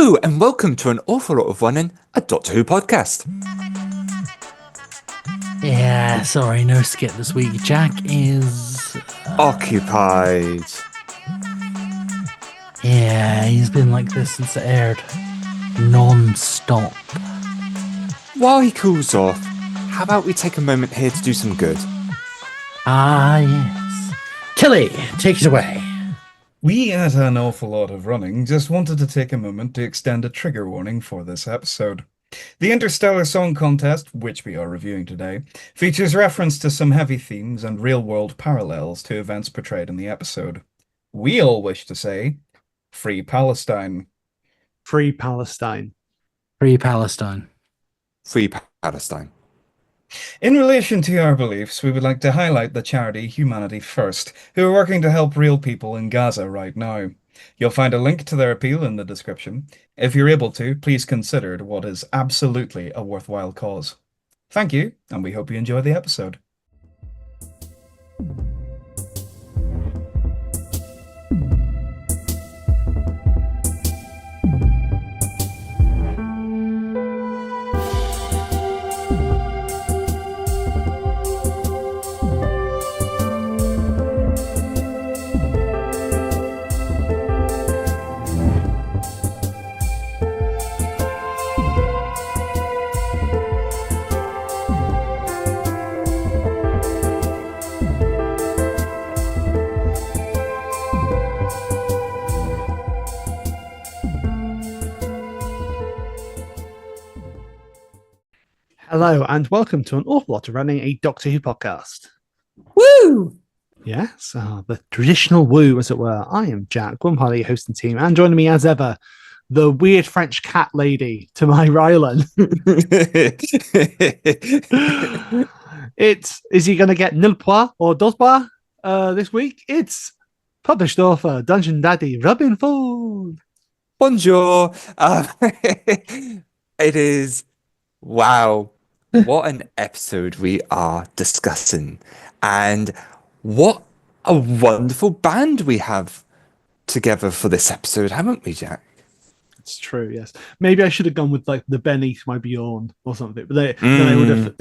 Hello and welcome to an awful lot of running, a Doctor Who podcast. Yeah, sorry, no skip this week. Jack is... Occupied. Yeah, he's been like this since it aired. Non-stop. While he cools off, how about we take a moment here to do some good? Ah, yes. Tilly, take it away. We, at an awful lot of running, just wanted to take a moment to extend a trigger warning for this episode. The Interstellar Song Contest, which we are reviewing today, features reference to some heavy themes and real-world parallels to events portrayed in the episode. We all wish to say, Free Palestine. Free Palestine. Free Palestine. Free Palestine. In relation to our beliefs, we would like to highlight the charity Humanity First, who are working to help real people in Gaza right now. You'll find a link to their appeal in the description. If you're able to, please consider what is absolutely a worthwhile cause. Thank you, and we hope you enjoy the episode. Hello and welcome to an awful lot of running, a Doctor Who podcast. Woo! Yes, the traditional woo, as it were. I am Jack, one part of your hosting team, and joining me as ever, the weird French cat lady to my Rylan. Is he going to get nil points or dos points this week? It's published author, Dungeon Daddy, Robin Foale. Bonjour. It is... Wow. What an episode we are discussing. And what a wonderful band we have together for this episode, haven't we, Jack? It's true, yes. Maybe I should have gone with like the Beneath My Beyond or something, but they would have.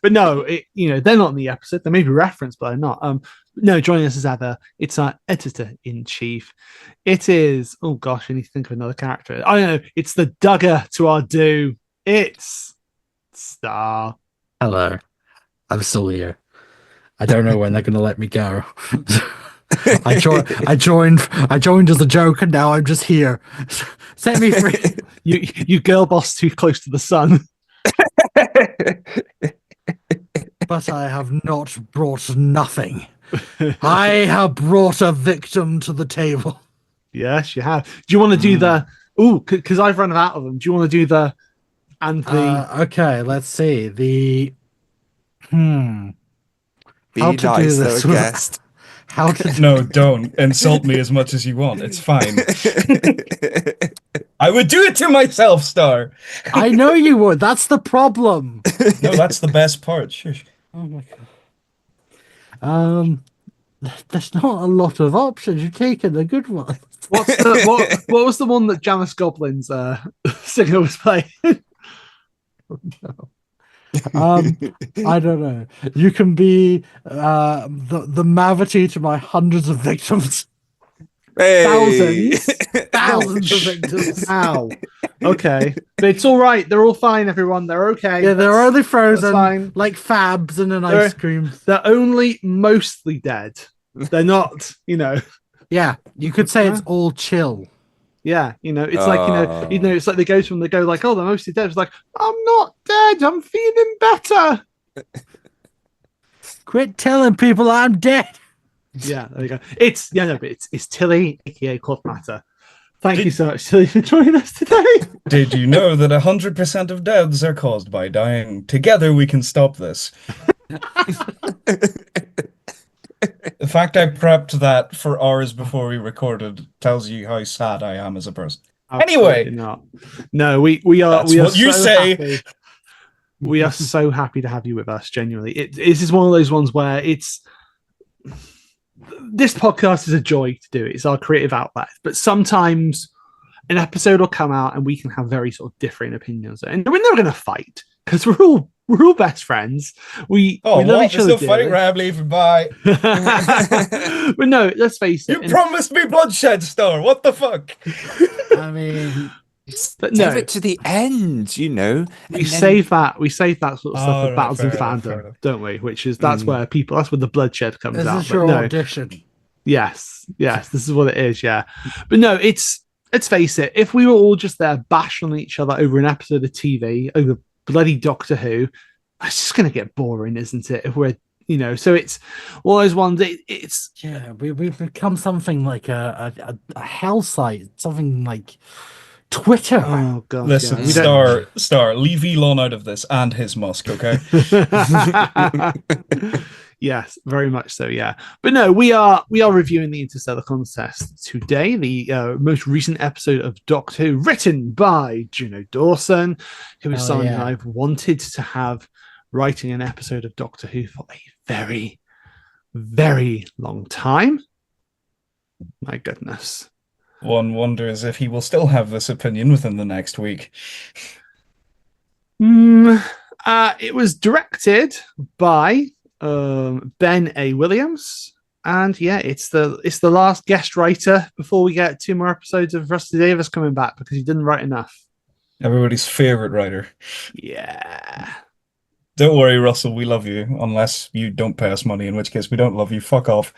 But no, they're not in the episode. They may be referenced, but they're not. No, joining us as ever, it's our editor in chief. It is. Oh gosh, I need to think of another character. I know it's the Dugga to our do. It's Star. Hello. I'm still here. I don't know when they're going to let me go. I joined as a joke, and now I'm just here. Set me free. You girl boss too close to the sun. But I have not brought nothing. I have brought a victim to the table. Yes, you have. Do you want to do the? Ooh, because I've run out of them. Do you want to do the? And the okay, let's see the. Be How to nice, do this though, guest. How to? No, don't insult me as much as you want. It's fine. I would do it to myself, Star. I know you would. That's the problem. No, that's the best part. Shush. Oh my god. There's not a lot of options. You're taking the good one. what was the one that Janus Goblin's singer was playing? Oh, no. I don't know. You can be the Mavity to my hundreds of victims. Hey. Thousands of victims. Ow. Okay, but it's all right. They're all fine. Everyone, they're okay. Yeah, they're only That's frozen, fine. like fabs in an ice cream. They're only mostly dead. They're not. Yeah, you could say it's all chill. Yeah, it's like it's like they go like, oh, they're mostly dead. It's like, I'm not dead. I'm feeling better. Quit telling people I'm dead. Yeah, there you go. It's Tilly, aka Cloth Matter. Thank you so much, Tilly, for joining us today. Did you know that 100% of deaths are caused by dying? Together we can stop this. The fact I prepped that for hours before we recorded tells you how sad I am as a person. Absolutely not. No, we are. That's we are what you so say. Happy. We are so happy to have you with us. Genuinely, this is one of those ones where this podcast is a joy to do. It's our creative outlet, but sometimes an episode will come out and we can have very sort of differing opinions, and we're never going to fight because we're all best friends. We love each other. Still fighting, right? I'm leaving. Bye. But no, let's face it. You promised me bloodshed, Star. What the fuck? I mean, But Save no, it to the end, you know. we save that sort of stuff Oh, for right, battles in fair enough, fandom, don't we? Which is that's where the bloodshed comes this out. is But your no, audition. yes, this is what it is. Yeah, but no, let's face it. If we were all just there bashing each other over an episode of TV, over bloody Doctor Who, it's just going to get boring, isn't it? If we're so it's one of those ones. It's we've become something like a hell site, something like Twitter. oh god. Listen, yeah. Star, leave Elon out of this and his Musk, okay? Yes, very much so. Yeah, but no, we are reviewing the Interstellar contest today. The most recent episode of Doctor Who, written by Juno Dawson, who is someone who I've wanted to have writing an episode of Doctor Who for a very, very long time. My goodness. One wonders if he will still have this opinion within the next week. It was directed by Ben A. Williams, and it's the last guest writer before we get 2 more episodes of Rusty Davis coming back because he didn't write enough. Everybody's favorite writer. Yeah. Don't worry, Russell, we love you, unless you don't pay us money, in which case we don't love you. Fuck off.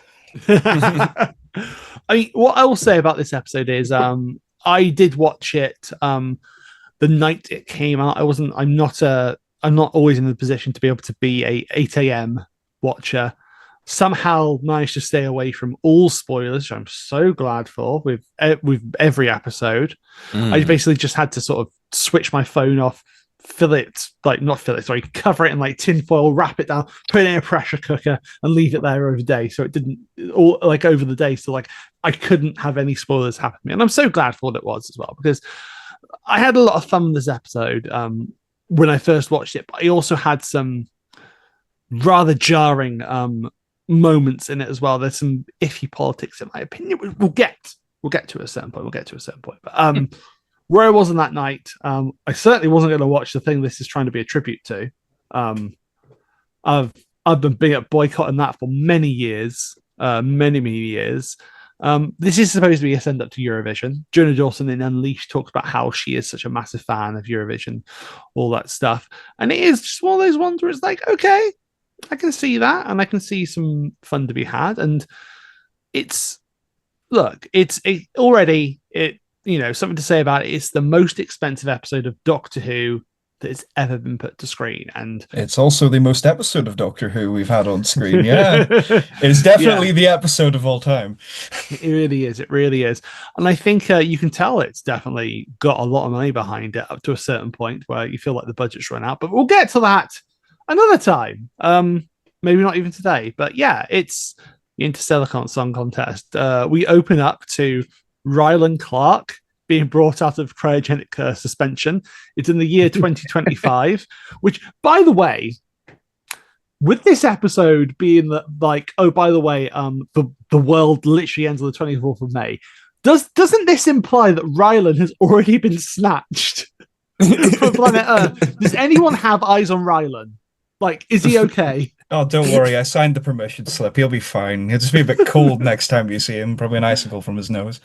I mean, what I will say about this episode is I did watch it the night it came out. I'm not always in the position to be able to be a 8 a.m. watcher. Somehow managed to stay away from all spoilers, which I'm so glad for with every episode. I basically just had to sort of switch my phone off, cover it in like tinfoil, wrap it down, put it in a pressure cooker, and leave it there over the day. So it didn't over the day. So I couldn't have any spoilers happen to me. And I'm so glad for what it was as well, because I had a lot of fun with this episode when I first watched it, but I also had some rather jarring moments in it as well. There's some iffy politics, in my opinion. We'll get to a certain point. But where I was on that night, I certainly wasn't going to watch the thing this is trying to be a tribute to. I've been big at boycotting that for many years, many years. This is supposed to be a send up to Eurovision. Jonah Dawson in Unleashed talks about how she is such a massive fan of Eurovision, all that stuff, and it is just one of those ones where it's like, okay, I can see that, and I can see some fun to be had, and it's already something to say about it. It's the most expensive episode of Doctor Who that has ever been put to screen, and it's also the most episode of Doctor Who we've had on screen. Yeah, it's definitely the episode of all time. It really is, and I think you can tell it's definitely got a lot of money behind it up to a certain point where you feel like the budget's run out. But we'll get to that another time. Maybe not even today. But yeah, it's the Interstellar Song Contest. We open up to Rylan Clark being brought out of cryogenic suspension. It's in the year 2025, which, by the way, with this episode being like, oh, by the way, the world literally ends on the 24th of May. Doesn't this imply that Rylan has already been snatched from planet Earth? Does anyone have eyes on Rylan? Like, is he okay? Oh, don't worry. I signed the permission slip. He'll be fine. He'll just be a bit cold next time you see him. Probably an icicle from his nose.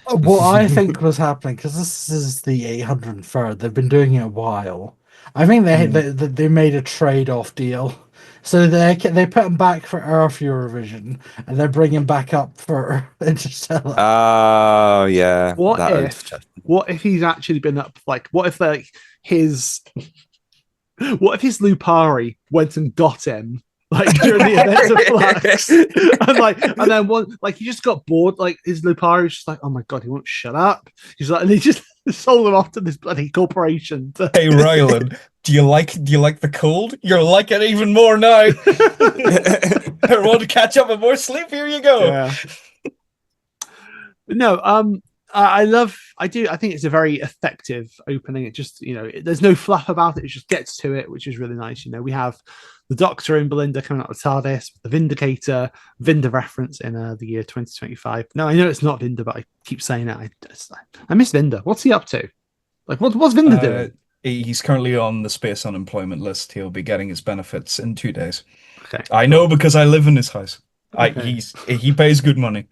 What I think was happening, because this is the 803rd, they've been doing it a while. I think they made a trade-off deal. So they put him back for Earth Eurovision, and they're bringing him back up for Interstellar. Oh, yeah. What if he's actually been up? Like, what if his Lupari went and got him like during the events of Flux, and then one he just got bored. Like his Lupari was just like, oh my god, he won't shut up. He's like, and he just sold him off to this bloody corporation. Hey Rylan, do you like the cold? You're like it even more now. Want to catch up with more sleep? Here you go. Yeah. No, I think it's a very effective opening. It just, there's no fluff about it. It just gets to it, which is really nice. We have the Doctor and Belinda coming out of TARDIS, the Vindicator, Vinda reference in the year 2025. No, I know it's not Vinda, but I keep saying it. I miss Vinda. What's he up to? Like, what's Vinda doing? He's currently on the space unemployment list. He'll be getting his benefits in 2 days. Okay. I know because I live in his house. Okay. He pays good money.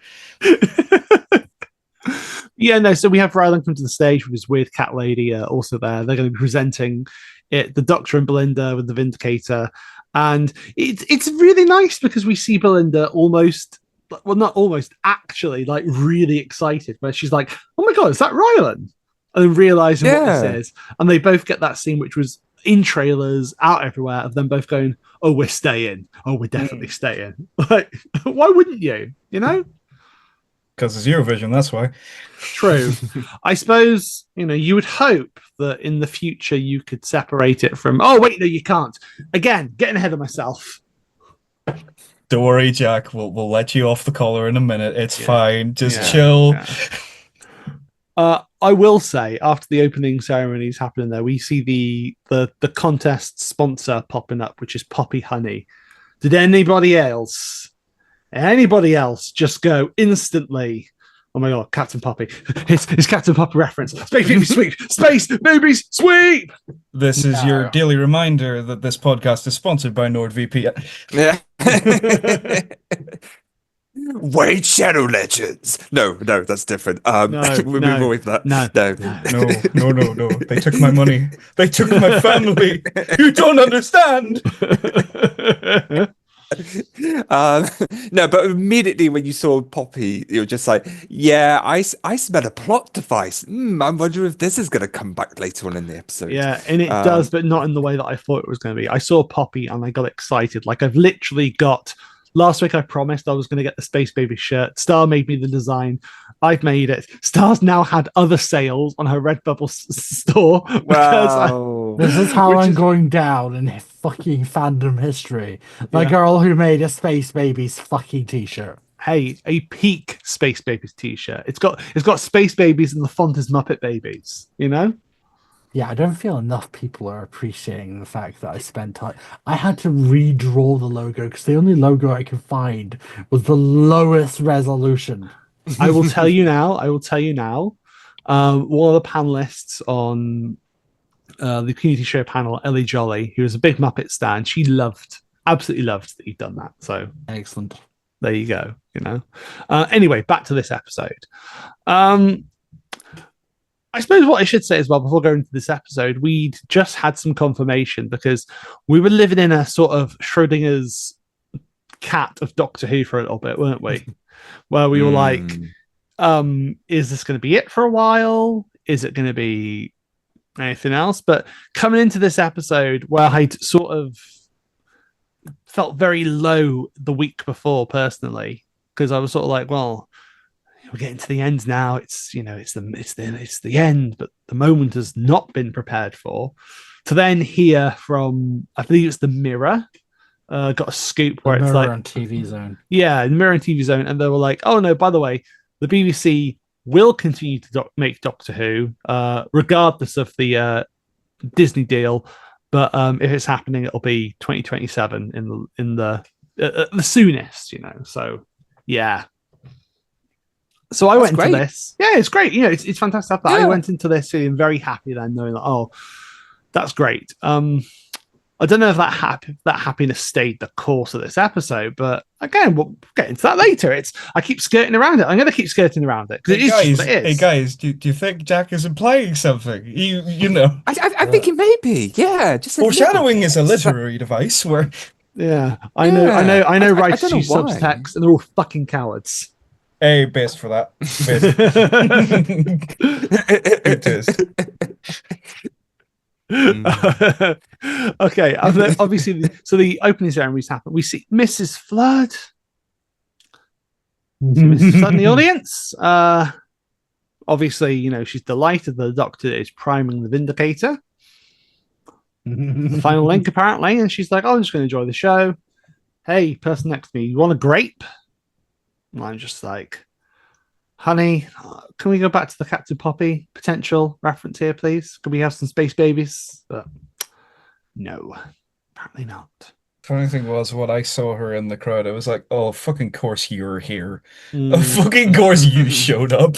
Yeah, no, so we have Rylan come to the stage with his weird cat lady also there. They're going to be presenting it, the Doctor and Belinda with the Vindicator. And it's really nice because we see Belinda almost, well, not almost, actually, like really excited, where she's like, oh my God, is that Rylan? And then realizing what this is. And they both get that scene, which was in trailers, out everywhere, of them both going, oh, we're staying. Oh, we're definitely staying. Like, why wouldn't you? You know? Because it's Eurovision, that's why. True. I suppose, you would hope that in the future you could separate it from, oh, wait, no, you can't. Again, getting ahead of myself. Don't worry, Jack. We'll let you off the collar in a minute. It's fine. Just chill. Yeah. I will say, after the opening ceremonies happening there, we see the contest sponsor popping up, which is Poppy Honey. Did anybody else just go instantly, oh my God, Captain Poppy. It's Captain Poppy reference. Space Baby Sweep! Space Babies Sweep! This is your daily reminder that this podcast is sponsored by NordVPN. Yeah. Wait, Shadow Legends. No, that's different. We move away from that. No. They took my money. They took my family. You don't understand. No, but immediately when you saw Poppy, you were just like, yeah, I smell a plot device. I'm wondering if this is going to come back later on in the episode. Yeah, and it does, but not in the way that I thought it was going to be. I saw Poppy and I got excited. Like, I've literally got... Last week I promised I was going to get the Space Baby shirt. Star made me the design. I've made it. Star's now had other sales on her Redbubble store. Wow. This is how I'm going down in fucking fandom history. The girl who made a Space Babies fucking t-shirt. Hey, a peak Space Babies t-shirt. It's got Space Babies and the font is Muppet Babies, Yeah, I don't feel enough people are appreciating the fact that I spent time. I had to redraw the logo because the only logo I could find was the lowest resolution. I will tell you now. One of the panelists on the community show panel, Ellie Jolly, who was a big Muppet stan, she absolutely loved that you'd done that. So excellent. There you go. Anyway, back to this episode. I suppose what I should say as well before going into this episode, we'd just had some confirmation because we were living in a sort of Schrodinger's cat of Doctor Who for a little bit, weren't we? Where we were like, is this going to be it for a while? Is it going to be anything else? But coming into this episode where I'd sort of felt very low the week before personally, because I was sort of like, well, we're getting to the end now. It's the end, but the moment has not been prepared for. To then hear from, I believe it's the Mirror, got a scoop where it's like on TV Zone. Yeah, the Mirror and TV Zone, and they were like, oh no, by the way, the BBC will continue to make Doctor Who, regardless of the Disney deal. But if it's happening, it'll be 2027 in the soonest, So yeah. So I went into this. Yeah, it's great. It's fantastic. I went into this feeling very happy then, knowing that, oh, that's great. I don't know if that happiness stayed the course of this episode, but again, we'll get into that later. I keep skirting around it. I'm going to keep skirting around it because it is. Hey guys, do you think Jack is implying something? I think he may be. Yeah, just foreshadowing is a literary device where. Yeah, I know. Writers use subtext, and they're all fucking cowards. Hey, best for that. Good taste. Okay, obviously, so the opening ceremonies happen. We see Mrs. Flood. Mrs. Flood in the audience. Obviously, she's delighted that the Doctor is priming the Vindicator. The final link, apparently, and she's like, oh, I'm just going to enjoy the show. Hey, person next to me, you want a grape? And I'm just like, honey, can we go back to the Captain Poppy potential reference here, please? Can we have some space babies? But no, apparently not. Funny thing was, when I saw her in the crowd, I was like, "Oh, fucking course you're here! Oh, Mm. fucking course you showed up!"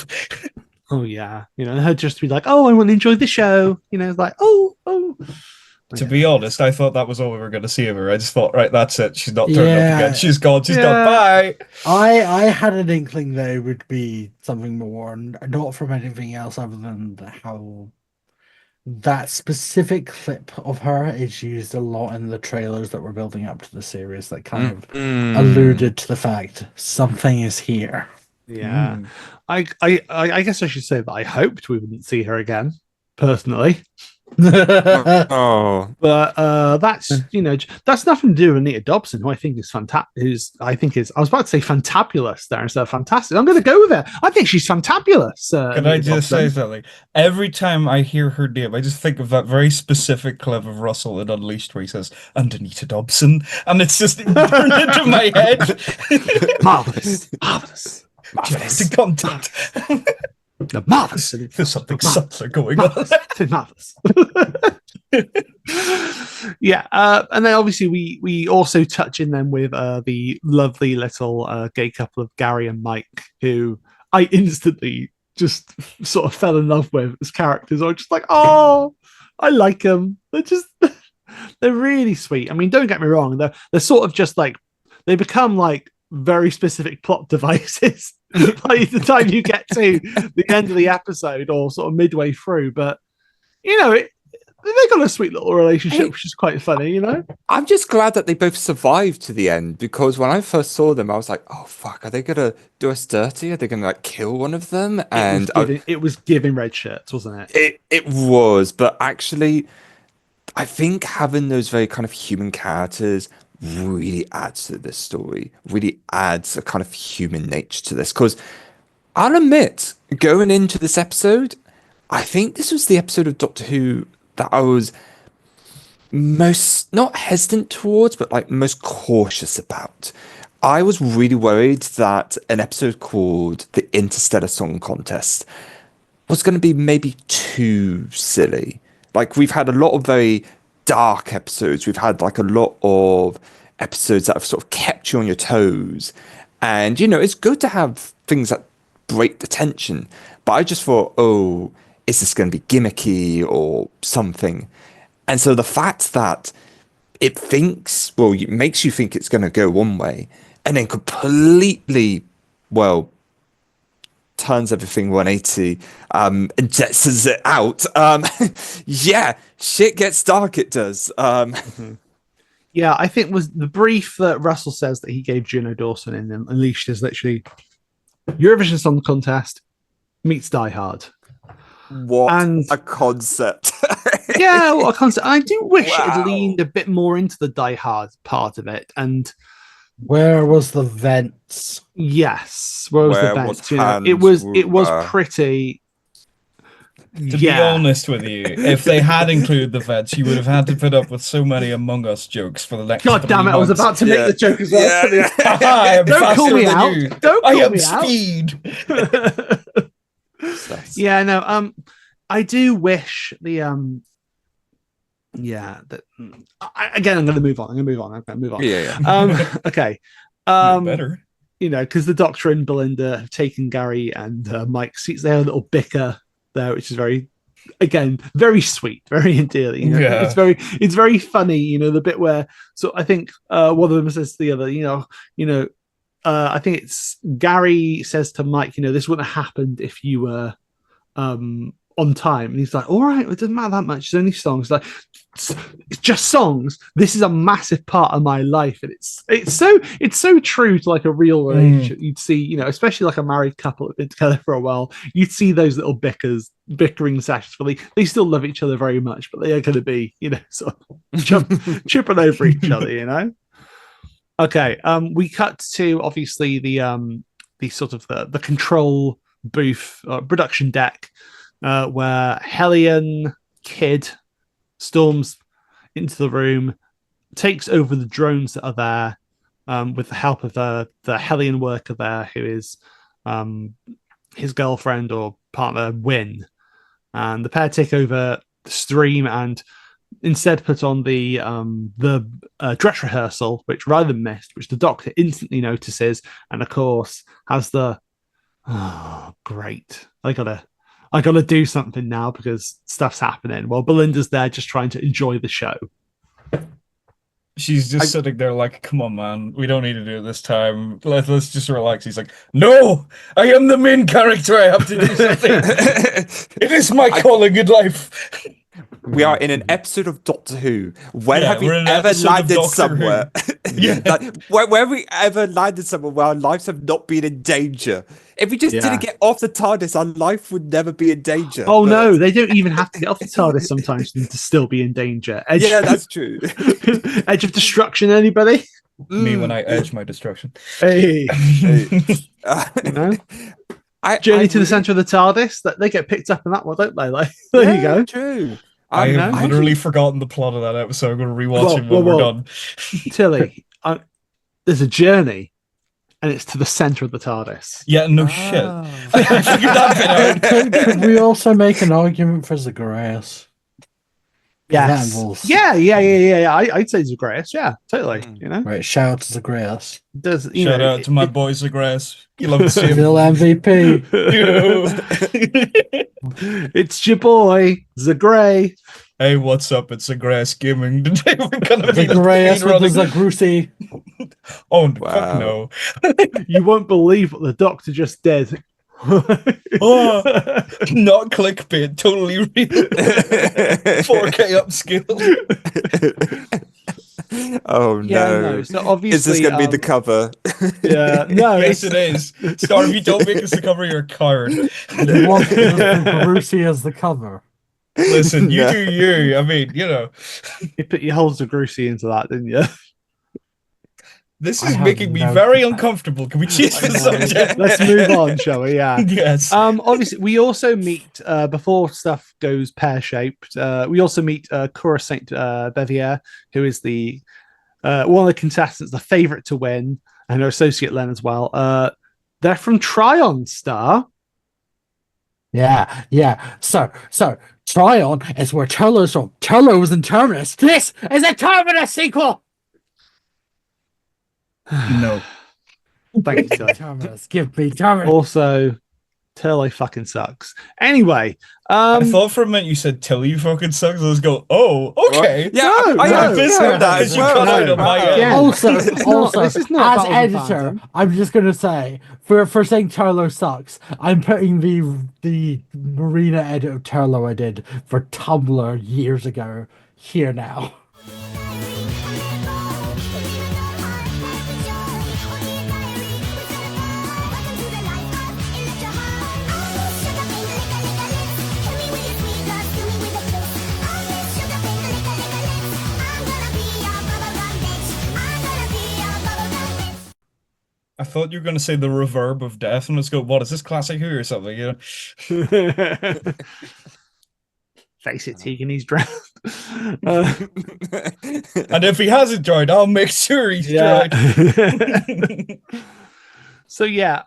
Oh yeah, her just to be like, "Oh, I want to enjoy the show," it's like, "Oh, oh." To Yeah, be honest, I thought that was all we were going to see of her. I just thought, right, that's it. She's not turned up again. Yeah, She's gone. She's gone. yeah, Bye. I had an inkling there would be something more, and not from anything else other than how that specific clip of her is used a lot in the trailers that were building up to the series that kind of Mm. alluded to the fact something is here. yeah. I guess I should say that I hoped we wouldn't see her again, personally. Oh. But that's that's nothing to do with Anita Dobson, who I think is fantastic. I was about to say fantabulous there instead of fantastic. I'm going to go with it. I think she's fantabulous. Can I just say something? Every time I hear her name, I just think of that very specific clip of Russell in Unleashed where he says, "And Anita Dobson," and it's just burned into my head. Marvelous, marvelous, Just in content. marvelous. There's something subtler going on. Marvelous. Yeah, and then obviously we also touch in them with the lovely little gay couple of Gary and Mike, who I instantly just sort of fell in love with as characters. I was just like, oh, I like them. They're really sweet. I mean, don't get me wrong, they're sort of just like, they become like very specific plot devices by the time you get to the end of the episode or sort of midway through. But they got a sweet little relationship, which is quite funny. I'm just glad that they both survived to the end, because when I first saw them, I was like, "Oh fuck, are they gonna do us dirty? Are they gonna like kill one of them?" And it was giving red shirts, wasn't it? it was, but actually, I think having those very kind of human characters really adds to this story. Really adds a kind of human nature to this. Because I'll admit, going into this episode, I think this was the episode of Doctor Who that I was most not hesitant towards, but like most cautious about. I was really worried that an episode called the Interstellar Song Contest was going to be maybe too silly. Like, we've had a lot of very dark episodes. We've had like a lot of episodes that have sort of kept you on your toes. And, it's good to have things that break the tension. But I just thought, oh, is this going to be gimmicky or something? And so the fact that it makes you think it's going to go one way and then completely, turns everything 180 and jetsons it out. Yeah, shit gets dark, it does. Yeah, I think was the brief that Russell says that he gave Juno Dawson in Unleashed is literally Eurovision Song Contest meets Die Hard. What And a concept. yeah, what a concept. I do wish it had Wow. leaned a bit more into the Die Hard part of it. And Where was the vents? yes, where was the Where vent? was It was Hans pretty. To be honest with you, if they had included the vets, you would have had to put up with so many Among Us jokes for the next God damn it! 3 I was months. about to make the joke as well. Yeah. I am Don't call faster me than out. you. Don't I call am me out. speed. Yeah, no. I do wish the again, I'm going to move on. I'm going to move on. Yeah. Okay. You're better. Because the Doctor and Belinda have taken Gary and Mike seats. They have a little bicker there, which is very sweet, very endearing. Yeah. It's very funny. The bit where, so I think one of them says to the other, I think it's Gary says to Mike, this wouldn't have happened if you were on time. And he's like, all right, it doesn't matter that much. It's only songs. Like, it's just songs. This is a massive part of my life, and it's so true to like a real relationship. You'd see, especially like a married couple that have been together for a while. You'd see those little bickering sessions where they still love each other very much, but they are going to be, sort of chipping over each other. Okay, we cut to obviously the sort of the control booth, production deck, where Hellion Kid storms into the room, takes over the drones that are there, with the help of the Hellion worker there, who is his girlfriend or partner, Wynn. And the pair take over the stream, and instead put on the dress rehearsal, which Ryder missed, which the Doctor instantly notices, and of course has the great. I gotta do something now because stuff's happening. While Belinda's there just trying to enjoy the show. She's just sitting there like, come on, man, we don't need to do it this time. Let's just relax. He's like, no, I am the main character. I have to do something. It is my calling in life. We are in an episode of Doctor Who. When have we we're in an ever episode of landed Doctor somewhere? Yeah. Like, where have we ever landed somewhere where our lives have not been in danger? If we just Yeah. didn't get off the TARDIS, our life would never be in danger. Oh But- no, they don't even have to get off the TARDIS sometimes to still be in danger. Edge, Yeah, that's true. edge of destruction, anybody? Me when I edge my destruction. Hey, You know? Journey to the center of the TARDIS. That they get picked up in that one, don't they? Like, there you go. True. I have know. literally forgotten the plot of that episode. I'm going to rewatch Whoa, it when whoa, we're whoa. done. Tilly, there's a journey, and it's to the center of the TARDIS. Yeah, no shit. Ah. I figured that bit out. Could we also make an argument for Zagreus? That Yes. involves- Yeah. I'd say Zagreus. Yeah, totally. You know, Right, shout out to Zagreus. does you Shout know, out to my boy Zagreus. You love to see him. Still MVP. It's your boy Zagray. Hey, what's up? It's Zagreus Gaming. Today we're gonna be Zagreus with the speedrunning- Zagrusi. Oh, Wow. fuck no. You won't believe what the Doctor just did. Oh, not clickbait, totally real. 4K upscale. Oh Yeah, no. no. So obviously, Is this going to be the cover? Yeah, no, Yes, it's, it is. Star, if you don't make us the cover, you're a coward. You want the Zagrusi as the cover. Listen, you No. do you. I mean, you know, you put your whole Zagrusi into that, didn't you? this I is have making me no- very uncomfortable. Can we change the subject? Let's move on, shall we? Yeah. Yes. Obviously, we also meet before stuff goes pear shaped. We also meet Cora Saint Bevier, who is the one of the contestants, the favorite to win, and her associate Len as well. They're from Tryon Star. Yeah. So Tryon is where Turlo's from. Turlo was in Terminus. This is a Terminus sequel. No. Thank you, Tilly. Terminus, give me Terminus. Also, Tilly fucking sucks. Anyway, I thought for a minute you said Tilly fucking sucks. Let's go, oh, okay. Yeah, No, I no, have heard that Because as you well. cut out on my end. Again. Also, This is not as Battle of the editor, Fandom. I'm just gonna say for saying Turlo sucks, I'm putting the Marina edit of Turlo I did for Tumblr years ago here now. I thought you were going to say the reverb of death, and let's go, what is this, Classic Who or something? You know? face it, Tegan, he's drowned. And if he hasn't joined, I'll make sure he's joined. So yeah,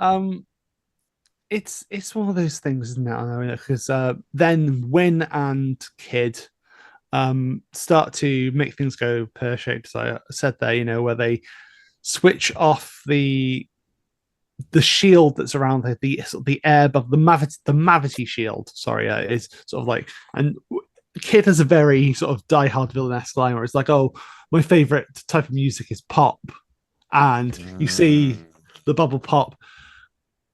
it's one of those things, isn't it? Because then Win and Kid start to make things go pear-shaped, as I said there, you know, where they switch off the shield that's around the air above the Mavity shield. Sorry, is sort of like, and Kid has a very sort of diehard villainous line where it's like, "Oh, my favorite type of music is pop," and you see the bubble pop.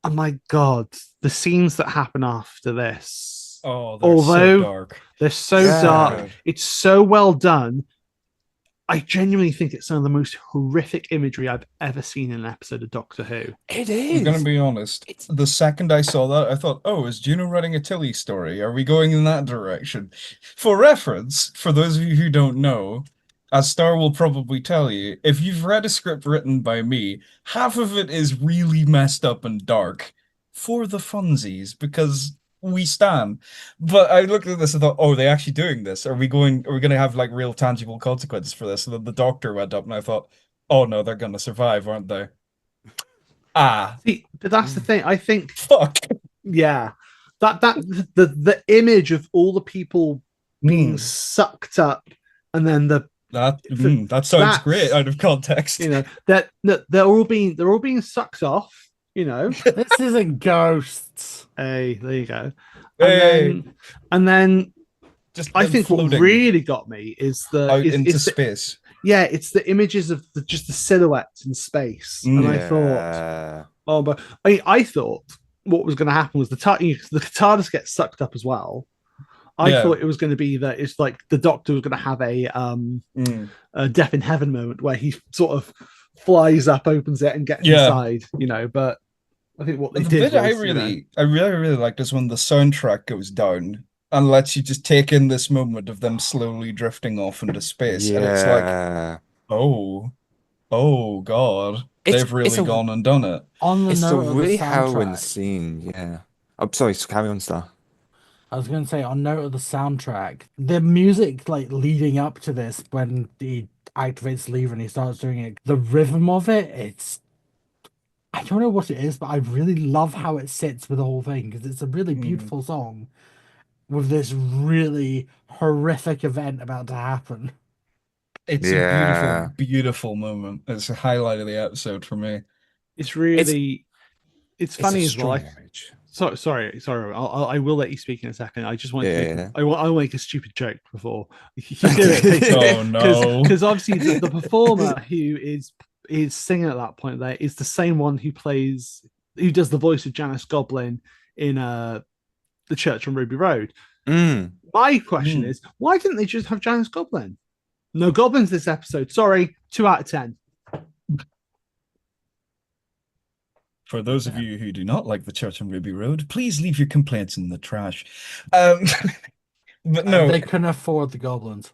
Oh my god, the scenes that happen after this. Oh, they're Although so dark. they're so Yeah. dark, it's so well done. I genuinely think it's some of the most horrific imagery I've ever seen in an episode of Doctor Who. It I'm is. going to be honest. The second I saw that, I thought, oh, is Juno writing a Tilly story? Are we going in that direction? For reference, for those of you who don't know, as Star will probably tell you, if you've read a script written by me, half of it is really messed up and dark for the funsies, because we stand. But I looked at this and thought, oh, are they actually doing this? Are we going to have like real tangible consequences for this? And then the doctor went up and I thought, oh no, they're gonna survive, aren't they? See, but that's the thing. I think, Fuck. yeah, that the image of all the people being sucked up and then that sounds great out of context. That they're all being sucked off. This isn't ghosts. Hey, there you go. Hey. And then Just I think what really got me is out into space. It's the images of just the silhouettes in space. And I thought, oh, but I thought what was going to happen was the TARDIS gets sucked up as well. I thought it was going to be that it's like the Doctor was going to have a death in heaven moment where he sort of flies up, opens it, and gets inside. But I think what they did. I really like this when the soundtrack goes down and lets you just take in this moment of them slowly drifting off into space, and it's like, oh God, they've really gone and done it. On the It's a note of really the harrowing soundtrack, scene. Yeah. I'm sorry. Carry on, Star. I was going to say, on note of the soundtrack, the music like leading up to this, when he activates lever and he starts doing it, the rhythm of it, I don't know what it is, but I really love how it sits with the whole thing, because it's a really beautiful song with this really horrific event about to happen. It's a beautiful, beautiful moment. It's a highlight of the episode for me. It's really, it's funny as well. Sorry. I will let you speak in a second. I just want to. I'll make a stupid joke before you do it. Oh no! Because obviously the performer who is singing at that point there is the same one who does the voice of Janice Goblin in the Church on Ruby Road. My question is, why didn't they just have Janice Goblin? No goblins this episode. Sorry, 2 out of 10. For those of you who do not like the Church on Ruby Road, please leave your complaints in the trash. But no, they couldn't afford the goblins.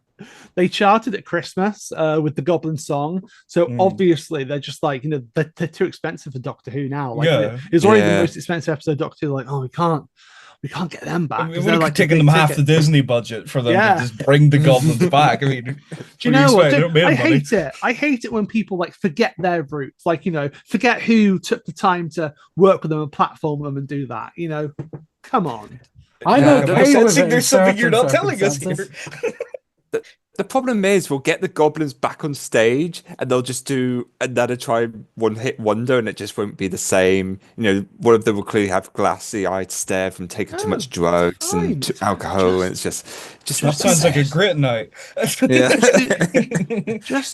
They charted at Christmas with the Goblin song, so obviously they're just like, they're too expensive for Doctor Who now. Like, it's already the most expensive episode of Doctor Who. Like, oh, we can't get them back. It would have taken them half the Disney budget for them to just bring the goblins back. I mean, do you know what? I hate it. I hate it when people like forget their roots. Like, forget who took the time to work with them and platform them and do that. Come on. I know. There's something you're not telling us here. The problem is we'll get the goblins back on stage and they'll just do another one-hit wonder and it just won't be the same. One of them will clearly have glassy-eyed stare from taking too much drugs and alcohol, and it's just that sounds like a great night. Just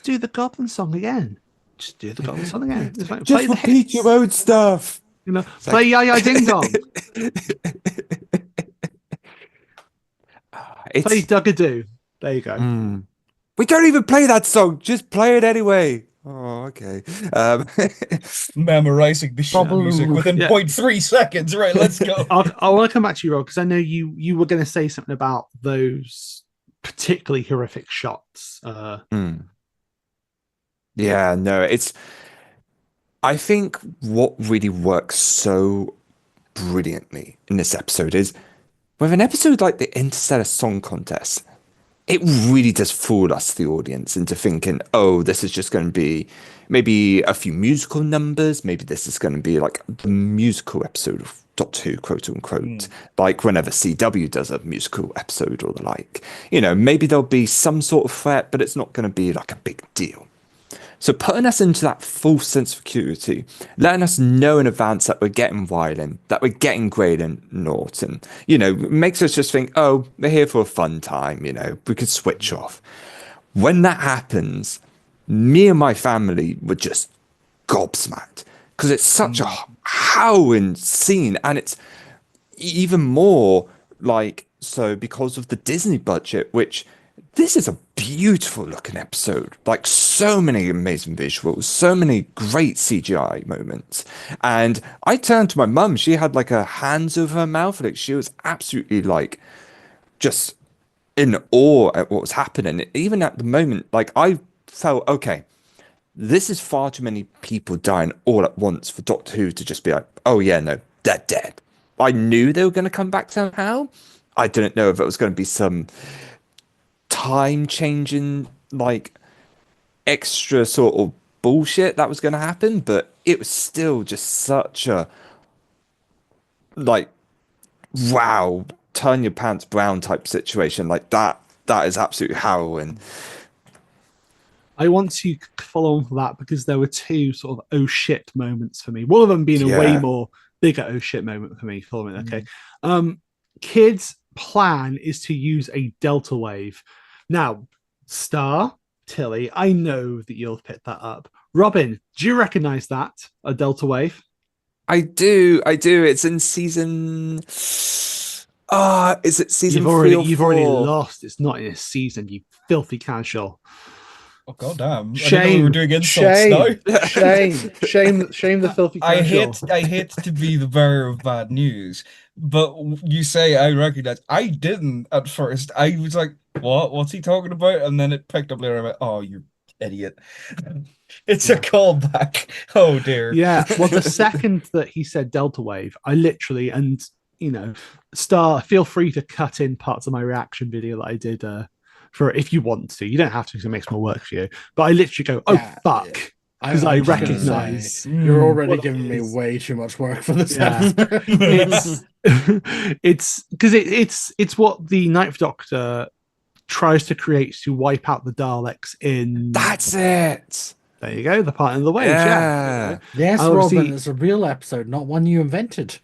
do the goblin song again. Just do the goblin song again. Just repeat your own stuff. Play Ya Ya Ding Dong. Play Dugga Doo. There you go. We don't even play that song. Just play it anyway. Oh, okay. Memorizing the sheet music within 0.3 seconds. Right, let's go. I want to come back to you, Rod, because I know you were going to say something about those particularly horrific shots. Yeah, no, I think what really works so brilliantly in this episode is with an episode like the Interstellar Song Contest, it really does fool us, the audience, into thinking, oh, this is just going to be maybe a few musical numbers. Maybe this is going to be like the musical episode of Doctor Who, quote unquote, like whenever CW does a musical episode or the like. Maybe there'll be some sort of threat, but it's not going to be like a big deal. So putting us into that false sense of security, letting us know in advance that we're getting Wyland, that we're getting Graydon Norton, makes us just think, oh, we're here for a fun time, we could switch off. When that happens, me and my family were just gobsmacked because it's such a harrowing scene, and it's even more like so because of the Disney budget, which this is a beautiful looking episode, like so many amazing visuals, so many great CGI moments. And I turned to my mum, she had like her hands over her mouth, like she was absolutely like just in awe at what was happening. Even at the moment, like I felt, okay, this is far too many people dying all at once for Doctor Who to just be like, oh yeah, no, they're dead. I knew they were going to come back somehow. I didn't know if it was going to be some time changing like extra sort of bullshit that was going to happen, but it was still just such a like wow, turn your pants brown type situation. Like that that is absolutely harrowing. I want to follow on for that because there were two sort of oh shit moments for me. One of them being a way more bigger oh shit moment for me. Following okay, Kid's plan is to use a delta wave. Now, Star, Tilly, I know that you'll pick that up. Robin, do you recognize that a delta wave? I do. It's in season. Is it season You've 3 or 4? already lost. It's not in a season. You filthy casual. Oh god damn! I didn't know we Shame. were doing insults now. Shame the filthy casual. I hate to be the bearer of bad news, but you say I recognize. I didn't at first. I was like, "What? What's he talking about?" And then it picked up later. I went, "Oh, you idiot!" It's a callback. Oh dear. Yeah. Well, the second that he said Delta Wave, I literally Star. Feel free to cut in parts of my reaction video that I did. For if you want to, you don't have to because it makes more work for you. But I literally go, "Oh fuck," because I recognize you're already giving me way too much work for this episode. It's because it's what the Ninth Doctor tries to create to wipe out the Daleks in. That's it. There you go, the part in the waves. Yeah. Yes, Robin, it's a real episode, not one you invented.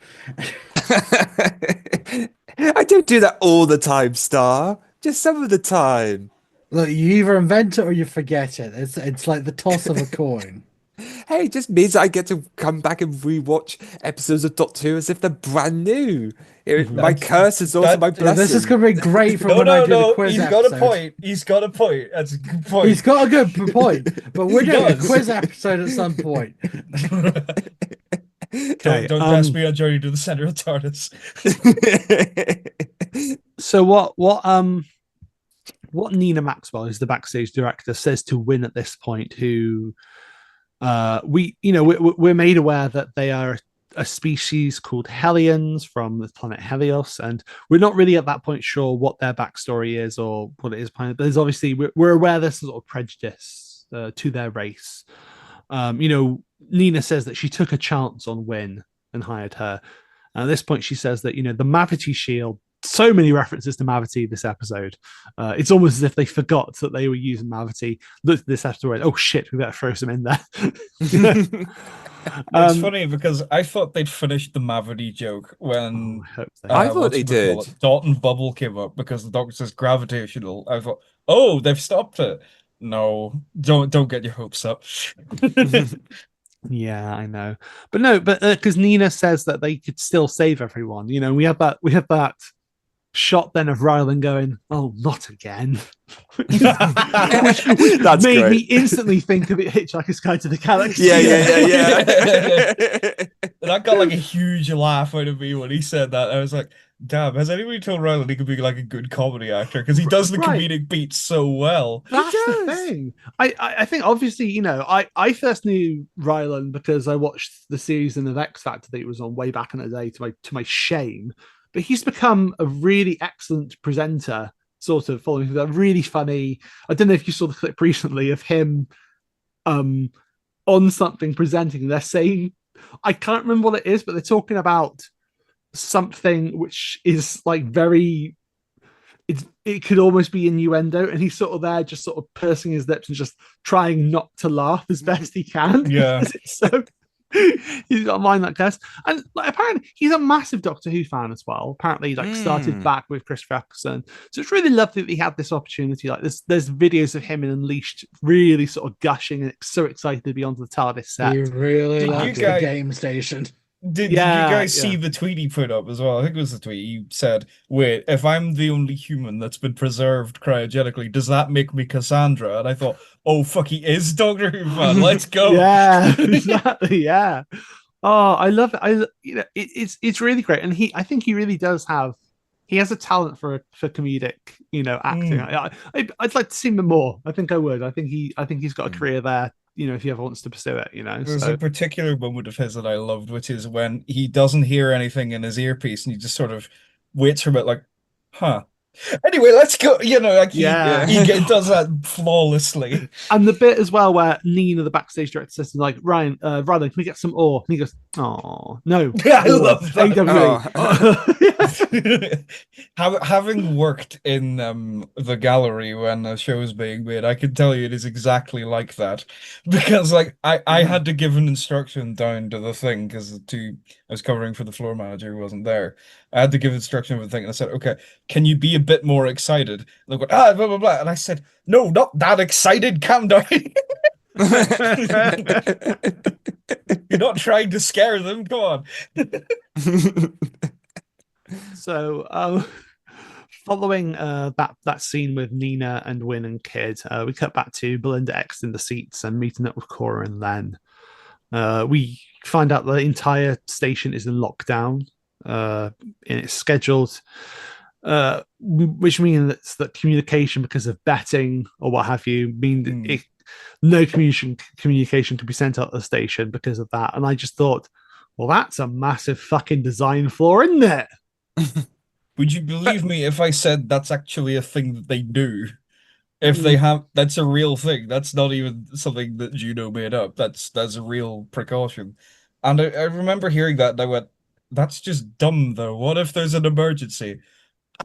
I don't do that all the time, Star. Just some of the time. Look, you either invent it or you forget it. It's like the toss of a coin. Hey, it just means I get to come back and rewatch episodes of Doctor Who as if they're brand new. My curse is also my blessing. This is going to be great for when I do the quiz episode. He's got a point. That's a good point. He's got a good point, but we're doing a quiz episode at some point. Okay, don't pass me on Journey to the Center of TARDIS. So what Nina Maxwell, who's the backstage director, says to Win at this point, who we're made aware that they are a species called Hellions from the planet Helios, and we're not really at that point sure what their backstory is or what it is. But there's obviously we're aware there's sort of prejudice to their race. Nina says that she took a chance on Win and hired her. And at this point, she says that the Mavity shield. So many references to Mavity this episode. It's almost as if they forgot that they were using Mavity. Looked at this episode, oh shit, we better throw some in there. It's funny because I thought they'd finished the Mavity joke when I thought they did. Dot and Bubble came up because the Doctor says gravitational. I thought, oh, they've stopped it. No, don't get your hopes up. Yeah, I know, but because Nina says that they could still save everyone. We have that shot then of Rylan going, "Oh, not again," which That's made great. me instantly think of it, Hitchhiker's Guide to the Galaxy. Yeah. And I got like a huge laugh out of me when he said that. I was like, damn, has anybody told Rylan he could be like a good comedy actor? Because he does the comedic beats so well. That's the thing. I think obviously, I first knew Rylan because I watched the season of X Factor that he was on way back in the day to my shame. But he's become a really excellent presenter, sort of following that really funny. I don't know if you saw the clip recently of him on something presenting. They're saying, I can't remember what it is, but they're talking about something which is like very, it could almost be innuendo, and he's sort of there just sort of pursing his lips and just trying not to laugh as best he can. Yeah. So he's got a mind like this, and apparently he's a massive Doctor Who fan as well. Apparently, started back with Chris Eccleston, so it's really lovely that he had this opportunity. Like there's videos of him in Unleashed, really sort of gushing and so excited to be onto the TARDIS set. He really liked the game station. Did you guys see the tweet he put up as well? I think it was the tweet. He said, wait, if I'm the only human that's been preserved cryogenically, does that make me Cassandra? And I thought, oh, fuck, he is Doctor Who fan. Let's go. Yeah, exactly. Yeah. Oh, I love it. It's really great. And I think he really does he has a talent for comedic, acting. I'd like to see him more. I think I would. I think he's got a career there. If he ever wants to pursue it, There's a particular moment of his that I loved, which is when he doesn't hear anything in his earpiece and he just sort of waits for a bit like, huh, Anyway, let's go. You know, like Yeah. does that flawlessly. And the bit as well where Nina, the backstage director, says to him, like, Ryan, can we get some ore? And he goes, oh, no. I Ore. love that. AWE. Having worked in the gallery when a show is being made, I can tell you it is exactly like that. Because like I had to give an instruction down to the thing because I was covering for the floor manager who wasn't there. I had to give instruction for the thing, and I said, "Okay, can you be a bit more excited?" And they went, blah blah blah, and I said, "No, not that excited. Calm down. You're not trying to scare them. Come on." So, following that scene with Nina and Win and Kid, we cut back to Belinda X in the seats and meeting up with Cora and Len. We find out the entire station is in lockdown, and it's scheduled, which means that communication, because of betting or what have you, no communication can be sent out the station because of that. And I just thought, well, that's a massive fucking design flaw, isn't it? Would you believe me if I said that's actually a thing that they do? If they have, that's a real thing. That's not even something that Juno made up. That's a real precaution. And I remember hearing that and I went, that's just dumb though. What if there's an emergency?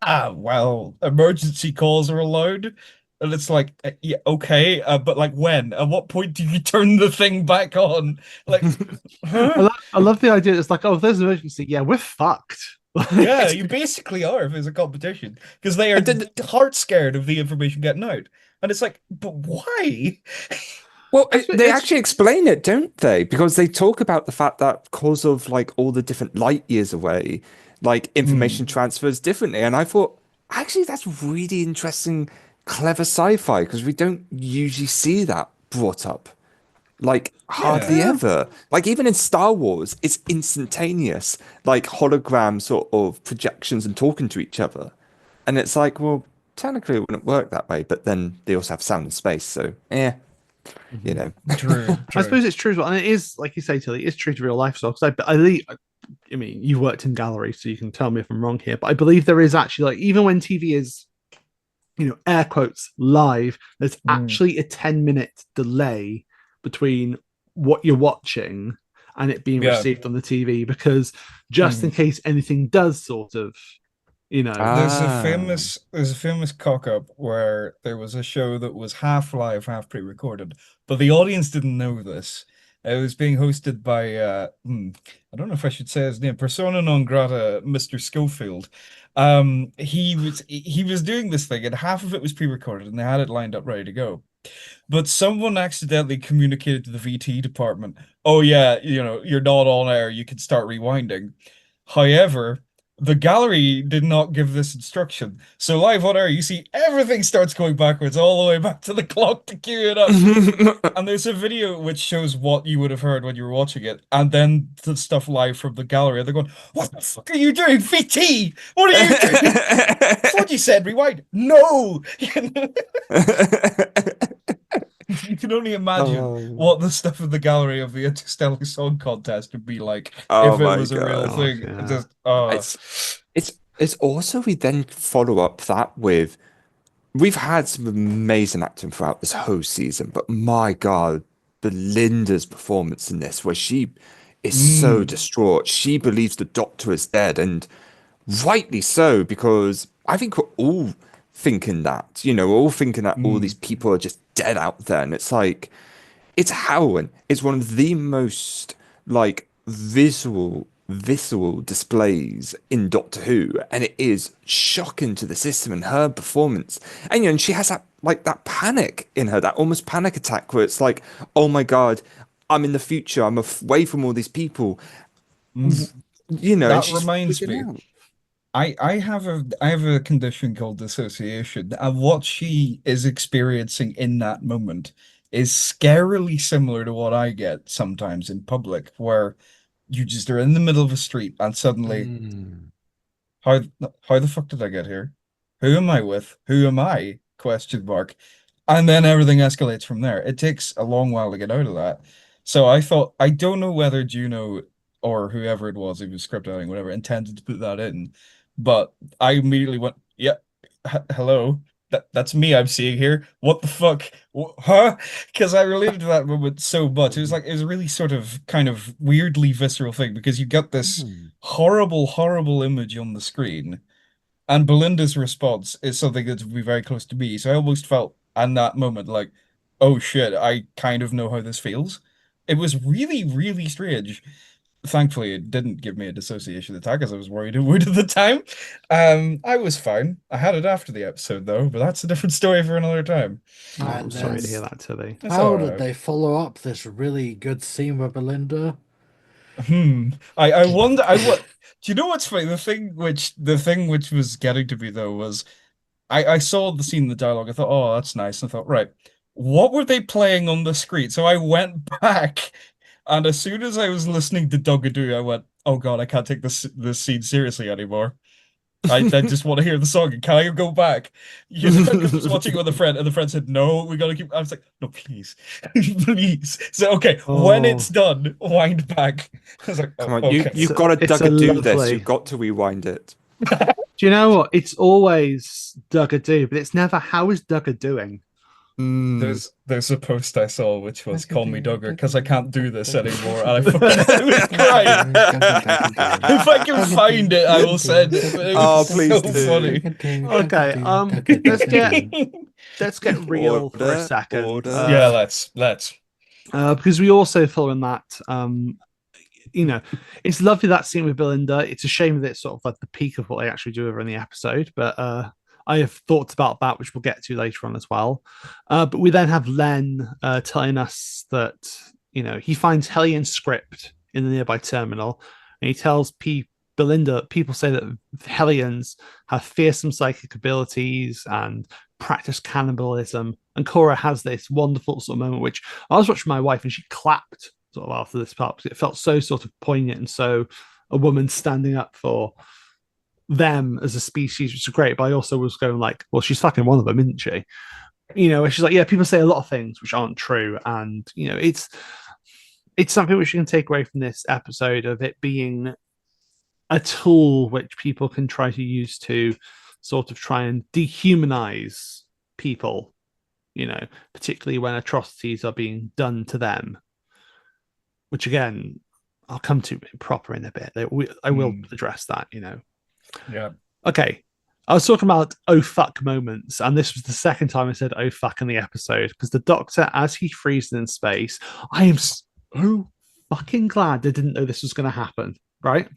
Ah, well, emergency calls are allowed. And it's like, yeah, okay, but like when? At what point do you turn the thing back on? Like, huh? I love the idea. It's like, oh, if there's an emergency, yeah, we're fucked. Yeah, you basically are if it's a competition because they are heart scared of the information getting out, and it's like, but why? Well, they actually explain it, don't they? Because they talk about the fact that because of like all the different light years away, like information transfers differently. And I thought, actually, that's really interesting, clever sci-fi because we don't usually see that brought up. Like hardly Yeah. ever. Like even in Star Wars, it's instantaneous, like hologram sort of projections and talking to each other. And it's like, well, technically it wouldn't work that way, but then they also have sound and space, so you know. True, I suppose it's true as well, and it is like you say, Tilly, it's true to real life. So, because I mean, you've worked in galleries, so you can tell me if I'm wrong here, but I believe there is actually, like, even when TV is, air quotes live, there's actually a 10-minute delay between what you're watching and it being received on the TV, because just in case anything does sort of, There's a famous cock up where there was a show that was half live, half pre-recorded, but the audience didn't know this. It was being hosted by I don't know if I should say his name, persona non grata, Mr. Schofield. He was doing this thing, and half of it was pre-recorded, and they had it lined up ready to go. But someone accidentally communicated to the VT department, "Oh yeah, you're not on air. You can start rewinding." However, the gallery did not give this instruction. So live on air, you see everything starts going backwards all the way back to the clock to cue it up. And there's a video which shows what you would have heard when you were watching it, and then the stuff live from the gallery. They're going, "What the fuck are you doing, VT? What are you doing? I thought you said rewind." No! You can only imagine what the stuff in the gallery of the Interstellar Song Contest would be like if it was a real thing. Yeah. It's also we then follow up that with we've had some amazing acting throughout this whole season, but my God, Belinda's performance in this, where she is so distraught, she believes the doctor is dead, and rightly so, because I think we're all thinking that, we're all thinking that all these people are just dead out there, and it's like, it's harrowing. It's one of the most like visceral displays in Doctor Who, and it is shocking to the system and her performance. And she has that panic in her, that almost panic attack where it's like, oh my God, I'm in the future, I'm away from all these people. That she's reminds freaking me. out. I have a condition called dissociation, and what she is experiencing in that moment is scarily similar to what I get sometimes in public, where you just are in the middle of a street and suddenly, how the fuck did I get here? Who am I with? Who am I? Question mark. And then everything escalates from there. It takes a long while to get out of that. So I thought, I don't know whether Juno or whoever it was who was script editing, whatever, intended to put that in. But I immediately went, yeah, hello, that's me I'm seeing here. What the fuck? Huh? Because I related to that moment so much. It was a really sort of kind of weirdly visceral thing because you get this Mm. horrible, horrible image on the screen, and Belinda's response is something that's be very close to me. So I almost felt in that moment like, oh shit, I kind of know how this feels. It was really, really strange. Thankfully, it didn't give me a dissociation attack as I was worried it would at the time. I was fine. I had it after the episode though, but that's a different story for another time. Oh, I'm And sorry to then hear that, Tilly. It's how all did right. they follow up this really good scene with Belinda? I wonder. I what? Do you know what's funny? The thing which was getting to me though was I saw the scene in the dialogue. I thought, oh, that's nice. I thought, right, what were they playing on the screen? So I went back, and as soon as I was listening to Dugga, I went, oh God, I can't take this scene seriously anymore. I just want to hear the song. And can I go back? You know, because I was watching it with a friend, and the friend said, no, we gotta keep. I was like, no, please, please. So okay, when it's Oh, done, wind back. I was like, Come oh, on, okay. you've got to it's a Dugga do this. lovely. You've got to rewind it. Do you know what? It's always Dugga do, but it's never how is Dugga doing? Mm. There's a post I saw which was call me Duggar because I can't do this anymore, and I was crying. If I can find it, I will send it. But it Oh, was please so do. funny. Okay, let's get real for a Order, second. order. Yeah, let's. Because we also feel in that you know, it's lovely that scene with Belinda. It's a shame that it's sort of like the peak of what they actually do over in the episode, but I have thoughts about that, which we'll get to later on as well. But we then have Len telling us that, you know, he finds Hellion script in the nearby terminal, and he tells Belinda, people say that Hellions have fearsome psychic abilities and practice cannibalism. And Cora has this wonderful sort of moment, which I was watching my wife and she clapped sort of after this part because it felt so sort of poignant and so a woman standing up for them as a species, which is great. But I also was going like, well, she's fucking one of them, isn't she? You know, she's like, yeah, people say a lot of things which aren't true, and you know, it's something which you can take away from this episode of it being a tool which people can try to use to sort of try and dehumanize people, you know, particularly when atrocities are being done to them, which again, I'll come to proper in a bit. I will address that, you know. Yeah. Okay. I was talking about oh fuck moments, and this was the second time I said oh fuck in the episode because the Doctor, as he freezes in space, I am so fucking glad they didn't know this was going to happen, right?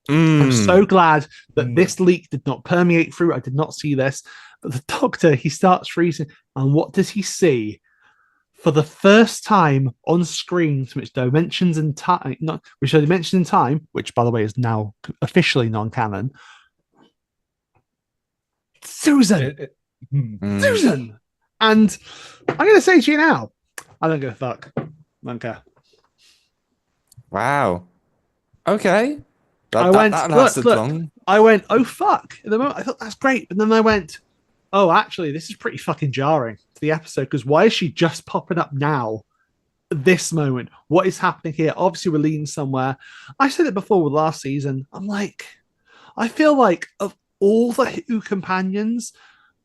I'm so glad that this leak did not permeate through. I did not see this. But the Doctor, he starts freezing, and what does he see? For the first time on screen, which dimensions in time, which are dimensions in time, which by the way is now officially non-canon. Susan, Susan, and I'm going to say to you now, I don't give a fuck. I don't care. Wow. Okay. That lasted long. I went, oh fuck. At the moment, I thought that's great, but then I went, oh, actually, this is pretty fucking jarring to the episode because why is she just popping up now? This moment, what is happening here? Obviously, we're leading somewhere. I said it before with last season. I'm like, I feel like of all the Who companions,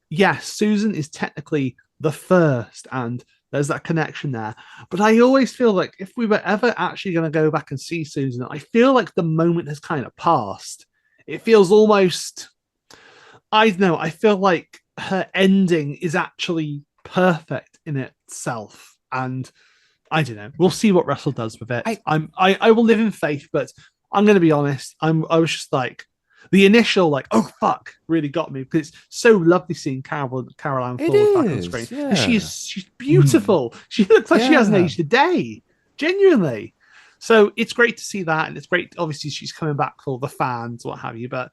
yes, Susan is technically the first, and there's that connection there. But I always feel like if we were ever actually going to go back and see Susan, I feel like the moment has kind of passed. It feels almost, I don't know, I feel like her ending is actually perfect in itself. And I don't know. We'll see what Russell does with it. I will live in faith, but I'm going to be honest. I was just like, the initial like oh fuck really got me because it's so lovely seeing Caroline Foale back on screen. Yeah. She's beautiful. She looks like she hasn't aged a day, genuinely. So it's great to see that, and it's great. Obviously, she's coming back for the fans, what have you. But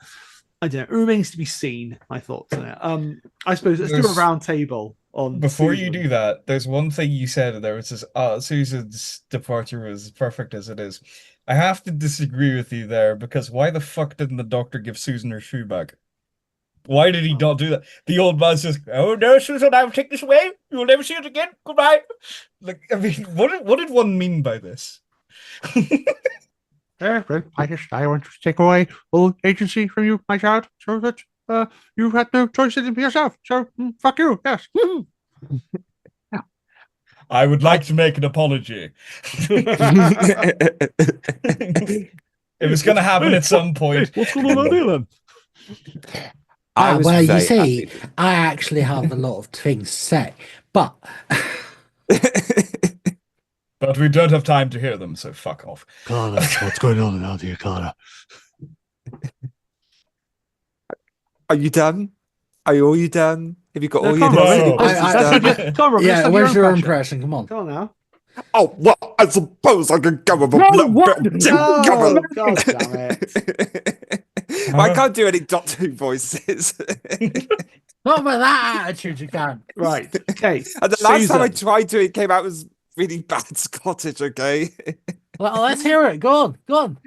I don't know. It remains to be seen. My thoughts on it. I suppose let's do a round table on. Before Susan. you do that, there's one thing you said there, which is Susan's departure was perfect as it is. I have to disagree with you there because why the fuck didn't the Doctor give Susan her shoe back? Why did he not do that? The old man's just, oh no, Susan, I will take this away. You will never see it again. Goodbye. Like, I mean, what did one mean by this? I want to take away all agency from you, my child. So that you had no choice in yourself, so fuck you. Yes. I would like to make an apology. It was going to happen at some point. What's going on here then? I was well, you very see, happy. I actually have a lot of things to say, but But we don't have time to hear them, so fuck off. Clara, what's going on around here, Clara? Are you done? Are you done? Have you got No, all your come on, No. done? Come on, yeah, let's where's have your your impression. impression? Come on. Come on now. Oh, well, I suppose I could go with a little bit of Jim No, Cover. God damn it. I can't do any Doctor Who voices. Not with that attitude, you can't. Right. Okay. And the last time I Susan. tried to, it came out as really bad Scottish, okay? Well, let's hear it. Go on, go on.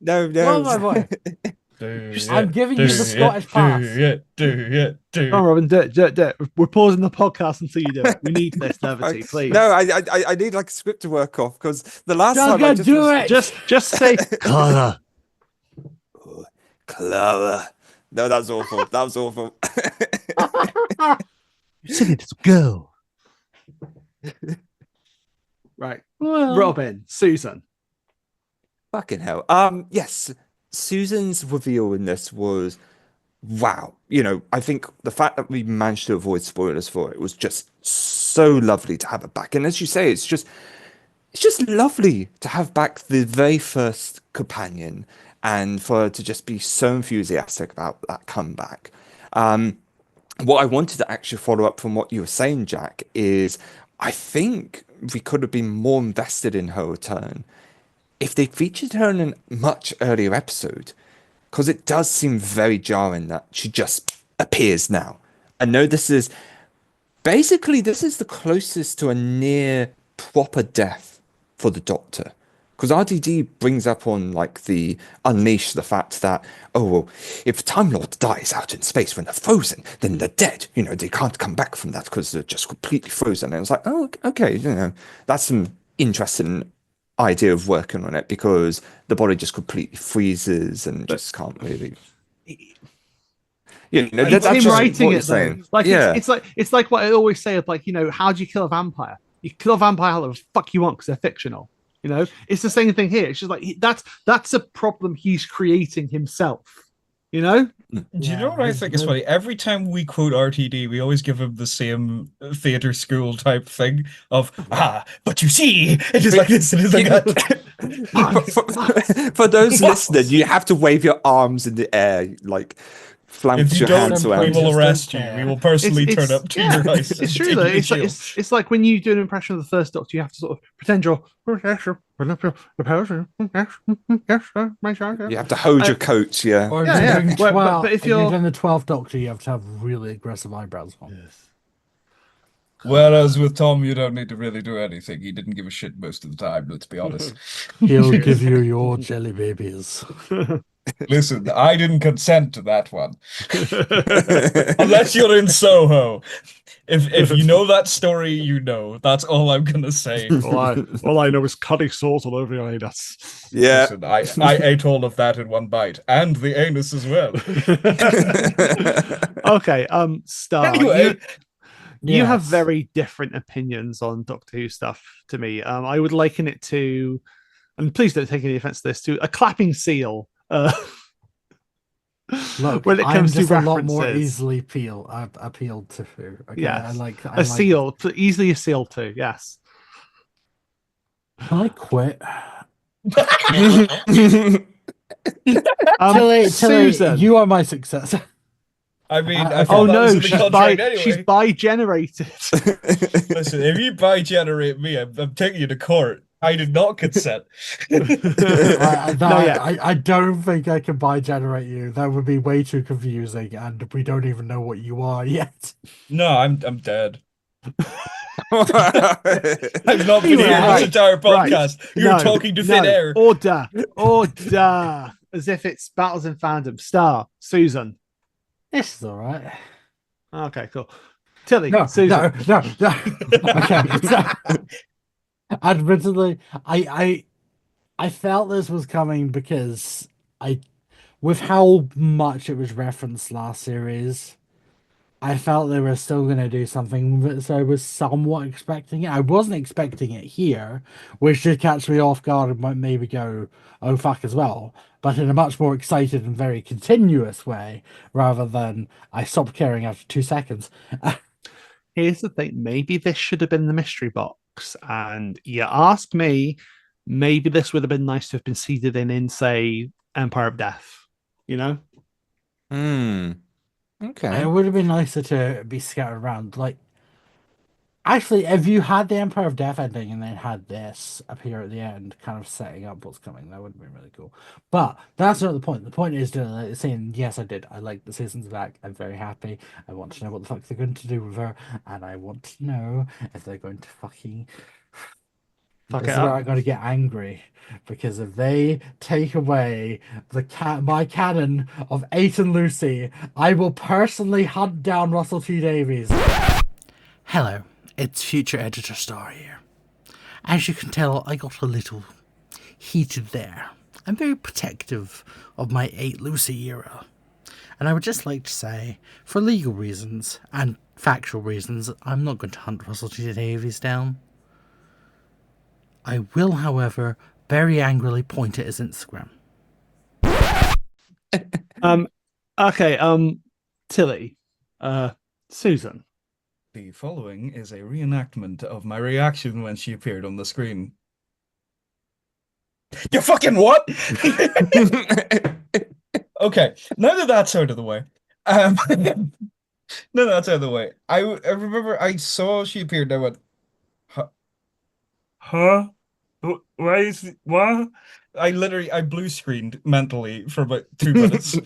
No, Go on, no. my boy. Do I'm giving you the Scottish pass. Do Come on, Robin, do it. We're pausing the podcast until you do it. We need this levity, please. No, I need like a script to work off because the last time I Dugga, just do was, it. Just say Clara. Clara. No, that was awful. That was awful. You silly little girl. Right. Well, Robin, Susan. Fucking hell. Yes, Susan's reveal in this was wow. You know, I think the fact that we managed to avoid spoilers for it was just so lovely to have it back. And as you say, it's just lovely to have back the very first companion and for her to just be so enthusiastic about that comeback. What I wanted to actually follow up from what you were saying, Jack, is I think we could have been more invested in her return if they featured her in a much earlier episode, because it does seem very jarring that she just appears now. I know this is the closest to a near proper death for the Doctor. Because RDD brings up on like the Unleash the fact that, oh, well, if Time Lord dies out in space when they're frozen, then they're dead. You know, they can't come back from that because they're just completely frozen. And it's like, oh, okay, you know, that's some interesting idea of working on it because the body just completely freezes and just can't really. You know, It's that's him just writing what it you're though. saying. Like Yeah. it's like what I always say of like, you know, how do you kill a vampire? You kill a vampire however the fuck you want because they're fictional. You know, it's the same thing here. It's just like that's a problem he's creating himself. You know? Do you know what I think is funny? Every time we quote RTD, we always give him the same theater school type thing of, but you see, it is like this, it is like that. For those listening, you have to wave your arms in the air, like flank If you your don't, hands we around. will Just arrest don't you. care. We will personally turn up to your house. It's true though. It's like when you do an impression of the first Doctor, you have to sort of pretend you're You have to hold your coat, yeah. or if Yeah, you're yeah. doing But 12, if if you're you're- doing the 12th Doctor, you have to have really aggressive eyebrows on. Whereas with Tom, you don't need to really do anything. He didn't give a shit most of the time, let's be honest. He'll give you your jelly babies. Listen, I didn't consent to that one. Unless you're in Soho. If you know that story, you know. That's all I'm gonna say. all I know is cutting sauce all over your anus. Yeah. Listen, I ate all of that in one bite, and the anus as well. Okay, Star. Anyway, You have Yes. very different opinions on Doctor Who stuff to me. I would liken it to, and please don't take any offense to this, to a clapping seal. Look, when it I'm comes to just a lot more references. easily appealed to. Okay? Yes. I like A seal, easily a seal too. Yes. Can I quit? Tilly, Susan. you are my successor. I mean, Oh, I thought that was no, in the contract anyway. she's bi-generated. Listen, if you bi-generate me, I'm taking you to court. I did not consent. I don't think I can bi-generate you. That would be way too confusing, and we don't even know what you are yet. No, I'm dead. I've not been Anyway, here this right, entire right. podcast. You're talking to thin air. Order. As if it's battles in fandom. Star, Susan. This is all right. Okay, cool. Tilly, No, Susan. no. Okay. Admittedly, I felt this was coming because with how much it was referenced last series, I felt they were still going to do something with it, so I was somewhat expecting it. I wasn't expecting it here, which did catch me off guard and might maybe go, oh fuck, as well, but in a much more excited and very continuous way, rather than I stopped caring after 2 seconds. Here's the thing: maybe this should have been the mystery box, and you ask me, maybe this would have been nice to have been seated in say, Empire of Death. You know? Hmm. It Okay. would have been nicer to be scattered around. Like, actually, if you had the Empire of Death ending and then had this appear at the end, kind of setting up what's coming, that would have been really cool. But that's not the point. The point is saying, yes, I did. I like the season's back. I'm very happy. I want to know what the fuck they're going to do with her, and I want to know if they're going to fucking. Fuck This it is where up. I'm going to get angry because if they take away my canon of 8 and Lucy, I will personally hunt down Russell T Davies. Hello, it's future editor Star here. As you can tell, I got a little heated there. I'm very protective of my 8 Lucy era. And I would just like to say, for legal reasons and factual reasons, I'm not going to hunt Russell T Davies down. I will, however, very angrily point at his Instagram. Um, okay, Tilly, Susan. The following is a reenactment of my reaction when she appeared on the screen. You fucking what? Okay, now that that's out of the way, no, that's out of the way. I remember I saw she appeared. I went, huh? Huh? Why is what? I blue screened mentally for about 2 minutes.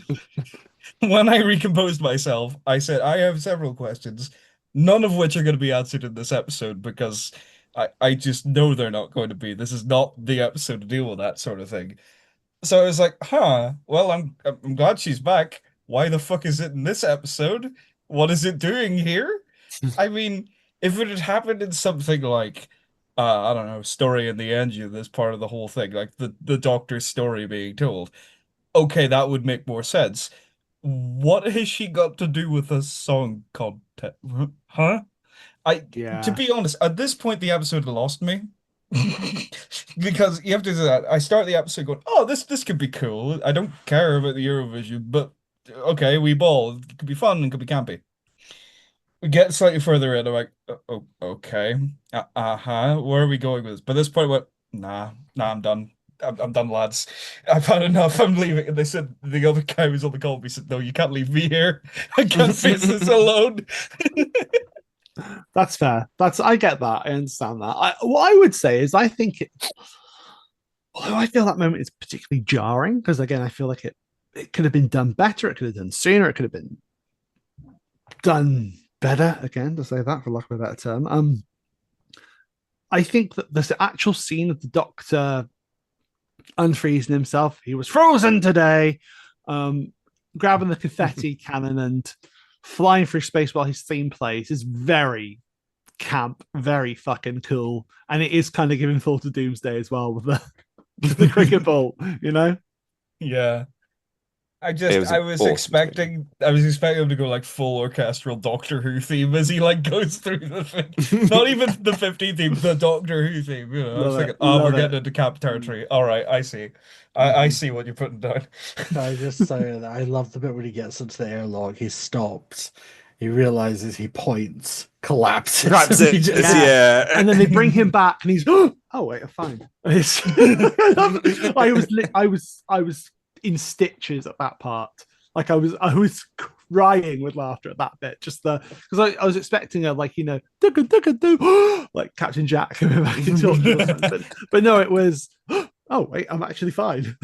When I recomposed myself, I said I have several questions, none of which are going to be answered in this episode because I just know they're not going to be. This is not the episode to deal with that sort of thing. So I was like, huh, well, I'm glad she's back. Why the fuck is it in this episode? What is it doing here? I mean, if it had happened in something like I don't know, story in the engine, this part of the whole thing, like the doctor's story being told, okay, that would make more sense. What has she got to do with a song contest? Huh? I, to Yeah. be honest, at this point, the episode lost me. Because you have to do that. I start the episode going, "Oh, this could be cool. I don't care about the Eurovision, but okay, we ball. It could be fun and could be campy." We get slightly further in, I'm like, "Oh, okay, uh-huh. Where are we going with this?" By this point, I went, nah, I'm done. I'm done, lads. I've had enough. I'm leaving. And they said the other guy who was on the call. He said, "No, you can't leave me here. I can't face this alone." That's fair. I get that. I understand that. What I would say is I think although I feel that moment is particularly jarring because again, I feel like it could have been done better, it could have done sooner, it could have been done better, again, to say that for lack of a better term. I think that this actual scene of the doctor unfreezing himself, he was frozen today, grabbing the confetti cannon and flying through space while his theme plays is very camp, very fucking cool. And it is kind of giving thought to Doomsday as well with the cricket ball, you know? Yeah. It was I an was awesome scene. expecting him to go like full orchestral Doctor Who theme as he like goes through the thing. Not even the 15th theme, the Doctor Who theme. You know, I was Love it. thinking, oh, we're Love getting it. into camp territory. All right, I see. I Mhm. see what you're putting down. Can I just say that I love the bit when he gets into the airlock, he stops, he realizes he points, collapses, Perhaps and he it's just Yeah. yeah. And then they bring him back and he's, oh, wait, I'm fine. I was in stitches at that part. Like I was crying with laughter at that bit. Just because I was expecting a like Dugga, Dugga, do like Captain Jack coming back and talking or something. But no, it was oh wait, I'm actually fine.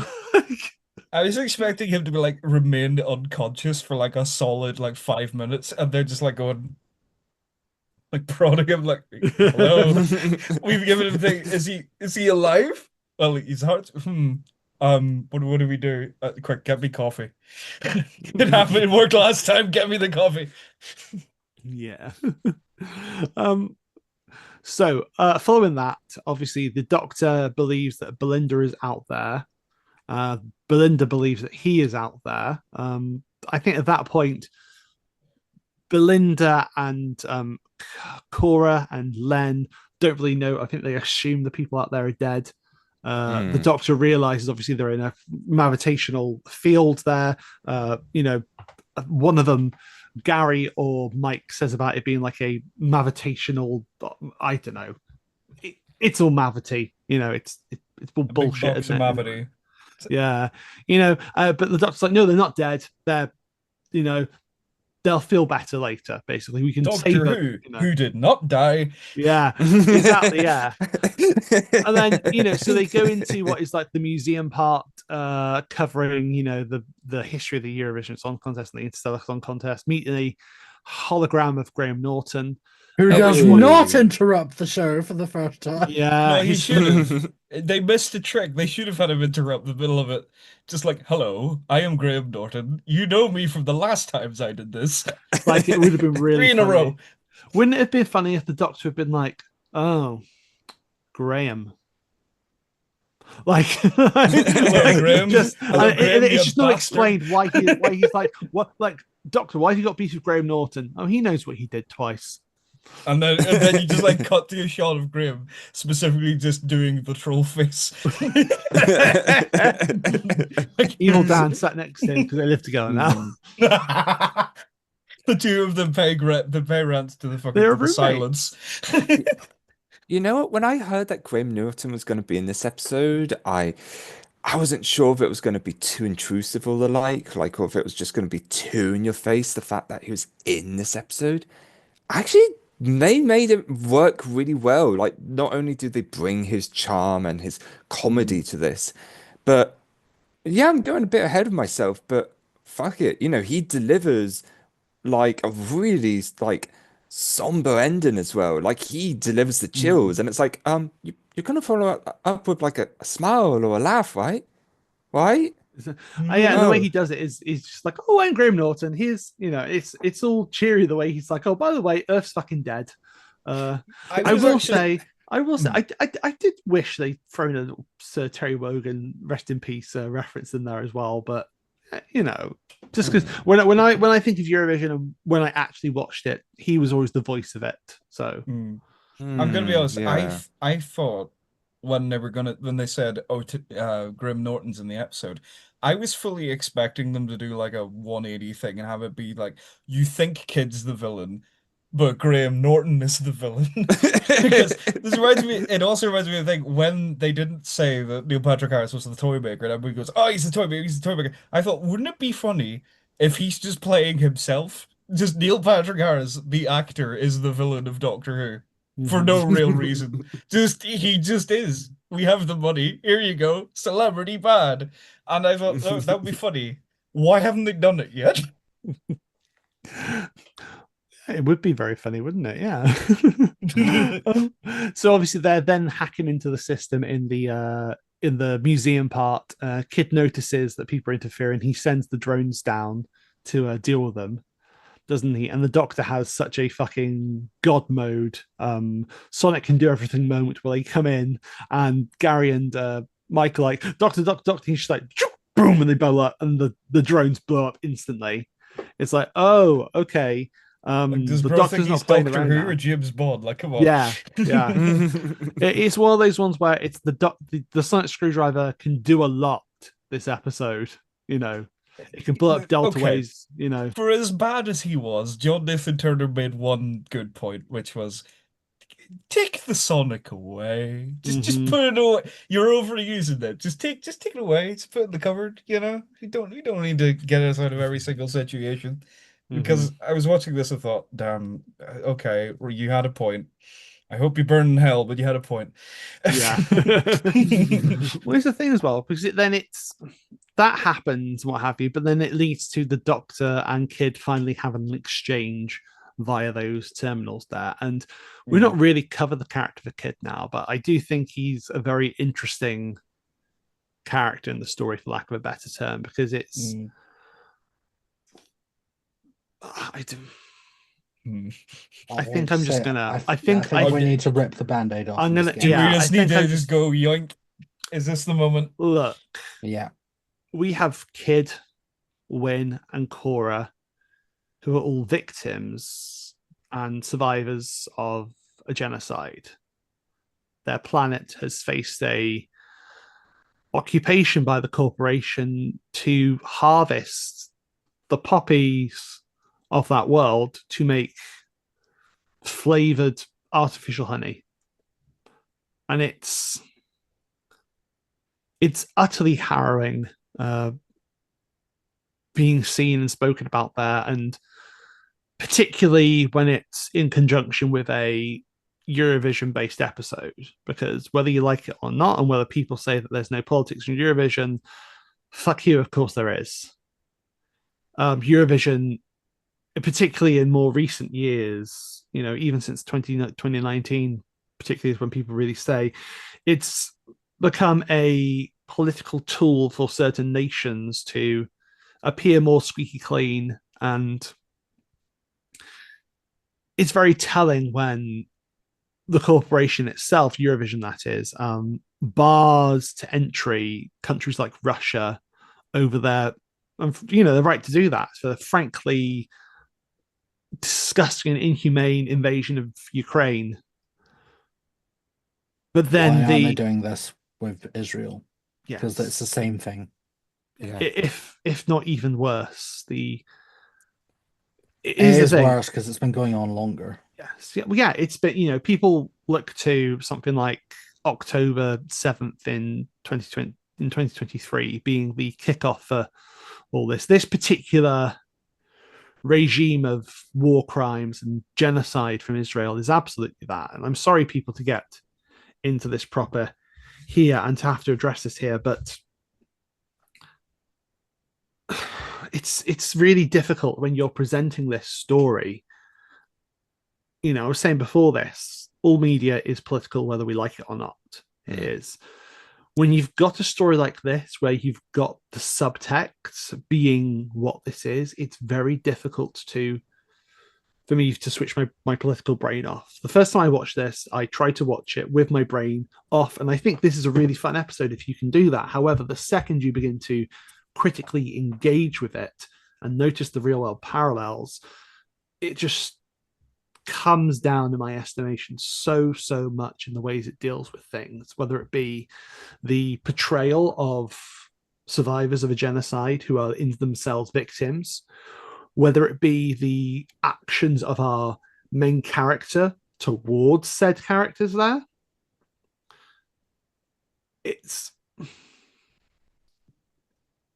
I was expecting him to be like remain unconscious for like a solid like 5 minutes, and they're just like going like prodding him like, "Hello, we've given him a thing. Is he alive? Well, he's hard. What do we do? Quick, get me coffee. It happened. It worked last time. Get me the coffee." Yeah. um so following that, obviously the doctor believes that Belinda is out there. Belinda believes that he is out there. I think at that point, Belinda and Cora and Len don't really know. I think they assume the people out there are dead. The Doctor realizes obviously they're in a gravitational field there. One of them, Gary or Mike, says about it being like a gravitational. I don't know. It's all mavity. It's all bullshit. Big box of yeah, but the Doctor's like, no, they're not dead. They're, they'll feel better later. Basically, we can Doctor save who did not die. Yeah, exactly. Yeah, and then so they go into what is like the museum part, covering the history of the Eurovision Song Contest and the Interstellar Song Contest, meeting a hologram of Graham Norton, who does not interrupt the show for the first time. Yeah, no, he should have. They missed a trick. They should have had him interrupt the middle of it. Just like, hello, I am Graham Norton. You know me from the last times I did this. Like, it would have been really 3 in funny. a row. Wouldn't it have been funny if the Doctor had been like, oh, Graham. Graham. It's just not explained why he's like, what, like, Doctor, why have you got beef with Graham Norton? Oh, he knows what he did twice. And then you just like cut to a shot of Graham specifically just doing the troll face. Like Evil Dan sat next to him because they live together now. The two of them pay rent to the fucking silence. You know what? When I heard that Graham Norton was going to be in this episode, I wasn't sure if it was going to be too intrusive or the like, or if it was just going to be too in your face, the fact that he was in this episode. Actually, they made it work really well. Like, not only do they bring his charm and his comedy to this, but yeah, I'm going a bit ahead of myself, but fuck it. He delivers like a really like somber ending as well. Like, he delivers the chills, and it's like, you're gonna follow up with like a smile or a laugh, right? Right? And the way he does it is just like, oh, I'm Graham Norton. Here's, it's all cheery the way he's like, oh, by the way, Earth's fucking dead. I will say, I did wish they'd thrown a little Sir Terry Wogan rest in peace reference in there as well, but just because when I think of Eurovision and when I actually watched it, he was always the voice of it. So I'm gonna be honest. Yeah. I thought when they said, oh, Graham Norton's in the episode, I was fully expecting them to do like a 180 thing and have it be like, you think Kid's the villain, but Graham Norton is the villain. Because it also reminds me of the thing when they didn't say that Neil Patrick Harris was the toy maker, and everybody goes, oh, he's the toy maker. I thought, wouldn't it be funny if he's just playing himself? Just Neil Patrick Harris, the actor, is the villain of Doctor Who for no real reason. He just is. We have the money. Here you go. Celebrity bad. And I thought that would be funny. Why haven't they done it yet? It would be very funny, wouldn't it? Yeah. So obviously they're then hacking into the system in the museum part. Kid notices that people are interfering. He sends the drones down to deal with them, doesn't he? And the Doctor has such a fucking god mode, Sonic can do everything moment where they come in and Gary and Mike are like, Doctor. He's just like, boom, and they blow up, and the drones blow up instantly. It's like, oh, okay. Does The bro Doctor's think not he's playing Doctor around Who now. or James Bond? Like, come on. Yeah. It's one of those ones where it's the sonic screwdriver can do a lot this episode. It can blow up delta waves. For as bad as he was, John Nathan Turner made one good point, which was, take the Sonic away. Just put it away. You're overusing it. Just take it away. Just put it in the cupboard. You don't need to get us out of every single situation. Because I was watching this and thought, damn, okay, well, you had a point. I hope you burn in hell, but you had a point. Yeah. Well, here's the thing as well, because that happens, what have you, but then it leads to the Doctor and Kid finally having an exchange via those terminals there. And we've not really covered the character of Kid now, but I do think he's a very interesting character in the story, for lack of a better term, because it's I think I'm just gonna. I think we need to rip the band-aid off. I'm gonna. Do we just need to just go yoink? Is this the moment? Look. Yeah. we have Kid, Win, and Cora, who are all victims and survivors of a genocide. Their planet has faced a occupation by the corporation to harvest the poppies of that world to make flavored artificial honey. And it's utterly harrowing being seen and spoken about there, and particularly when it's in conjunction with a Eurovision based episode, because whether you like it or not, and whether people say that there's no politics in Eurovision, fuck you, of course there is. Eurovision, particularly in more recent years, even since 2019, particularly is when people really say, it's become a political tool for certain nations to appear more squeaky clean. And it's very telling when the corporation itself, Eurovision that is, bars to entry countries like Russia over their, the right to do that for frankly disgusting and inhumane invasion of Ukraine. But then why aren't they doing this with Israel? Because it's the same thing. Yeah. If not even worse, it is worse because it's been going on longer. Yes, yeah, it's been, people look to something like October 7th in 2023 being the kickoff for all this. This particular regime of war crimes and genocide from Israel is absolutely that. And I'm sorry people to get into this proper here and to have to address this here, but it's really difficult when you're presenting this story. I was saying before this, all media is political, whether we like it or not. It is. When you've got a story like this, where you've got the subtext being what this is, it's very difficult for me to switch my political brain off. The first time I watched this, I tried to watch it with my brain off, and I think this is a really fun episode if you can do that. However, the second you begin to critically engage with it and notice the real world parallels, it just comes down, in my estimation, so much in the ways it deals with things, whether it be the portrayal of survivors of a genocide who are in themselves victims, whether it be the actions of our main character towards said characters there.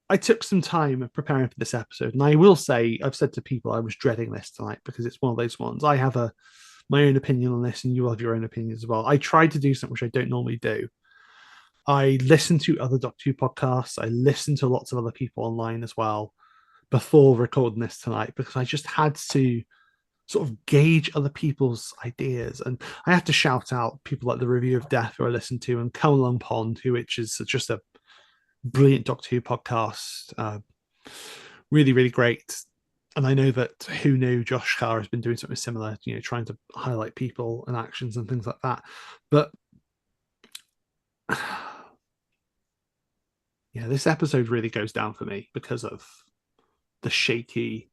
I took some time preparing for this episode, and I will say, I've said to people I was dreading this tonight because it's one of those ones. I have my own opinion on this, and you will have your own opinion as well. I tried to do something which I don't normally do. I listened to other Doctor Who podcasts. I listened to lots of other people online as well before recording this tonight, because I just had to sort of gauge other people's ideas. And I have to shout out people like the Review of Death, who I listen to, and Come Along Pond, which is just a brilliant Doctor Who podcast. Really, really great. And I know that Who Knew Josh Carr has been doing something similar, trying to highlight people and actions and things like that. But yeah, this episode really goes down for me because of the shaky,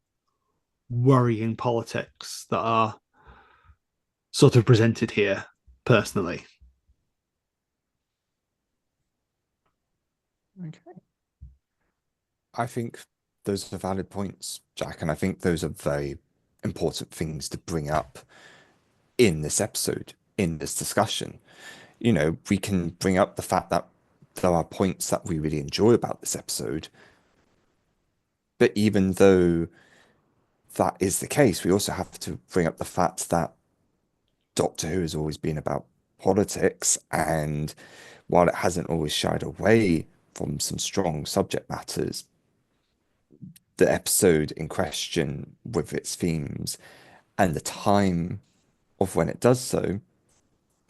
worrying politics that are sort of presented here, personally. Okay. I think those are valid points, Jack, and I think those are very important things to bring up in this episode, in this discussion. We can bring up the fact that there are points that we really enjoy about this episode, but even though that is the case, we also have to bring up the fact that Doctor Who has always been about politics, and while it hasn't always shied away from some strong subject matters, the episode in question, with its themes and the time of when it does so,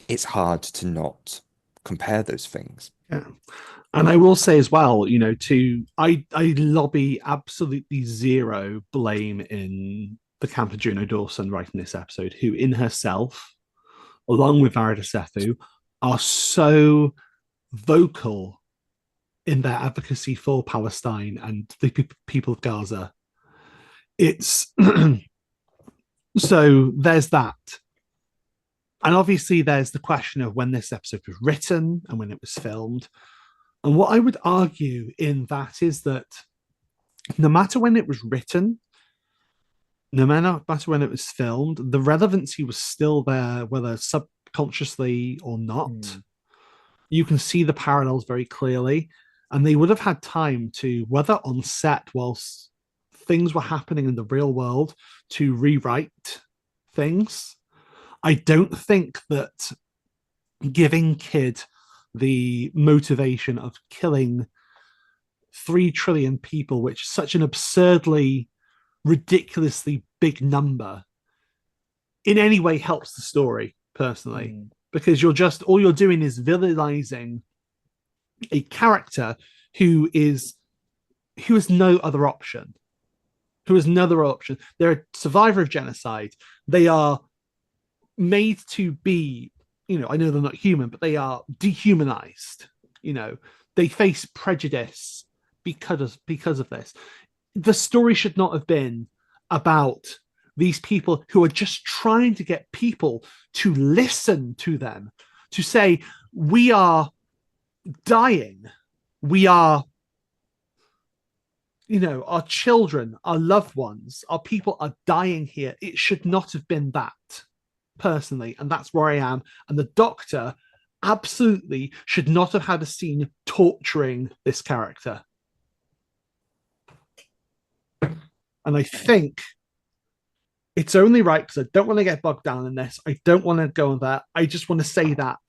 it's hard to not compare those things. Yeah. And I will say as well, I lobby absolutely zero blame in the camp of Juno Dawson writing this episode, who in herself, along with Varada Sethu, are so vocal in their advocacy for Palestine and the people of Gaza. It's so there's that. And obviously, there's the question of when this episode was written and when it was filmed. And what I would argue in that is that no matter when it was written, no matter when it was filmed, the relevancy was still there, whether subconsciously or not. You can see the parallels very clearly. And they would have had time to, whether on set whilst things were happening in the real world, to rewrite things. I don't think that giving Kid the motivation of killing 3 trillion people, which is such an absurdly, ridiculously big number, in any way helps the story, personally. Because all you're doing is villainizing a character who has no other option. They're a survivor of genocide. They are made to be, I know they're not human, but they are dehumanized. They face prejudice because of this. The story should not have been about these people who are just trying to get people to listen to them, to say, we are dying. We are, our children, our loved ones, our people are dying here. It should not have been that, personally. And that's where I am. And the Doctor absolutely should not have had a scene torturing this character. And I think it's only right, because I don't want to get bogged down in this. I don't want to go on that. I just want to say that.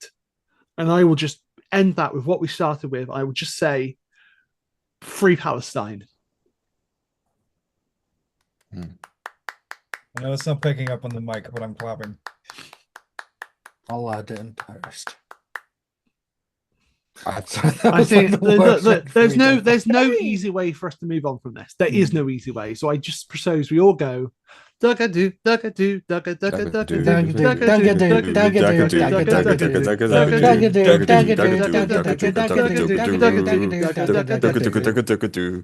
And I will just end that with what we started with. I will just say, free Palestine. I know it's not picking up on the mic, but I'm clapping. I'll add it in post. I think there's no easy way for us to move on from this. There is no easy way. So I just propose we all go Dugga do, Dugga do, Dugga Dugga Dugga do, Dugga do, Dugga do, Dugga do, Dugga do.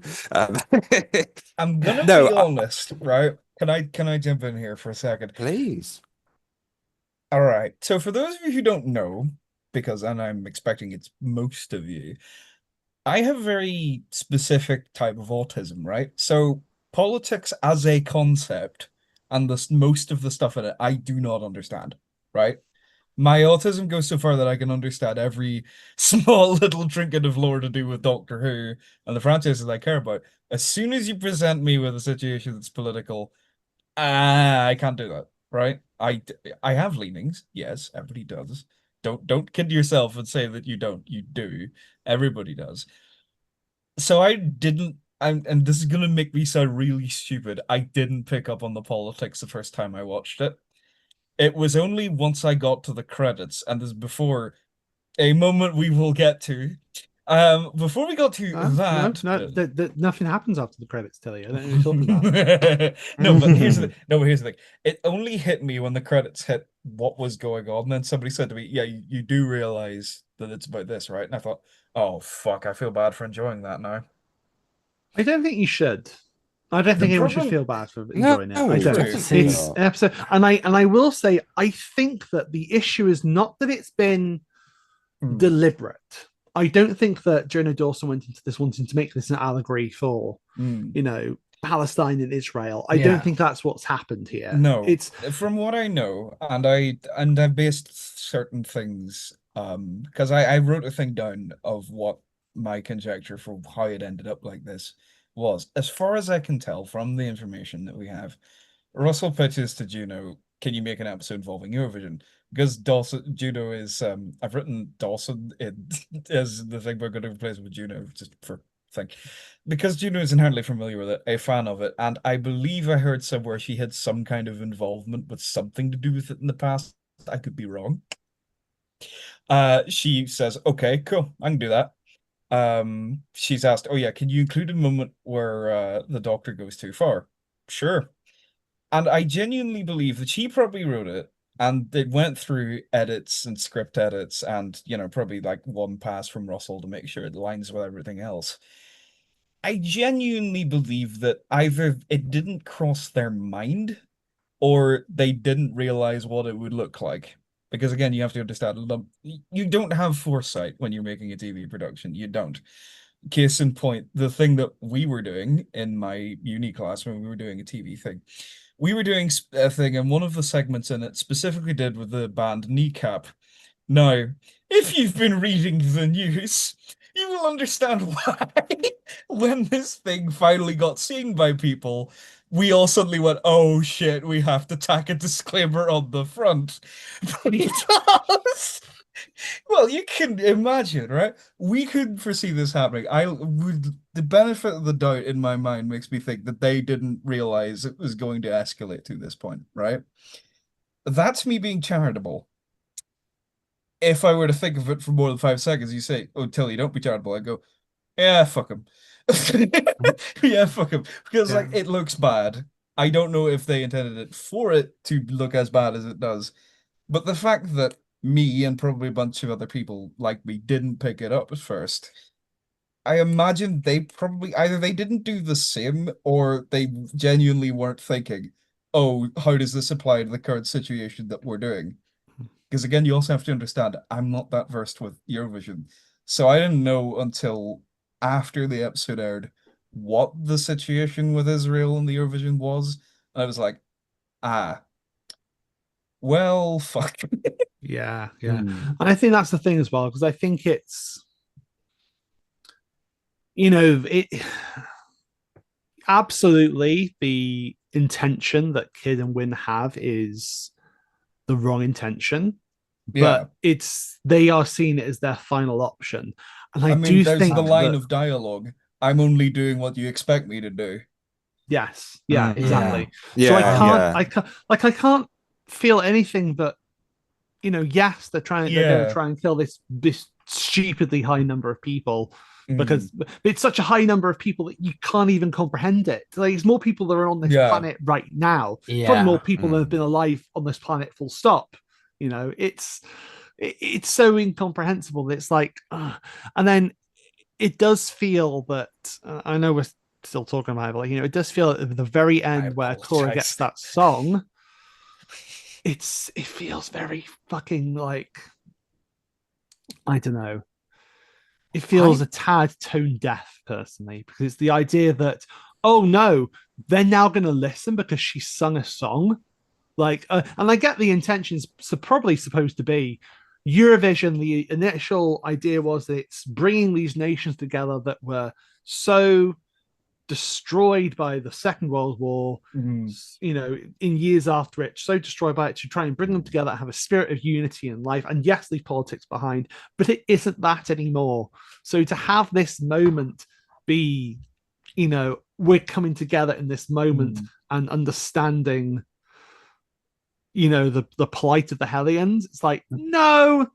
I'm gonna be honest, right? Can I jump in here for a second? Please. All right. So for those of you who don't know, and I'm expecting it's most of you, I have a very specific type of autism, right? So politics as a concept and most of the stuff in it, I do not understand, right? My autism goes so far that I can understand every small little trinket of lore to do with Doctor Who and the franchises I care about. As soon as you present me with a situation that's political, I can't do that, right? I have leanings, yes, everybody does. Don't kid yourself and say that you don't. You do. Everybody does. So I didn't, and this is gonna make me sound really stupid. I didn't pick up on the politics the first time I watched it. It was only once I got to the credits, and this is before a moment we will get to. Before we got to that, nothing happens after the credits, Tilly. I don't know what you're talking about. No, but here's the thing. It only hit me when the credits hit what was going on. And then somebody said to me, "Yeah, you do realize that it's about this, right?" And I thought, "Oh fuck, I feel bad for enjoying that now." I don't think you should. I don't think anyone should feel bad for enjoying it. I don't. It's an episode, and I will say, I think that the issue is not that it's been deliberate. I don't think that Jonah Dawson went into this wanting to make this an allegory for, Palestine and Israel. I don't think that's what's happened here. No, it's from what I know, and I based certain things because I wrote a thing down of what my conjecture for how it ended up like this was. As far as I can tell from the information that we have, Russell pitches to Juno, "Can you make an episode involving Eurovision?" Because Juno is, I've written Dawson as the thing we're going to replace with Juno, just for thing. Because Juno is inherently familiar with it, a fan of it, and I believe I heard somewhere she had some kind of involvement with something to do with it in the past. I could be wrong. She says, "Okay, cool, I can do that." She's asked, "Oh yeah, can you include a moment where the Doctor goes too far?" Sure. And I genuinely believe that she probably wrote it And it went through edits and script edits and, probably like one pass from Russell to make sure it lines with everything else. I genuinely believe that either it didn't cross their mind or they didn't realize what it would look like. Because again, you have to understand, you don't have foresight when you're making a TV production. You don't. Case in point, the thing that we were doing in my uni class when we were doing a TV thing, we were doing a thing, and one of the segments in it specifically did with the band Kneecap. Now, if you've been reading the news, you will understand why when this thing finally got seen by people, we all suddenly went, oh shit, we have to tack a disclaimer on the front. But it does. Well, you can imagine, right? We couldn't foresee this happening. The benefit of the doubt in my mind makes me think that they didn't realize it was going to escalate to this point, right? That's me being charitable. If I were to think of it for more than 5 seconds, you say, "Oh, Tilly, don't be charitable." I go, "Yeah, fuck him." Yeah, fuck him, because like it looks bad. I don't know if they intended it for it to look as bad as it does, but the fact that me and probably a bunch of other people like me didn't pick it up at first, I imagine they probably either they didn't do the same or they genuinely weren't thinking, "Oh, how does this apply to the current situation that we're doing?" Because again, you also have to understand, I'm not that versed with Eurovision. So I didn't know until after the episode aired what the situation with Israel and the Eurovision was. And I was like, ah, well, fuck. Yeah. And I think that's the thing as well, because I think it's, it absolutely the intention that Kid and Win have is the wrong intention, but they are seeing it as their final option. And I mean, there's think the line of dialogue, I'm only doing what you expect me to do. Yes, exactly. Yeah. So I can't feel anything but, yes, they're going to try and kill this stupidly high number of people, because it's such a high number of people that you can't even comprehend it. Like, it's more people that are on this planet right now. Probably more people that have been alive on this planet, full stop. It's so incomprehensible. It's like, and then it does feel that I know we're still talking about it, but it does feel at the very end where Cora gets that song. It feels very fucking like, I don't know. It feels a tad tone deaf, personally, because it's the idea that, oh no, they're now going to listen because she sung a song. Like, and I get the intentions. So probably supposed to be Eurovision. The initial idea was that it's bringing these nations together that were so destroyed by the Second World War, in years after it, so destroyed by it, to try and bring them together, have a spirit of unity and life, and yes, leave politics behind, but it isn't that anymore. So to have this moment be, we're coming together in this moment and understanding, the plight of the Hellions, it's like, no,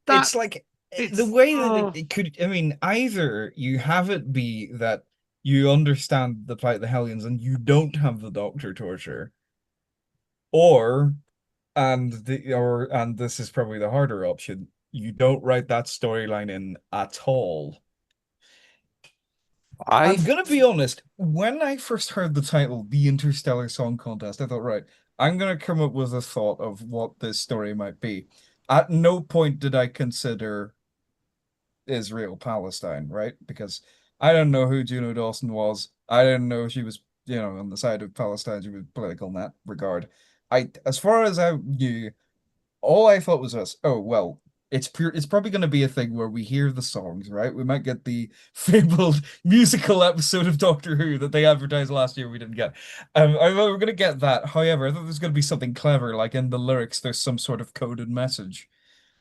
it's like the way that it could, I mean, either you have it be that you understand the plight of the Hellions and you don't have the Doctor torture, and this is probably the harder option, you don't write that storyline in at all. I'm gonna be honest, when I first heard the title, The Interstellar Song Contest, I thought, right, I'm gonna come up with a thought of what this story might be. At no point did I consider Israel Palestine, right? Because I don't know who Juno Dawson was. I didn't know she was, on the side of Palestine. She was political in that regard. As far as I knew, all I thought was this. Oh well, it's probably going to be a thing where we hear the songs, right? We might get the fabled musical episode of Doctor Who that they advertised last year we didn't get. I thought we were going to get that. However, I thought there's going to be something clever, like in the lyrics, there's some sort of coded message.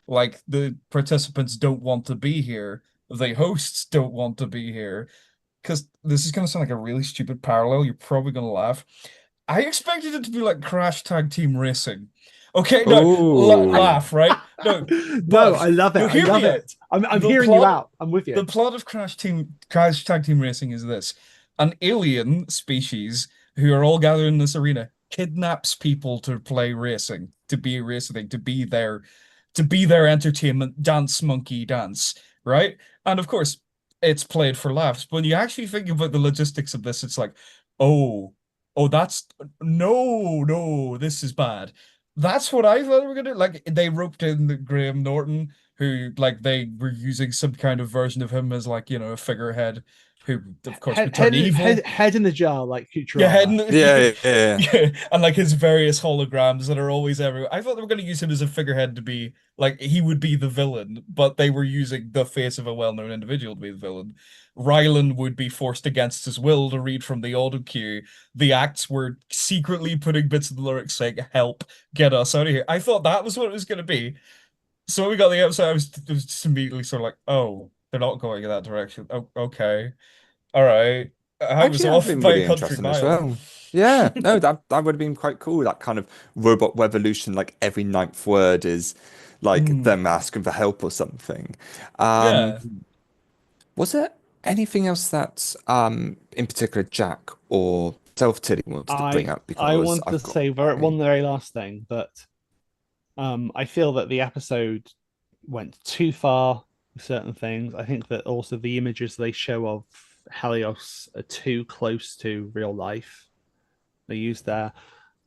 Like, the participants don't want to be here, the hosts don't want to be here. Because this is going to sound like a really stupid parallel, you're probably going to laugh. I expected it to be like Crash Tag Team Racing. Okay, no, laugh, right? No, no, I love it. I love it. I'm hearing you out. I'm with you. The plot of Crash Tag Team Racing is this: an alien species who are all gathered in this arena kidnaps people to play racing, to be racing, to be their entertainment dance monkey dance, right? And of course, it's played for laughs. But when you actually think about the logistics of this, it's like, oh, oh, that's no, this is bad. That's what I thought we were gonna do. Like they roped in the Graham Norton, who like they were using some kind of version of him as like, a figurehead who of course would turn evil. Head in the jar like Yeah, head Futurama. Yeah, yeah. yeah, and like his various holograms that are always everywhere. I thought they were going to use him as a figurehead to be like he would be the villain, but they were using the face of a well-known individual to be the villain. Rylan would be forced against his will to read from the auto cue. The acts were secretly putting bits of the lyrics saying, "Help, get us out of here." I thought that was what it was going to be. So when we got the episode, it was just immediately sort of like, "Oh, they're not going in that direction." Oh, okay, all right. I was Actually, that'd off been by really a country interesting as mile. well. Yeah, no, that would have been quite cool. That kind of robot revolution, like every ninth word is like Mm, them asking for help or something. Um, yeah. was there anything else that in particular Jack or Self Tilly wanted to bring up? I Because want to I've got say my one very last thing, but I feel that the episode went too far with certain things. I think that also the images they show of Helios are too close to real life. They used there,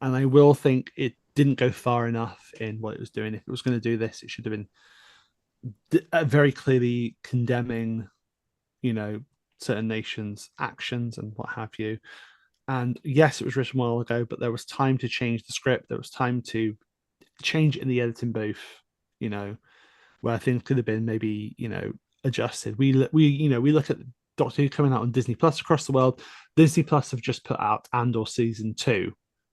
and I will think it didn't go far enough in what it was doing. If it was going to do this, it should have been very clearly condemning, you know, certain nations' actions and what have you. And yes, it was written a while ago, but there was time to change the script. There was time to change it in the editing booth, you know, where things could have been maybe, adjusted. We look at Doctor Who coming out on Disney Plus across the world. Disney Plus have just put out Andor season 2,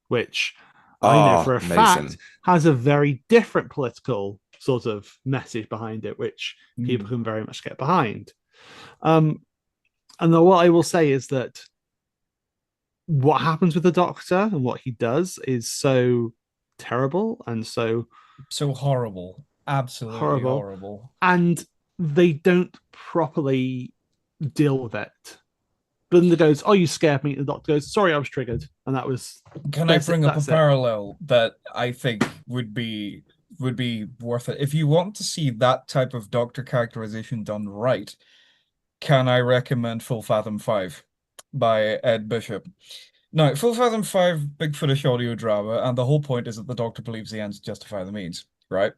which I know for a fact amazing. has a very different political sort of message behind it, which people Mm. can very much get behind. Um, and then what I will say is that what happens with the Doctor and what he does is so terrible and so So horrible. Absolutely horrible, horrible. and they don't properly deal with it. Belinda goes, "Oh, you scared me." And the Doctor goes, "Sorry, I was triggered," and that was Can I that's it. bring up a That's it. parallel that I think would be worth it? If you want to see that type of Doctor characterization done right, can I recommend Full Fathom 5 by Ed Bishop? Now, Full Fathom 5, Bigfootish audio drama, and the whole point is that the Doctor believes the ends justify the means, right?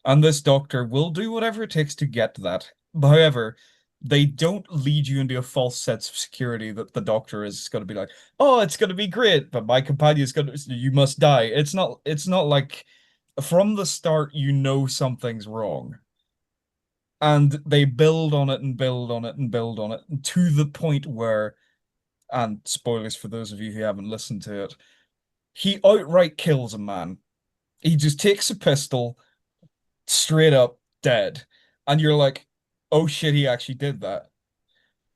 And this Doctor will do whatever it takes to get to that. However, they don't lead you into a false sense of security that the Doctor is going to be like, oh, it's going to be great, but my companion is going to, you must die. It's not like from the start, you know something's wrong. And they build on it and build on it and build on it to the point where, and spoilers for those of you who haven't listened to it, he outright kills a man. He just takes a pistol, straight up dead. And you're like, oh shit, he actually did that.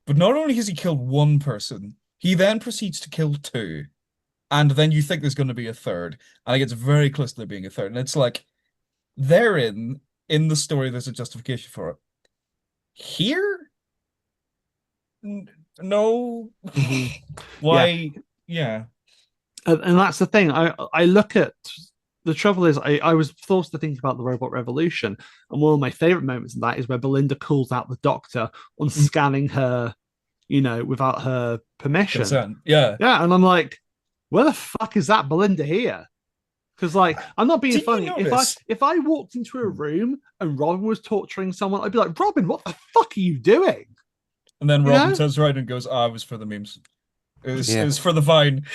But not only has he killed one person, he then proceeds to kill two. And then you think there's going to be a third. And it gets very close to there being a third. And it's like, therein, in the story, there's a justification for it. Here? No. Mhm. Yeah, Why? Yeah. and that's the thing. I look at the trouble is I was forced to think about the robot revolution, and one of my favorite moments in that is where Belinda calls out the Doctor on Mm. scanning her, without her permission. Consent. Yeah. Yeah, and I'm like, where the fuck is that Belinda here? Because like, I'm not being Did you funny. If I notice? if I walked into a room and Robin was torturing someone, I'd be like, Robin, what the fuck are you doing? And then You Robin know? turns around and goes, "Ah, it was for the memes. It Yeah. was for the Vine."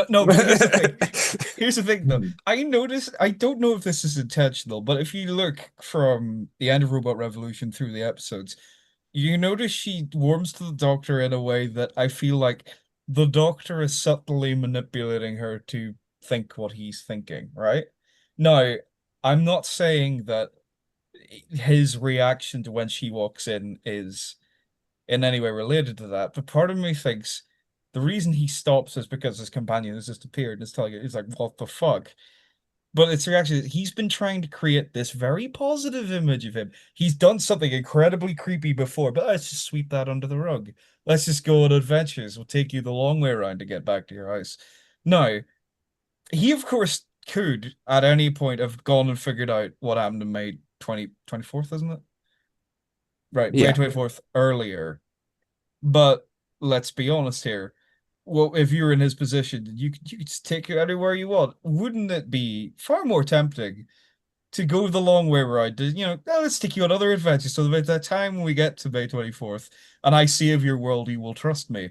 No, but here's the thing. Here's the thing, though. I noticed. I don't know if this is intentional, but if you look from the end of Robot Revolution through the episodes, you notice she warms to the Doctor in a way that I feel like the Doctor is subtly manipulating her to think what he's thinking, right? Now, I'm not saying that his reaction to when she walks in is in any way related to that, but part of me thinks the reason he stops is because his companion has just appeared and is telling it, he's like, what the fuck? But it's actually, he's been trying to create this very positive image of him. He's done something incredibly creepy before, but let's just sweep that under the rug. Let's just go on adventures. We'll take you the long way around to get back to your house. Now, he of course could at any point have gone and figured out what happened in May 24th, isn't it? Right, May Yeah. 24th earlier. But let's be honest here. Well, if you were in his position, you could just take you anywhere you want. Wouldn't it be far more tempting to go the long way around? Let's take you on other adventures. So by the time we get to May 24th, and I save your world, you will trust me.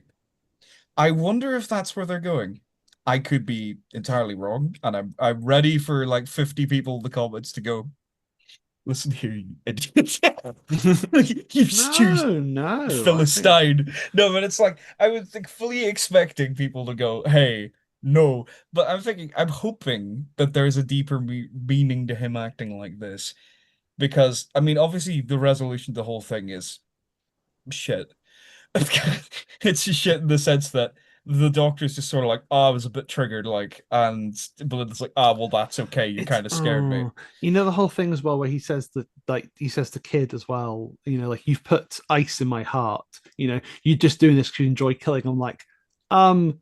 I wonder if that's where they're going. I could be entirely wrong, and I'm ready for like 50 people in the comments to go, listen here, you idiot. You stupid No, I think Philistine. No, but it's like I was like fully expecting people to go, hey, no. But I'm hoping that there's a deeper meaning to him acting like this. Because, I mean, obviously the resolution of the whole thing is shit. It's just shit in the sense that the doctor's just sort of like, oh, I was a bit triggered, like, and Belinda's like, ah, well, that's okay. You it's kind of scared me. the whole thing as well where he says that, like, he says to Kid as well, like, you've put ice in my heart. You're just doing this because you enjoy killing. I'm like, um,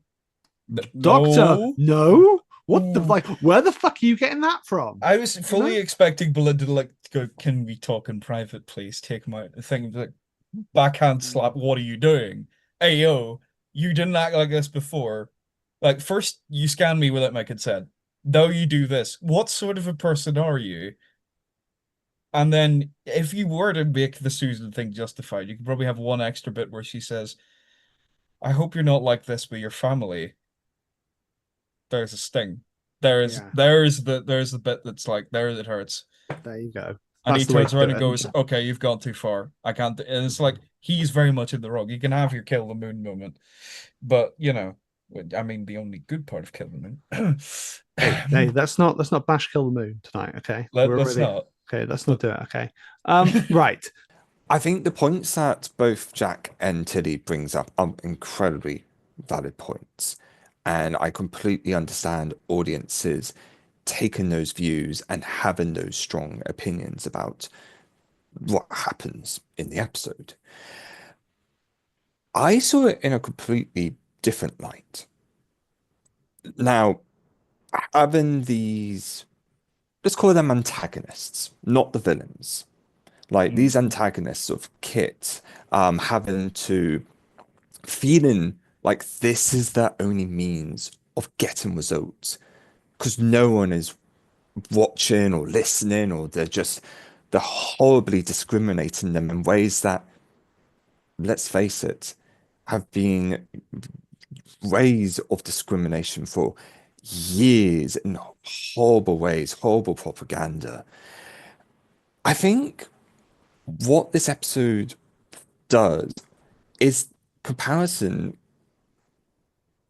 Doctor, No. no. What the, Ooh. like? Where the fuck are you getting that from? I was fully expecting Belinda to like go, can we talk in private, please? Take my thing, like backhand slap. What are you doing? Hey yo, you didn't act like this before. Like first you scanned me without my consent. Now you do this. What sort of a person are you? And then if you were to make the Susan thing justified, you could probably have one extra bit where she says, I hope you're not like this with your family. There's a sting. Yeah, There's the bit that's like there it hurts. there you go. And he That's the way turns to do around and it. goes, okay, you've gone too far. I can't. And it's like, he's very much in the wrong. You can have your kill the moon moment. But, I mean, the only good part of kill the moon. Hey, let's not bash Kill the Moon tonight, okay? We're Let's already not. okay. Let's not do it, okay? Right. I think the points that both Jack and Tilly brings up are incredibly valid points. And I completely understand audiences taking those views and having those strong opinions about what happens in the episode. I saw it in a completely different light. Now, having these, let's call them antagonists, not the villains. Like these antagonists of Kit, having to feeling like this is their only means of getting results because no one is watching or listening, or they're horribly discriminating them in ways that, let's face it, have been ways of discrimination for years in horrible ways, horrible propaganda. I think what this episode does is comparison.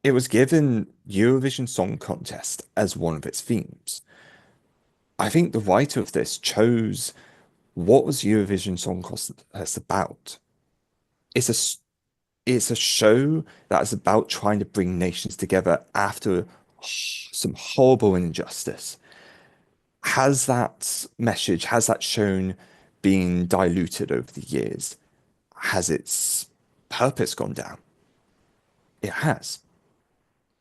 It was given Eurovision Song Contest as one of its themes. I think the writer of this chose what was Eurovision Song Contest about. It's it's a show that is about trying to bring nations together after some horrible injustice. Has that message, has that shown been diluted over the years? Has its purpose gone down? It has.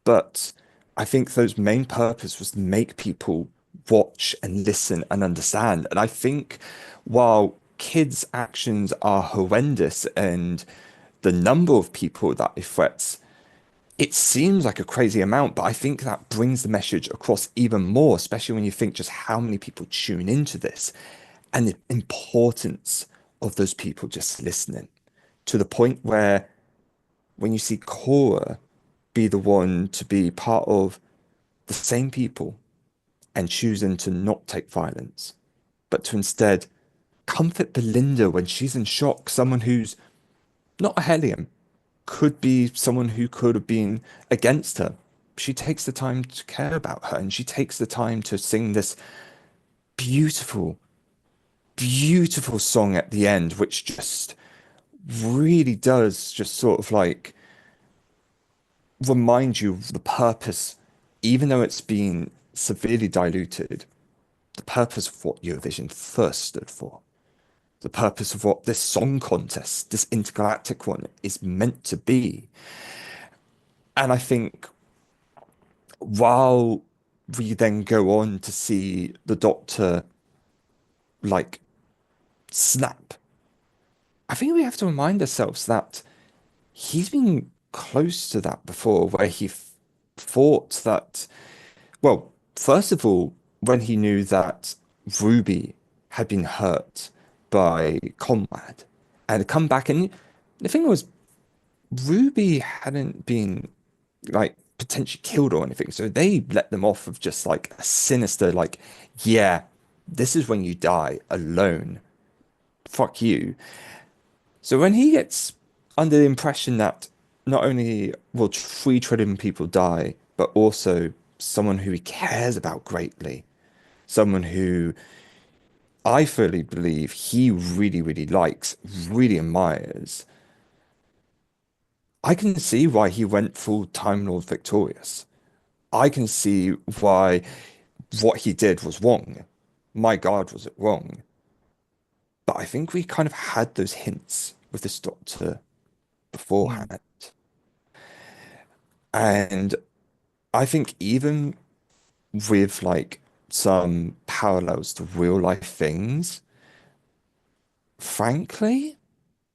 But I think those main purpose was to make people watch and listen and understand. And I think while kids' actions are horrendous and the number of people that it threats, it seems like a crazy amount, but I think that brings the message across even more, especially when you think just how many people tune into this and the importance of those people just listening to the point where when you see Cora be the one to be part of the same people and choosing to not take violence, but to instead comfort Belinda when she's in shock, someone who's not a Hellion, could be someone who could have been against her. She takes the time to care about her and she takes the time to sing this beautiful, beautiful song at the end, which just really does just sort of like remind you of the purpose, even though it's been severely diluted, the purpose of what Eurovision first stood for, the purpose of what this song contest, this intergalactic one, is meant to be. And I think while we then go on to see the Doctor like snap. I think we have to remind ourselves that he's been close to that before, where he thought that, well, first of all, when he knew that Ruby had been hurt by Conrad and had come back, and the thing was, Ruby hadn't been like potentially killed or anything, so they let them off of just like a sinister, like, yeah, this is when you die alone. Fuck you. So when he gets under the impression that not only will 3 trillion people die, but also someone who he cares about greatly, someone who I fully believe he really, really likes, really admires, I can see why he went full Time Lord victorious. I can see why what he did was wrong. My God, was it wrong? But I think we kind of had those hints with this Doctor Mm. beforehand. And I think even with like some parallels to real life things, frankly,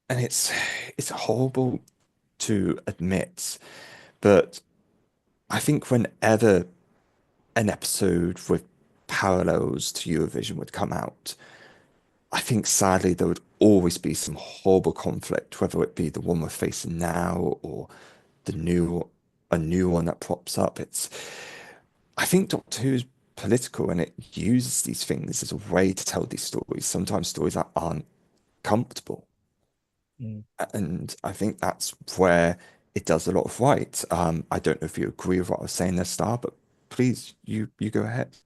and it's horrible to admit, but I think whenever an episode with parallels to Eurovision would come out, I think sadly there would always be some horrible conflict, whether it be the one we're facing now or the new a new one that pops up. I think Doctor Who is political and it uses these things as a way to tell these stories, sometimes stories that aren't comfortable. Mm. And I think that's where it does a lot of right. I don't know if you agree with what I was saying there, Star, but please, you go ahead.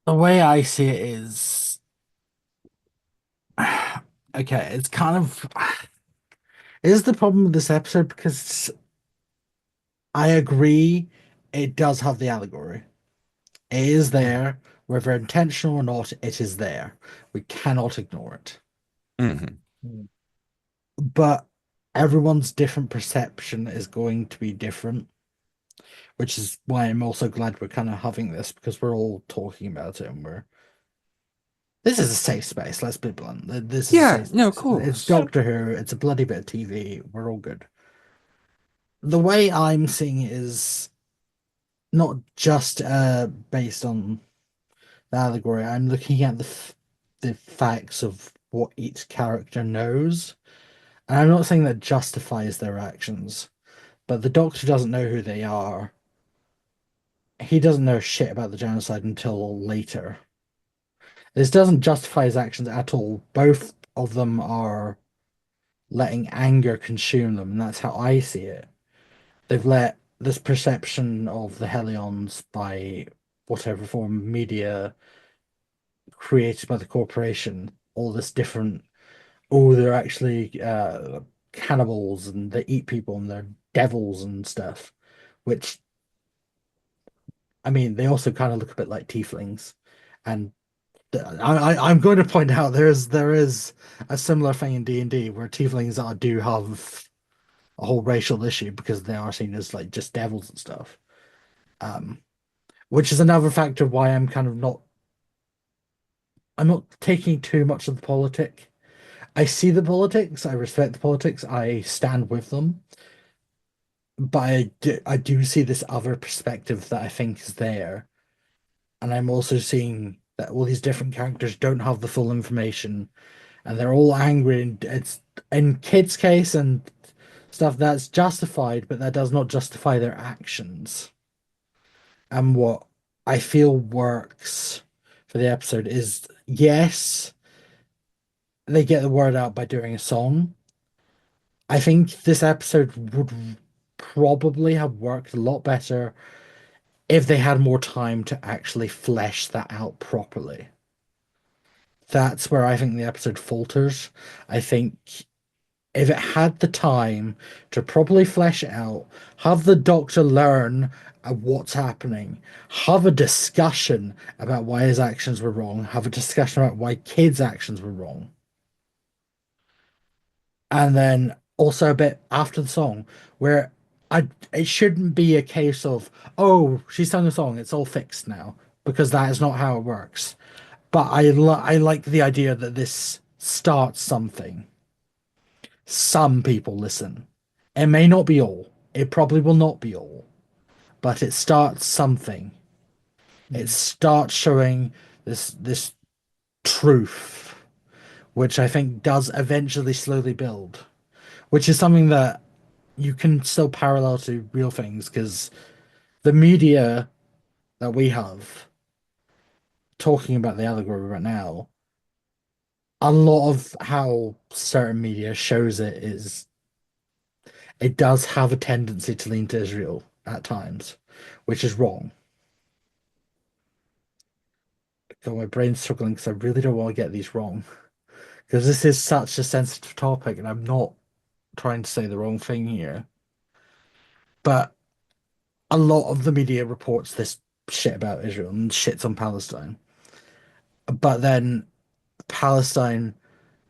The way I see it is, okay, it's kind of it is the problem with this episode because I agree it does have the allegory. It is there, whether intentional or not, it is there. We cannot ignore it. Mhm. Mm. But everyone's different perception is going to be different, which is why I'm also glad we're kind of having this because we're all talking about it and we're this is a safe space, let's be blunt. This is a Yeah, safe no, of space. It's course. Doctor Who, it's a bloody bit of TV, we're all good. The way I'm seeing it is not just based on the allegory. I'm looking at the facts of what each character knows. And I'm not saying that justifies their actions, but the Doctor doesn't know who they are. He doesn't know shit about the genocide until later. This doesn't justify his actions at all. Both of them are letting anger consume them, and that's how I see it. They've let this perception of the Helions by whatever form of media created by the corporation, all this different, oh, they're actually cannibals and they eat people and they're devils and stuff, which I mean, they also kind of look a bit like tieflings. And I'm going to point out there is a similar thing in D&D where tieflings do have a whole racial issue because they are seen as like just devils and stuff. Um, which is another factor why I'm not taking too much of the politic. I see the politics, I respect the politics, I stand with them, but I do see this other perspective that I think is there. And I'm also seeing that all these different characters don't have the full information and they're all angry and it's in kids' case and stuff that's justified, but that does not justify their actions. And what I feel works for the episode is yes, they get the word out by doing a song. I think this episode would probably have worked a lot better if they had more time to actually flesh that out properly. That's where I think the episode falters. I think if it had the time to properly flesh it out, have the Doctor learn what's happening, have a discussion about why his actions were wrong, have a discussion about why kids' actions were wrong, and then also a bit after the song where it shouldn't be a case of, oh, she sung a song, it's all fixed now, because that is not how it works. But I like the idea that this starts something. Some people listen. It may not be all. It probably will not be all, but it starts something. It starts showing this truth, which I think does eventually slowly build, which is something that you can still parallel to real things because the media that we have talking about the allegory right now, a lot of how certain media shows it is it does have a tendency to lean to Israel at times, which is wrong. God, my brain's struggling because I really don't want to get these wrong. Because this is such a sensitive topic, and I'm not trying to say the wrong thing here. But a lot of the media reports this shit about Israel and shits on Palestine. But then Palestine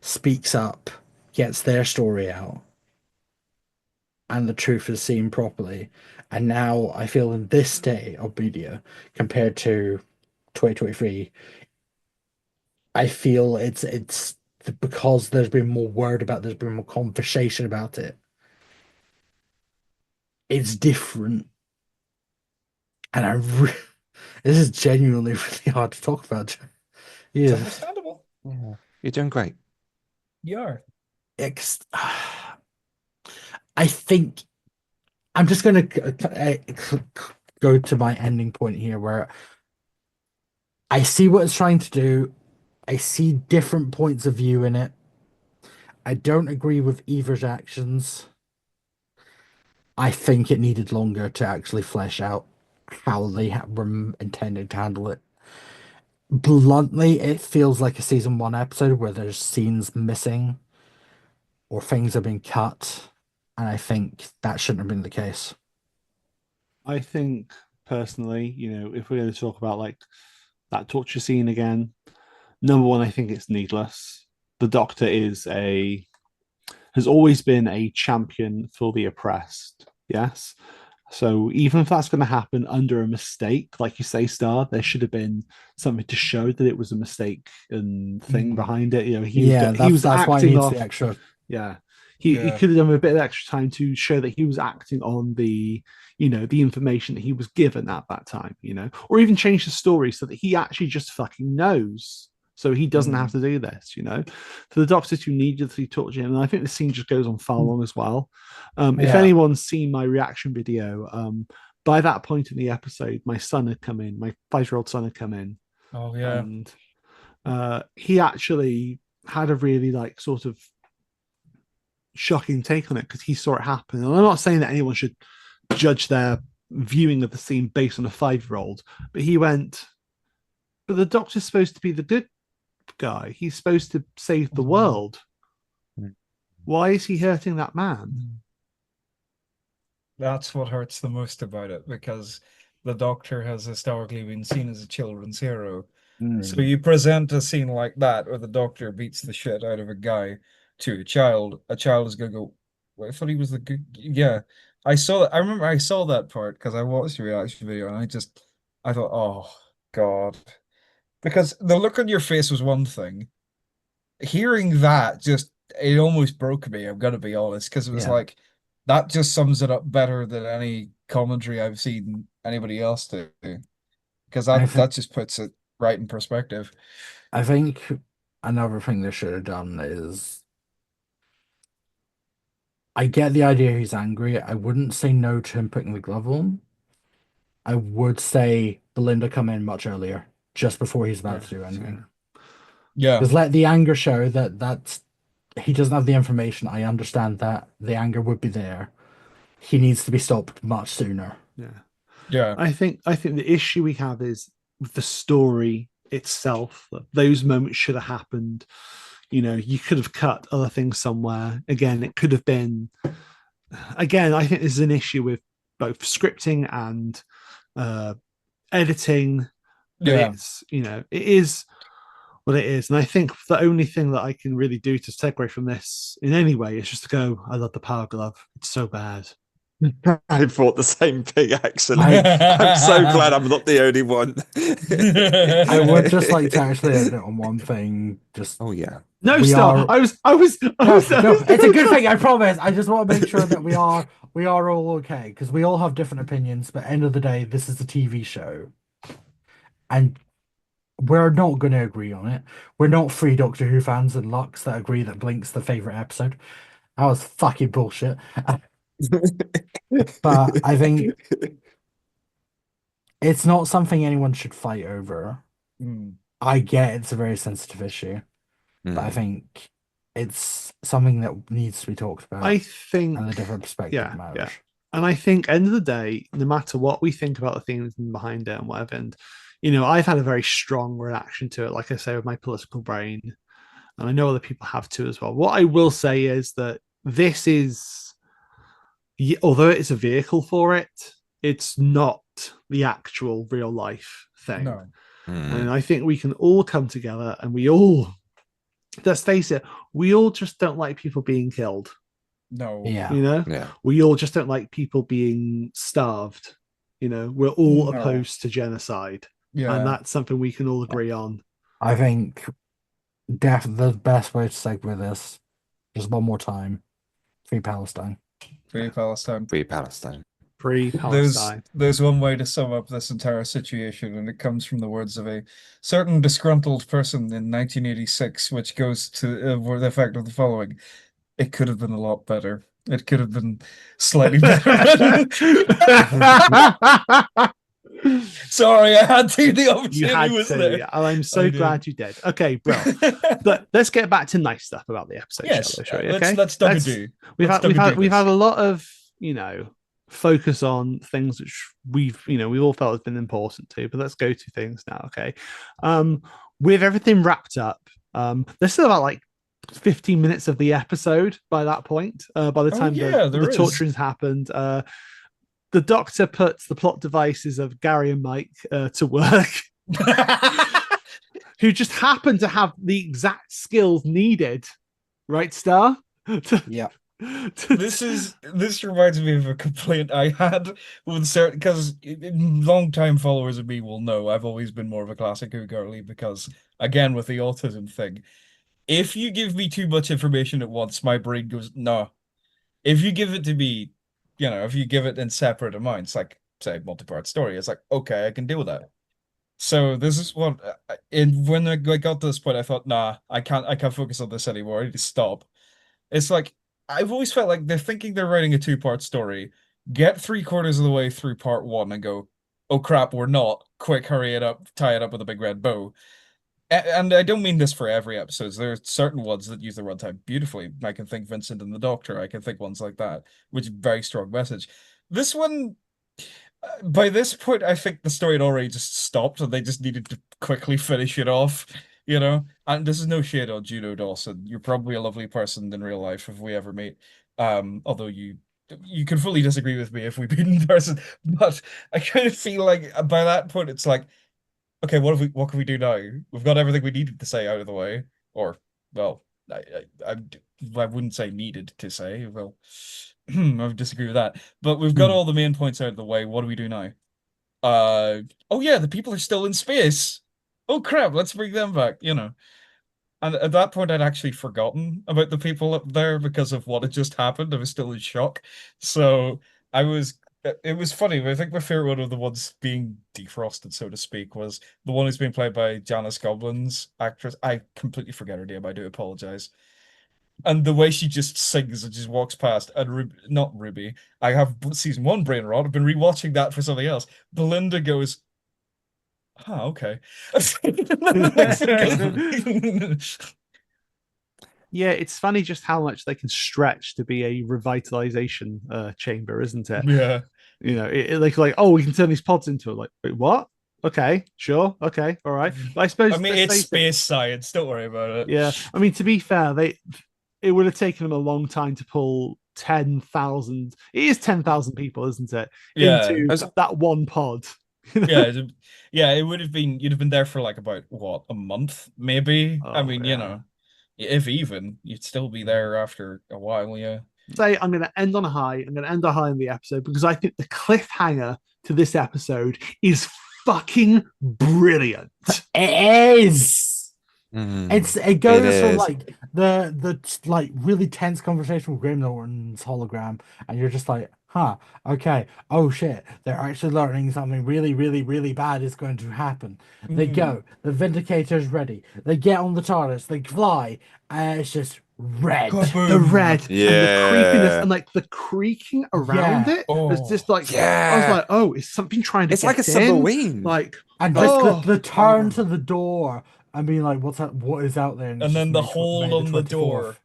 speaks up, gets their story out, and the truth is seen properly. And now I feel in this day of media compared to 2023, I feel it's because there's been more word about, there's been more conversation about it. It's different, and this is genuinely really hard to talk about. It's Yeah, understandable. Yeah. You're doing great. You are. ex I think I'm just going to go to my ending point here, where I see what it's trying to do. I see different points of view in it. I don't agree with either's actions. I think it needed longer to actually flesh out how they were intending to handle it. Bluntly, it feels like a season one episode where there's scenes missing or things have been cut, and I think that shouldn't have been the case. I think personally, if we're going to talk about like that torture scene again, number one, I think it's needless. The Doctor has always been a champion for the oppressed. Yes. So even if that's going to happen under a mistake, like you say, Star, there should have been something to show that it was a mistake and thing behind it. Yeah, He was that's why it acting needs the off. extra. Yeah, he Yeah. could have done a bit of extra time to show that he was acting on the information that he was given at that time. Or even change the story so that he actually just fucking knows. So he doesn't have to do this, For the Doctor to needlessly torture him, and I think the scene just goes on far long as well. If Yeah. anyone's seen my reaction video, by that point in the episode, my son had come in, my 5-year-old son had come in, Oh yeah. and he actually had a really like sort of shocking take on it because he saw it happen. And I'm not saying that anyone should judge their viewing of the scene based on a 5-year-old, but he went, but the Doctor's supposed to be the good guy. He's supposed to save the world. Why is he hurting that man? That's what hurts the most about it, because the Doctor has historically been seen as a children's hero. So you present a scene like that where the Doctor beats the shit out of a guy to a child is gonna go, "Well, I thought he was the good." Yeah, I saw that. I remember I saw that part because I watched the reaction video and I thought, oh God, because the look on your face was one thing. Hearing that it almost broke me. I'm gonna be honest, because it was Yeah. like that just sums it up better than any commentary I've seen anybody else do. Because I that think just puts it right in perspective. I think another thing they should have done is I get the idea he's angry. I wouldn't say no to him putting the glove on. I would say Belinda come in much earlier, just before he's about to do anything. Yeah, Just let the anger show that he doesn't have the information. I understand that the anger would be there. He needs to be stopped much sooner. Yeah. yeah, I think the issue we have is with the story itself. Those moments should have happened. You could have cut other things somewhere. Again, it could have been. Again, I think this is an issue with both scripting and editing. But yeah. it is what it is. And I think the only thing that I can really do to segue from this in any way is just to go, I love the Power Glove. It's so bad. I thought the same thing, actually. I I'm so glad I'm not the only one. I would just like to actually end it on one thing. Just Oh, yeah. No, we Star. are I no, was no. It's a good thing. I promise. I just want to make sure that we are all okay because we all have different opinions. But end of the day, this is a TV show, and we're not going to agree on it. We're not three Doctor Who fans and Lux that agree that Blink's the favorite episode. That was fucking bullshit. But I think it's not something anyone should fight over. Mm. I get it's a very sensitive issue, but I Mm. think it's something that needs to be talked about, I think, and a different perspective matters. And I think, end of the day, no matter what we think about the things behind it and whatever, and I've had a very strong reaction to it, like I say, with my political brain, and I know other people have too as well. What I will say is that this is, although it's a vehicle for it, it's not the actual real life thing. No. And I think we can all come together and we all, let's face it, we all just don't like people being killed. No. Yeah. Yeah. We all just don't like people being starved. We're all No. opposed to genocide. Yeah. And that's something we can all agree on. I think the best way to segue this, just one more time, Free Palestine. Free Palestine. Free Palestine. Free Palestine. There's one way to sum up this entire situation, and it comes from the words of a certain disgruntled person in 1986, which goes to the effect of the following: "It could have been a lot better. It could have been slightly better." Sorry, I had to. The You opportunity had was to, there. yeah, and I'm so glad you did. Okay, bro. But let's get back to nice stuff about the episode. Yes, shall we? Okay, let's Dugga do. We've Let's had Dugga do we've this. had a lot of focus on things which we've all felt has been important to, but let's go to things now. Okay, with everything wrapped up, there's still about like 15 minutes of the episode by that point. By the time the torturing's happened, the Doctor puts the plot devices of Gary and Mike to work. Who just happen to have the exact skills needed, right, Star? Yeah. This reminds me of a complaint I had with certain, because long-time followers of me will know I've always been more of a Classic Who girly, because again with the autism thing, if you give me too much information at once, my brain goes no. If you give it to me, if you give it in separate amounts, like say multi-part story, it's like okay, I can deal with that. So this is what, when I got to this point, I thought, nah, I can't focus on this anymore. I need to stop. It's like I've always felt like they're thinking they're writing a two-part story, get 3/4 of the way through part one, and go, oh crap, we're not. Quick, hurry it up, tie it up with a big red bow. And I don't mean this for every episode. There are certain ones that use the runtime beautifully. I can think Vincent and the Doctor. I can think ones like that, which is very strong message. This one, by this point, I think the story had already just stopped, and they just needed to quickly finish it off, And this is no shade on Juno Dawson. You're probably a lovely person in real life if we ever meet. Although you can fully disagree with me if we meet in person. But I kind of feel like by that point, it's like, okay, what can we do now? We've got everything we needed to say out of the way, or well, I wouldn't say needed to say. Well, I would disagree with that. But we've got all the main points out of the way. What do we do now? Oh yeah, the people are still in space. Oh crap, let's bring them back. And at that point, I'd actually forgotten about the people up there because of what had just happened. I was still in shock. So it was funny. I think my favorite one of the ones being defrosted, so to speak, was the one who's being played by Janice Goblin's actress. I completely forget her name. I do apologize. And the way she just sings and just walks past, and not Ruby. I have season one brain rot. I've been rewatching that for something else. Belinda goes, okay. Yeah, it's funny just how much they can stretch to be a revitalization chamber, isn't it? Yeah. Like, oh, we can turn these pods into it. Like, wait, what? Okay, sure, okay, all right. But I suppose it's space science. Don't worry about it. Yeah, I mean, to be fair, it would have taken them a long time to pull 10,000. It is 10,000 people, isn't it? Yeah, into that one pod. Yeah, it would have been. You'd have been there for like about what, a month, maybe. I mean, if even, you'd still be there after a while. Yeah. say I'm going to end on a high. I'm going to end on a high in the episode because I think the cliffhanger to this episode is fucking brilliant. It is. It goes from is. like the like really tense conversation with Graham Norton's hologram, and you're just like, huh, okay, oh shit, they're actually learning something really, really, really bad is going to happen. They go, the Vindicator's ready, they get on the TARDIS, they fly, and it's just red. The red and the creepiness and like the creaking around it. It's just like I was like, oh, is something trying to It's get like a in? submarine. Like And just the turn to the door and being like, what's that? What is out there? And then the hole on the door.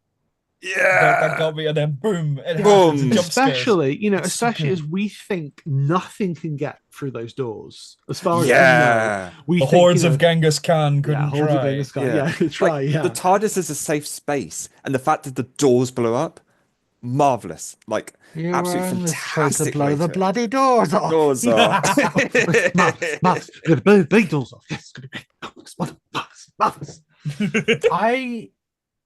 That got me, and then boom, it happens. Boom. Jump scares. Especially as we think nothing can get through those doors. As far as Yeah. we The think, hordes of Genghis Khan couldn't hordes of try. Genghis Khan, try. Like, the TARDIS is a safe space, and the fact that the doors blew up, marvelous. Like, You absolutely were fantastic. to blow way the to- bloody doors off. Doors off. Marvelous. We're gonna blow the big doors off. Yes, it's gonna be great. Marvelous. I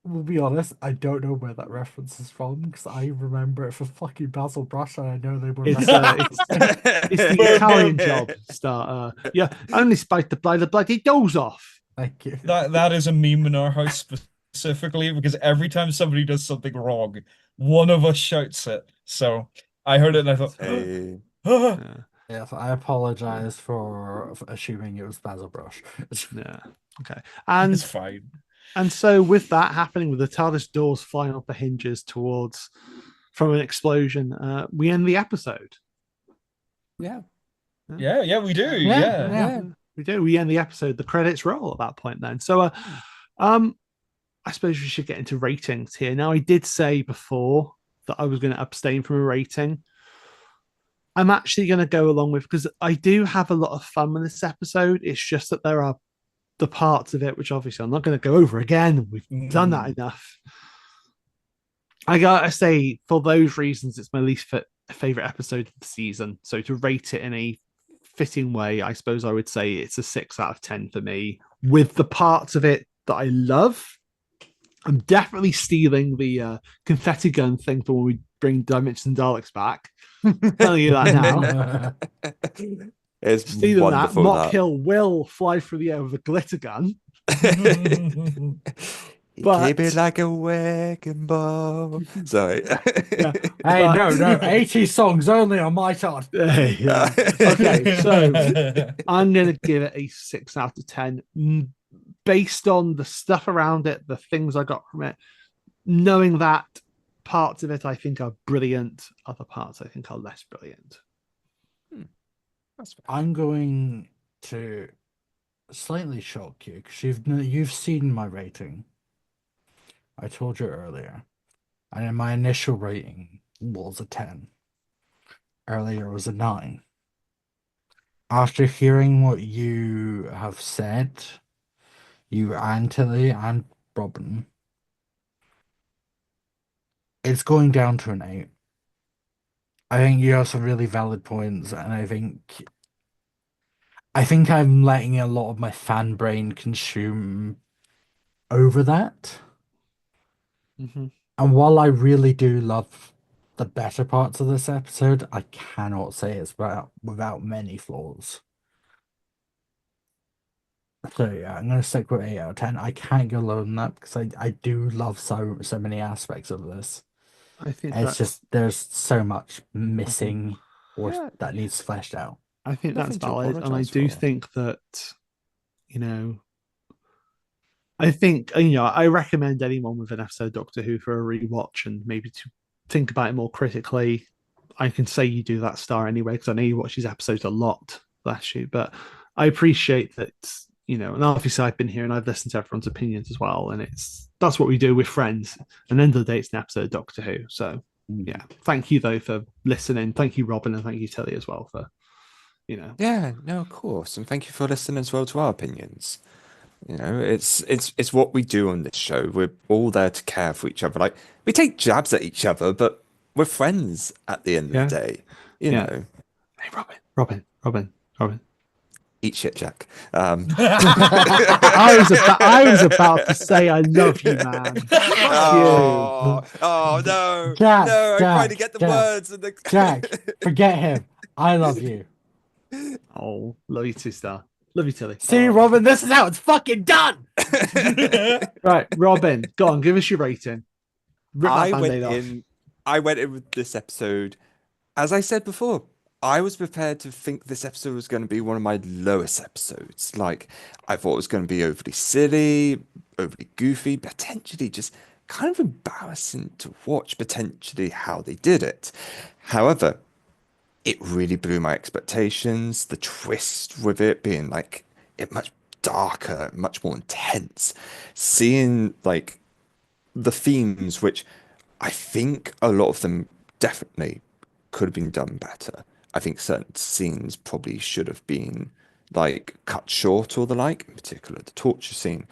will be honest, I don't know where that reference is from because I remember it for fucking Basil Brush, and I know they were. It's the Italian job starter. Yeah, only spite to blow the bloody doors off. Thank you. That is a meme in our house specifically because every time somebody does something wrong, one of us shouts it. So I heard it and I thought, Hey. Yes, I apologize for assuming it was Basil Brush. Yeah. Okay. it's fine. And so with that happening, with the TARDIS doors flying off the hinges towards from an explosion, we end the episode. Yeah. Yeah, we do. Yeah. We do. We end the episode. The credits roll at that point then. So I suppose we should get into ratings here. Now, I did say before that I was going to abstain from a rating. I'm actually going to go along with, because I do have a lot of fun with this episode. It's just that there are the parts of it which obviously I'm not going to go over again. We've done that enough. I gotta say, for those reasons, it's my least favorite episode of the season. So to rate it in a fitting way, I suppose I would say it's a 6 out of 10 for me. With the parts of it that I love, I'm definitely stealing the confetti gun thing for when we bring Dimension Daleks back. Telling you that now. It's Stealing wonderful. that. Mock Hill will fly through the air with a glitter gun. But keep it like a wagon ball. Sorry. Hey, no, 80 songs only on my time. Yeah. Okay, so I'm going to give it a 6 out of 10 based on the stuff around it, the things I got from it, knowing that parts of it I think are brilliant, other parts I think are less brilliant. I'm going to slightly shock you because you've seen my rating. I told you earlier, and my initial rating was a 10. Earlier was a 9. After hearing what you have said, you and Tilly and Robin, it's going down to an 8. I think you have some really valid points, and I think I'm letting a lot of my fan brain consume over that. Mm-hmm. And while I really do love the better parts of this episode, I cannot say it's without many flaws. So yeah, I'm gonna stick with 8 out of 10. I can't go lower than that because I do love so many aspects of this. I think it's just there's so much missing or that needs fleshed out. I think that's Nothing to valid, and I apologise do for. think that, I think, I recommend anyone with an episode of Doctor Who for a rewatch and maybe to think about it more critically. I can say you do that, Star, anyway, because I know you watch these episodes a lot last year, but I appreciate that, and obviously I've been here and I've listened to everyone's opinions as well, and that's what we do with friends. And at the end of the day, it's an episode of Doctor Who. So, yeah, thank you, though, for listening. Thank you, Robin, and thank you, Tilly, as well, for, Yeah, no, of course. And thank you for listening as well to our opinions. It's what we do on this show. We're all there to care for each other. Like, we take jabs at each other, but we're friends at the end of the day. You know. Hey, Robin. Eat shit, Jack. I was about to say I love you, man. Fuck you. Oh no, Jack, no! I'm trying to Jack, get the Jack, words and the. Jack, forget him. I love you. Oh, love you too, Star. Love you, Tilly. See, Robin, this is how it's fucking done. Right, Robin, go on, give us your rating. Rip that I went band-aid off. in. I went in with this episode. As I said before, I was prepared to think this episode was going to be one of my lowest episodes. Like, I thought it was going to be overly silly, overly goofy, potentially just kind of embarrassing to watch, potentially how they did it. However, it really blew my expectations. The twist with it being like it much darker, much more intense. Seeing like the themes, which I think a lot of them definitely could have been done better. I think certain scenes probably should have been like cut short or the like, in particular the torture scene.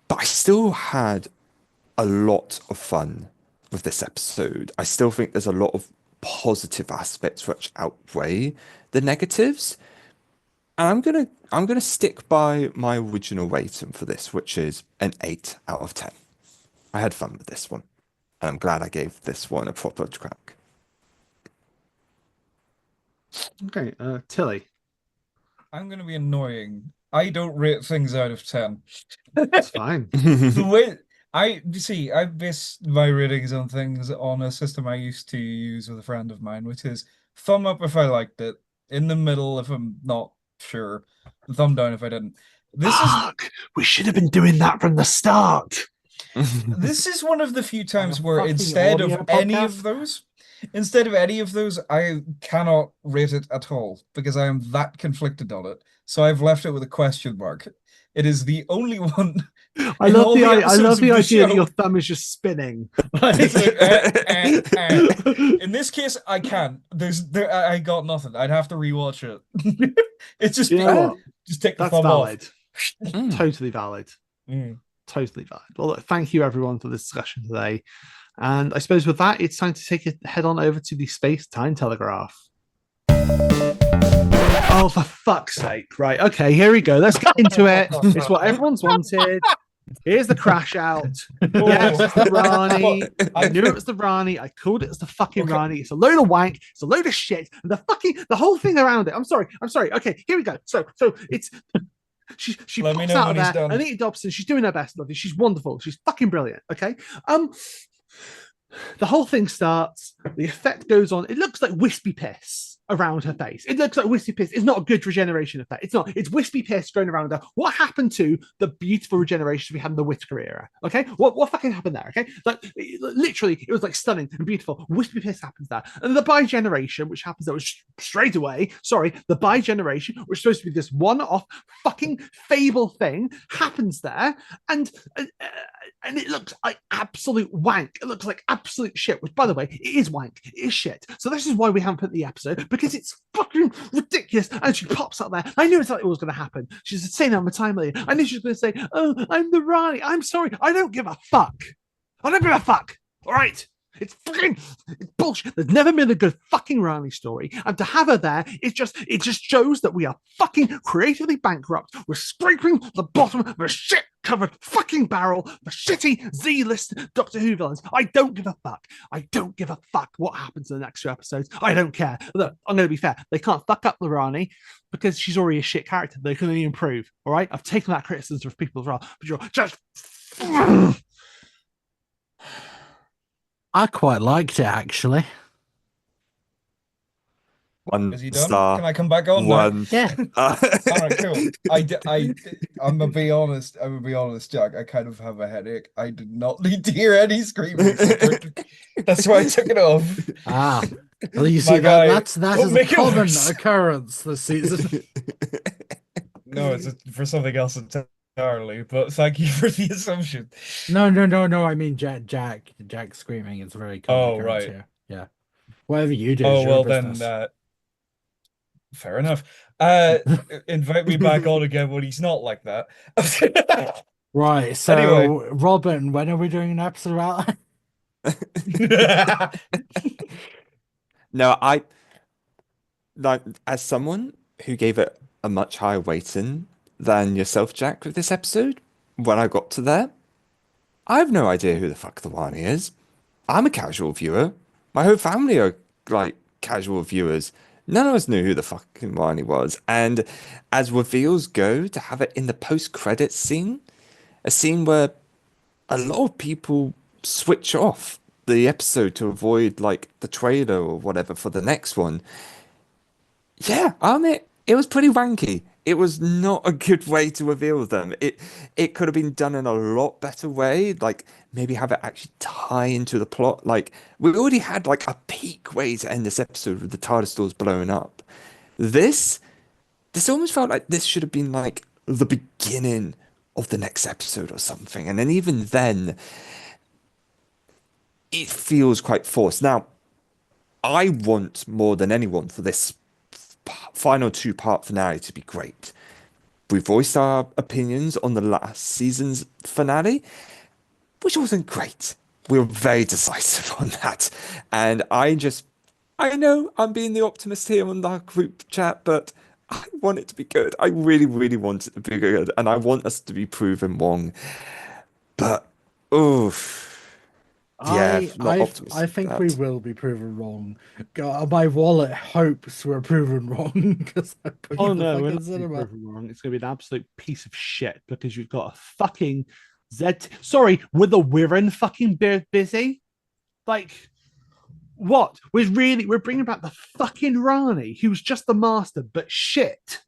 But I still had a lot of fun with this episode. I still think there's a lot of positive aspects which outweigh the negatives. And I'm gonna stick by my original rating for this, which is an 8 out of 10. I had fun with this one. And I'm glad I gave this one a proper crack. Okay, Tilly. I'm going to be annoying. I don't rate things out of 10. It's fine. The way you see, I base my ratings on things on a system I used to use with a friend of mine, which is thumb up if I liked it, in the middle if I'm not sure, thumb down if I didn't. Fuck! We should have been doing that from the start. This is one of the few times where fucking instead of audio any podcast? of those, I cannot rate it at all because I am that conflicted on it. So I've left it with a question mark. It is the only one. I love the episodes of idea that show. your thumb is just spinning. It's like, In this case, I can't. I got nothing. I'd have to rewatch it. It's just You know what? just take the That's thumb valid. off. Totally valid. Totally valid. Well, look, thank you everyone for this discussion today. And I suppose with that, it's time to take it head on over to the space-time telegraph. Oh, for fuck's sake. Right, okay, here we go. Let's get into it. It's what everyone's wanted. Here's the crash out. Yes, it's the Rani. I knew it was the Rani. I called it as the fucking Rani. It's a load of wank. It's a load of shit. And the whole thing around it. I'm sorry. Okay, here we go. So it's she Let me pops know out of when he's there. done. Anita Dobson, she's doing her best, lovely. She's wonderful. She's fucking brilliant. Okay. The whole thing starts. The effect goes on. It looks like wispy piss around her face. It looks like wispy piss. It's not a good regeneration effect. It's not. It's wispy piss going around her. What happened to the beautiful regeneration we had in the Whittaker era? Okay, what fucking happened there? Okay, like literally, it was like stunning and beautiful. Wispy piss happens there, and the bi-generation, which happens there, was straight away. Sorry, the bi-generation, which is supposed to be this one-off fucking fable thing, happens there, and it looks like absolute wank. It looks like absolute shit, which, by the way, it is wank. It is shit. So this is why we haven't put the episode, because it's fucking ridiculous. And she pops up there. I knew exactly what was going to happen. She's saying on the time earlier. I knew she was going to say, oh, I'm the Rani. I'm sorry. I don't give a fuck. I don't give a fuck. All right. It's fucking bullshit. There's never been a good fucking Rani story, and to have her there, it just shows that we are fucking creatively bankrupt. We're scraping the bottom of a shit-covered fucking barrel for shitty Z-list Doctor Who villains. I don't give a fuck. I don't give a fuck what happens in the next 2 episodes. I don't care. Look, I'm going to be fair. They can't fuck up the Rani because she's already a shit character. They can only improve. All right, I've taken that criticism of people as well, but you're just. I quite liked it, actually. One Is he done? star. Can I come back on? One. Yeah. All right, cool. I'm gonna be honest, Jack. I kind of have a headache. I did not need to hear any screaming. That's why I took it off. Ah, well, you My see, guy, that's don't a make it common worse. occurrence this season. No, it's for something else entirely. But thank you for the assumption. No. I mean, Jack screaming is a very common Oh, occurrence right. here. Yeah. Whatever you do, Oh is your well, business. then. Fair enough. Invite me back on again when he's not like that. Right. So, Anyway. Robin, when are we doing an episode about that? No, I like as someone who gave it a much higher weighting than yourself, Jack, with this episode. When I got to there, I have no idea who the fuck the Wani is. I'm a casual viewer. My whole family are like casual viewers. None of us knew who the fucking Wani was. And as reveals go, to have it in the post-credits scene, a scene where a lot of people switch off the episode to avoid like the trailer or whatever for the next one. Yeah, I mean, it was pretty wanky. It was not a good way to reveal them. It could have been done in a lot better way. Like maybe have it actually tie into the plot. Like we already had like a peak way to end this episode with the TARDIS doors blowing up. This this almost felt like this should have been like the beginning of the next episode or something. And then even then, it feels quite forced. Now, I want more than anyone for this final two-part finale to be great. We voiced our opinions on the last season's finale, which wasn't great. We were very decisive on that. And I know I'm being the optimist here on the group chat, but I want it to be good. I really, really want it to be good. And I want us to be proven wrong. But, oof. Yeah, not optimistic I think we will be proven wrong. My wallet hopes we're proven wrong because I put Oh in the no, we're fucking not gonna be cinema. proven wrong. It's gonna be an absolute piece of shit because you've got a fucking Zed. Sorry, with the Wirren fucking beard busy. Like, what? We're bringing back the fucking Rani, who's just the master, but shit.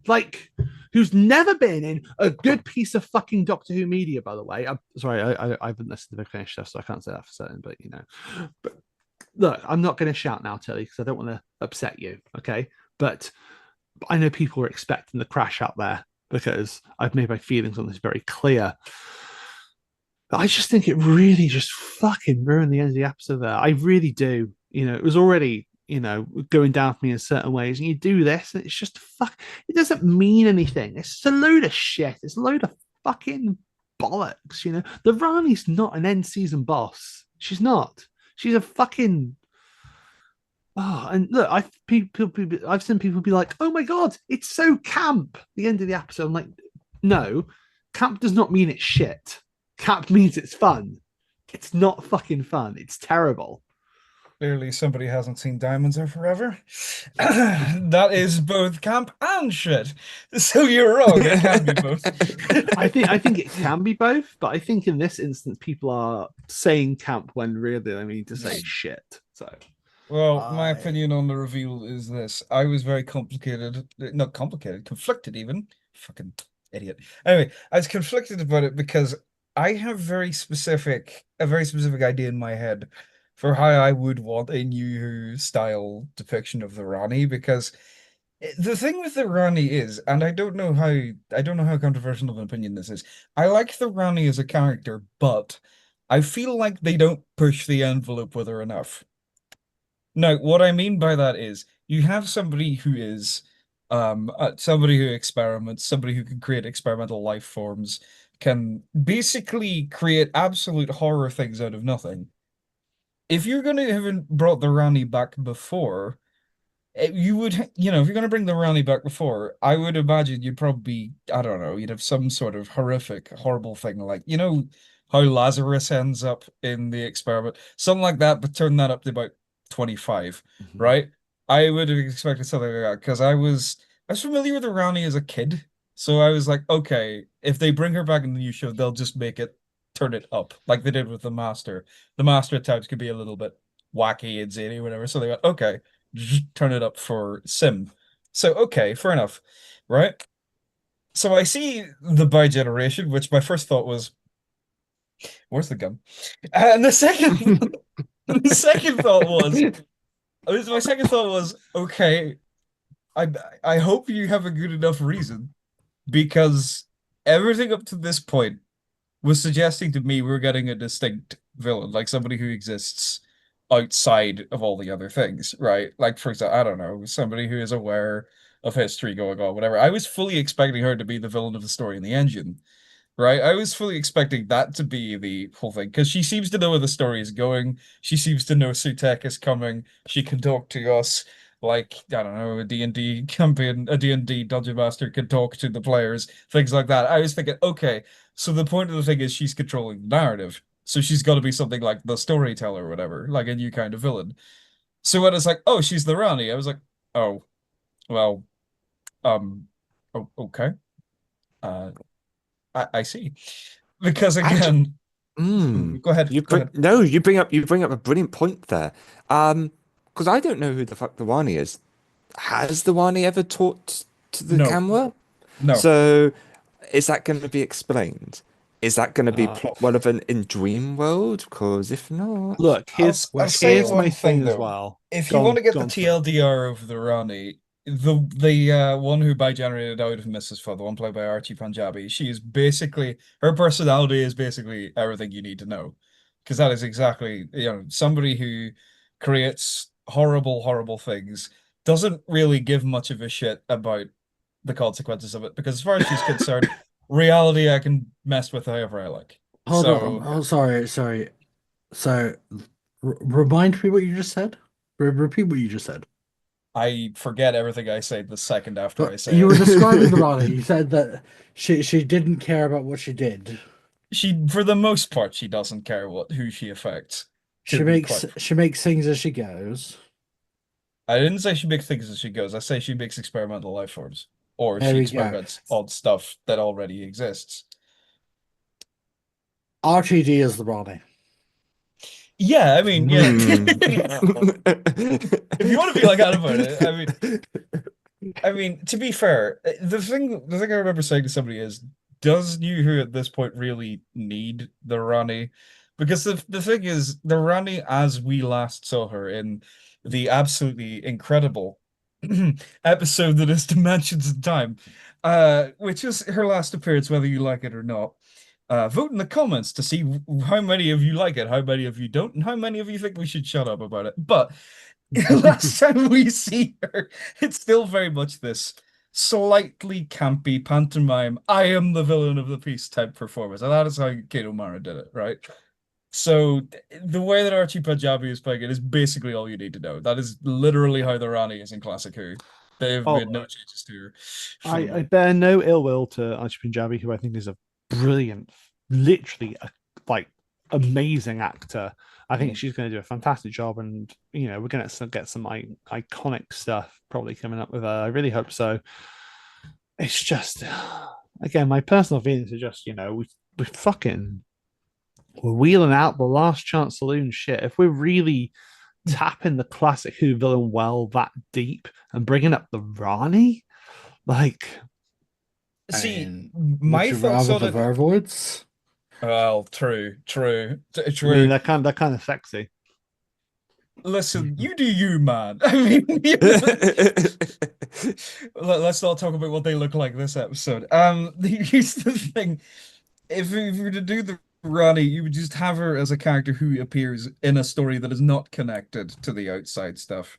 Like, who's never been in a good piece of fucking Doctor Who media, by the way. I'm sorry, I haven't listened to the finished stuff, so I can't say that for certain, but you know. But look, I'm not going to shout now, Tilly, because I don't want to upset you, okay? But I know people are expecting the crash out there because I've made my feelings on this very clear. But I just think it really just fucking ruined the end of the episode there. I really do. You know, it was already, you know, going down for me in certain ways. And you do this, and it's just fuck. It doesn't mean anything. It's just a load of shit. It's a load of fucking bollocks, you know. The Rani's not an end season boss. She's not. She's a fucking. Oh, and look, I've seen people be like, "Oh my god, it's so camp." The end of the episode, I'm like, no, camp does not mean it's shit. Camp means it's fun. It's not fucking fun. It's terrible. Clearly, somebody hasn't seen Diamonds Are Forever. That is both camp and shit. So you're wrong. It can be both. I think it can be both, but I think in this instance, people are saying camp when really they mean to say shit. So. Well, my opinion on the reveal is this. I was very not complicated, conflicted even. Fucking idiot. Anyway, I was conflicted about it because I have a very specific idea in my head for how I would want a New Who style depiction of the Rani, because the thing with the Rani is, and I don't know how controversial of an opinion this is. I like the Rani as a character, but I feel like they don't push the envelope with her enough. No, what I mean by that is you have somebody who is somebody who experiments, somebody who can create experimental life forms, can basically create absolute horror things out of nothing. If you're going to have brought the Rani back before, you would, you know, if you're going to bring the Rani back before, I would imagine you'd probably, I don't know, you'd have some sort of horrific, horrible thing like, you know, how Lazarus ends up in the experiment, something like that, but turn that up to about 25, right? I would have expected something like that because I was familiar with the Rani as a kid, so I was like, okay, if they bring her back in the new show, they'll just turn it up like they did with the Master. The Master at times could be a little bit wacky and zany, or whatever. So they went, okay, just turn it up for Sim. So okay, fair enough, right? So I see the bi generation, which my first thought was, where's the gun? And the second the second thought was my second thought was, okay, I hope you have a good enough reason, because everything up to this point was suggesting to me we're getting a distinct villain, like somebody who exists outside of all the other things, right? Like, for example, I don't know, somebody who is aware of history going on, whatever. I was fully expecting her to be the villain of the story in the engine, right? I was fully expecting that to be the whole thing, because she seems to know where the story is going. She seems to know Sutek is coming. She can talk to us. like I don't know, a D&D campaign, a D&D dungeon master can talk to the players, things like that. I was thinking, okay, so the point of the thing is she's controlling the narrative. So she's got to be something like the storyteller or whatever, like a new kind of villain. So when it's like, oh, she's the Rani, I was like, oh, well, um, oh, okay. Uh, I see. Because Actually, again, go ahead, go ahead. you bring up a brilliant point there. Because I don't know who the fuck the Wani is. Has the Wani ever talked to the No, camera? no. So is that going to be explained? Is that going to be Uh, plot relevant in Dream World? Because if not, Look, I'll here's I'll say here's my one thing thing as though. well. If you want to get Go the on, sorry. TLDR of the Rani, the one who by generated out of Mrs. Fu, the one played by Archie Panjabi, she is basically her personality is basically everything you need to know. Because that is exactly, somebody who creates horrible, horrible things, doesn't really give much of a shit about the consequences of it. Because as far as she's concerned, reality I can mess with however I like. Hold on. So Oh, sorry. So, remind me what you just said. Repeat what you just said. I forget everything I say the second after I But say you it. were describing the Rani. You said that she didn't care about what she did. For the most part, she doesn't care who she affects, to be quite. She makes things as she goes. I didn't say she makes things as she goes. I say she makes experimental life forms, or There she we go. experiments on stuff that already exists. RTD is the Rani. Yeah, I mean, yeah. hmm. If you want to be like that about it, I mean, to be fair, the thing I remember saying to somebody is, does New Who at this point really need the Rani? Because the thing is, the Rani, as we last saw her in the absolutely incredible episode that is Dimensions in Time, which is her last appearance, whether you like it or not. Vote in the comments to see how many of you like it, how many of you don't, and how many of you think we should shut up about it. But last time we see her, it's still very much this slightly campy pantomime, I am the villain of the piece type performance. And that is how Kate O'Mara did it, right? So the way that Archie Punjabi is playing it is basically all you need to know. That is literally how the Rani is in Classic Who. They have Oh, made no changes to her for the I moment. bear no ill will to Archie Punjabi, who I think is a brilliant, literally like amazing actor. I think Mhm. she's going to do a fantastic job, and we're going to get some iconic stuff probably coming up with her. I really hope so. It's just, again, my personal feelings are just, we fucking we're wheeling out the last chance saloon shit. If we're really tapping the classic Who villain well that deep and bringing up the Rani, like, I See, mean, would my you thoughts rather on the it. Vervoids? Well, true, I mean, true. they're kind of sexy. Listen, you do you, man. I mean, let's not talk about what they look like this episode. Here's the thing: if you were to do the Rani, you would just have her as a character who appears in a story that is not connected to the outside stuff.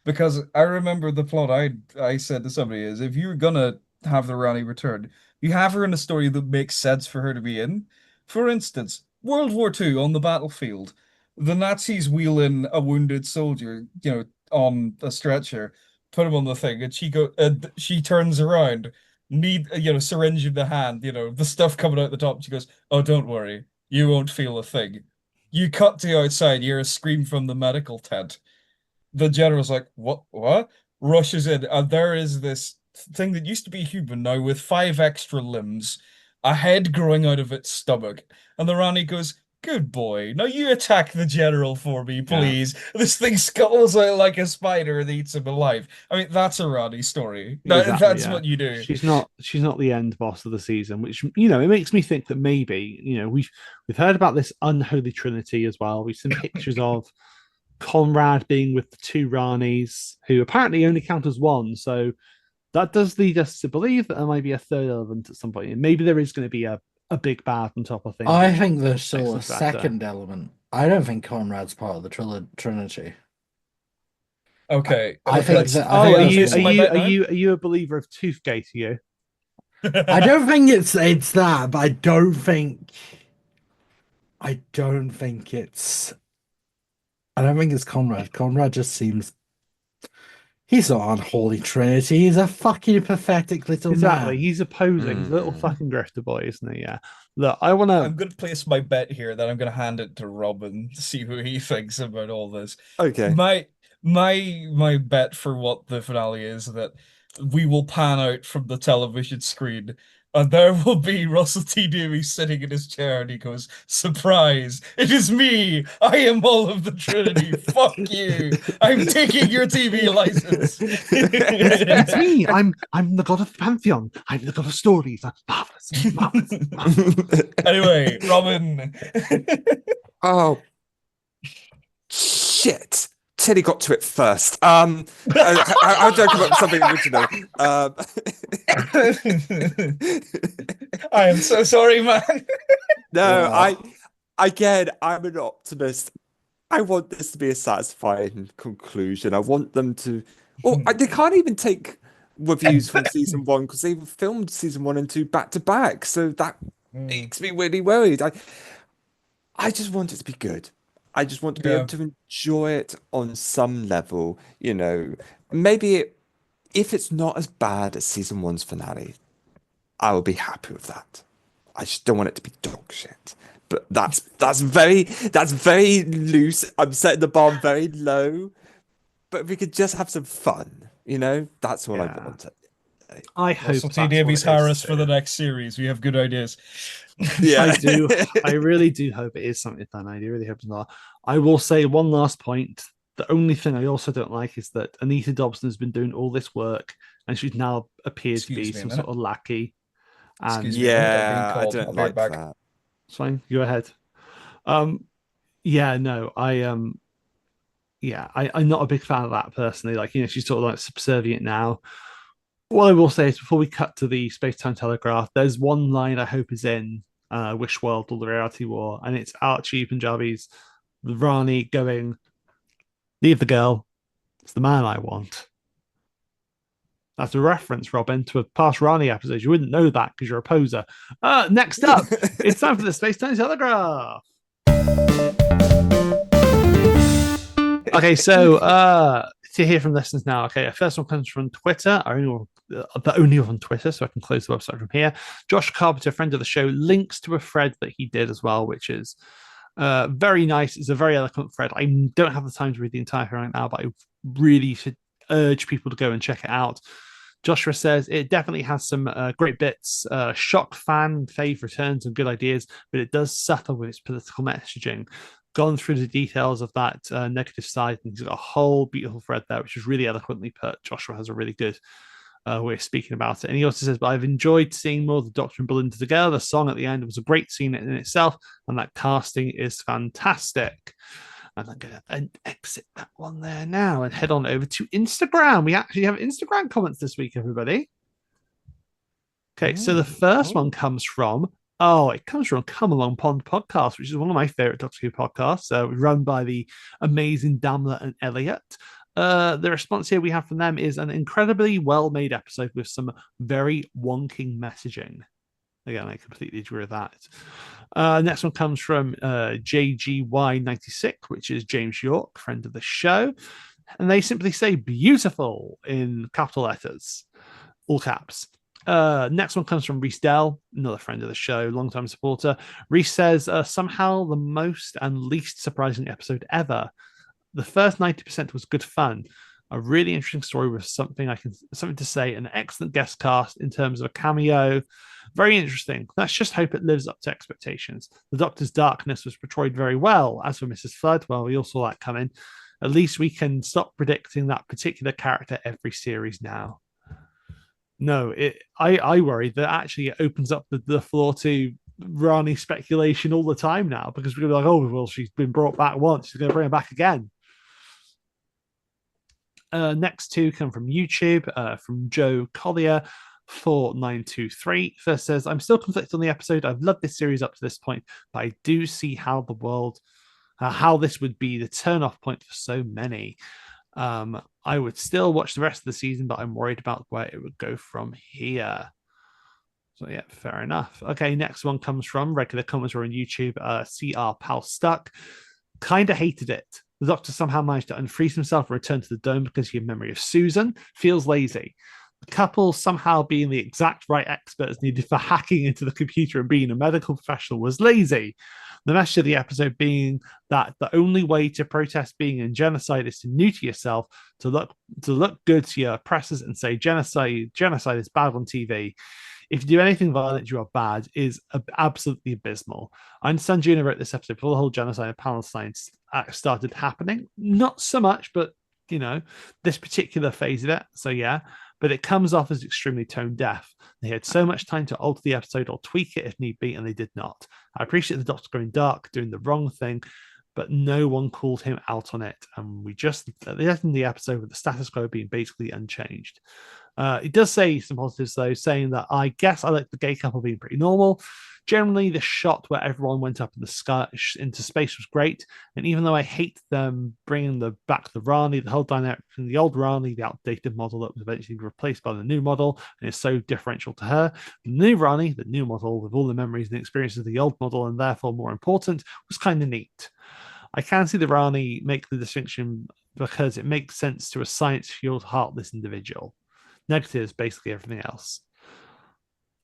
Because I remember the plot I said to somebody is if you're gonna have the Rani return, you have her in a story that makes sense for her to be in. For instance, World War II on the battlefield, the Nazis wheel in a wounded soldier, on a stretcher, put him on the thing, and she turns around, syringe in the hand, the stuff coming out the top. She goes, "Oh, don't worry, you won't feel a thing." You cut to outside, you hear a scream from the medical tent. The general's like, what? Rushes in, and there is this thing that used to be human now with 5 extra limbs, a head growing out of its stomach. And the Rani goes, good boy, now you attack the general for me, Yeah, please. This thing scuttles out like a spider and eats him alive. I mean, that's a Rani story. exactly. That's Yeah, what you do. she's not the end boss of the season, which it makes me think that maybe we've heard about this unholy trinity as well. We've seen pictures of Conrad being with the two Ranis, who apparently only count as one. So that does lead us to believe that there might be a third element at some point. And maybe there is going to be a big bad on top of things, I which think there's makes still a us better. second element. I don't think Conrad's part of the Trinity. Okay, I think let's. that I Oh, think Can I there's place my more. bet now? are you a believer of Toothgate? Are you? I don't think it's that, but I don't think it's I don't think it's Conrad. Conrad just seems He's not unholy trinity. He's a fucking pathetic little Exactly. man. He's opposing. He's a little Mm. fucking grifter boy, isn't he? Yeah. Look, I want to. I'm going to place my bet here that I'm going to hand it to Robin to see what he thinks about all this. Okay. My bet for what the finale is that we will pan out from the television screen and there will be Russell T Davies sitting in his chair and he goes, "Surprise! It is me! I am all of the Trinity! Fuck you! I'm taking your TV license!" It's me. I'm the god of the pantheon. I'm the god of stories. Marvelous, marvelous, marvelous. Anyway, Robin. Oh, shit. Teddy got to it first. I'll joke about something original. I am so sorry, man. No, Oh. I'm an optimist. I want this to be a satisfying conclusion. I want them to. Well, they can't even take reviews from season one because they filmed season 1 and 2 back to back. So that makes me really worried. I just want it to be good. I just want to be able Yeah. to enjoy it on some level. Maybe if it's not as bad as season 1's finale, I will be happy with that. I just don't want it to be dog shit. But that's very loose. I'm setting the bar very low. But if we could just have some fun, that's all I Yeah. want. I hope Russell that's T what Davies it is Harris for the too. next series. We have good ideas. Yeah. I do. I really do hope it is something fun. I do really hope it's not. I will say one last point. The only thing I also don't like is that Anita Dobson has been doing all this work and she's now appeared to be Excuse me a some minute. sort of lackey. And Excuse me a minute. I'm being Yeah, I called. don't I'll be right like back. that. it's fine. Go ahead. Yeah, no, I'm not a big fan of that personally. Like, she's sort of like subservient now. What I will say is before we cut to the space-time telegraph, there's one line I hope is in Wish World or the Reality War, and it's Archie Punjabi's Rani going, "Leave the girl, it's the man I want." That's a reference, Robin, to a past Rani episode. You wouldn't know that because you're a poser. Next up, it's time for the space-time telegraph. Okay, so to hear from listeners now. Okay, first one comes from Twitter. The only one on Twitter, so I can close the website from here. Josh Carpenter, friend of the show, links to a thread that he did as well, which is very nice. It's a very eloquent thread. I don't have the time to read the entire thing right now, but I really should urge people to go and check it out. Joshua says it definitely has some great bits. Shock fan fave returns and good ideas, but it does suffer with its political messaging. Gone through the details of that negative side, and he's got a whole beautiful thread there, which is really eloquently put. Joshua has a really good way of speaking about it. And he also says, but I've enjoyed seeing more of the Doctor and Belinda together. The song at the end was a great scene in itself, and that casting is fantastic. And I'm going to exit that one there now and head on over to Instagram. We actually have Instagram comments this week, everybody. Okay, so the first one comes from Come Along Pond podcast, which is one of my favorite Doctor Who podcasts, run by the amazing Damler and Elliot. The response here we have from them is an incredibly well-made episode with some very wonking messaging. Again, I completely agree with that. Next one comes from JGY96, which is James York, friend of the show. And they simply say beautiful in capital letters, all caps. Next one comes from Reese Dell, another friend of the show, longtime supporter. Reese says, somehow the most and least surprising episode ever. The first 90% was good fun. A really interesting story with something to say, an excellent guest cast in terms of a cameo. Very interesting. Let's just hope it lives up to expectations. The Doctor's darkness was portrayed very well. As for Mrs. Flood, well, we all saw that coming. At least we can stop predicting that particular character every series now. No, I worry that actually it opens up the floor to Rani speculation all the time now, because we're going to be like, oh, well, she's been brought back once. She's going to bring her back again. Next two come from YouTube, from Joe Collier 4923. First says, I'm still conflicted on the episode. I've loved this series up to this point, but I do see how this would be the turn-off point for so many. I would still watch the rest of the season, but I'm worried about where it would go from here. So yeah, fair enough. Okay, next one comes from regular commenter on YouTube, CR Pal Stuck. Kind of hated it. The Doctor somehow managed to unfreeze himself and return to the dome because he had memory of Susan. Feels lazy. The couple somehow being the exact right experts needed for hacking into the computer and being a medical professional was lazy. The message of the episode being that the only way to protest being in genocide is to neuter yourself, to look good to your oppressors and say genocide is bad on TV. If you do anything violent, you are bad, is absolutely abysmal. I understand Juno wrote this episode before the whole genocide of Palestine started happening. Not so much, but this particular phase of it. So yeah, but it comes off as extremely tone deaf. They had so much time to alter the episode or tweak it if need be, and they did not. I appreciate the Doctor going dark, doing the wrong thing, but no one called him out on it. And we just left in the episode with the status quo being basically unchanged. It does say some positives, though, saying that I guess I like the gay couple being pretty normal. Generally, the shot where everyone went up in the sky into space was great. And even though I hate them bringing back the Rani, the whole dynamic from the old Rani, the outdated model that was eventually replaced by the new model, and is so differential to her, the new Rani, the new model with all the memories and experiences of the old model, and therefore more important, was kind of neat. I can see the Rani make the distinction because it makes sense to a science-fueled, heartless individual. Negatives, basically everything else.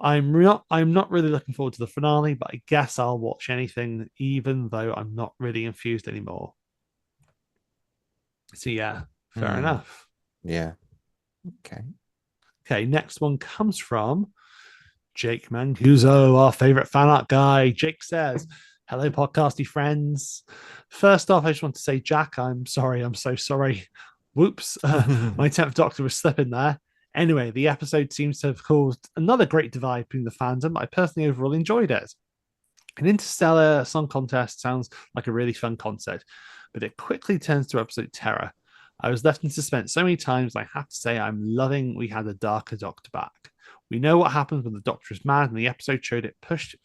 I'm not really looking forward to the finale, but I guess I'll watch anything, even though I'm not really infused anymore. So yeah, fair enough. Yeah. Okay, next one comes from Jake Mancuso, our favorite fan art guy. Jake says, hello, podcasty friends. First off, I just want to say, Jack, I'm sorry. I'm so sorry. Whoops. My 10th Doctor was slipping there. Anyway, the episode seems to have caused another great divide between the fandom. I personally overall enjoyed it. An Interstellar song contest sounds like a really fun concept, but it quickly turns to absolute terror. I was left in suspense so many times, I have to say I'm loving we had a darker Doctor back. We know what happens when the Doctor is mad, and the episode showed it pushed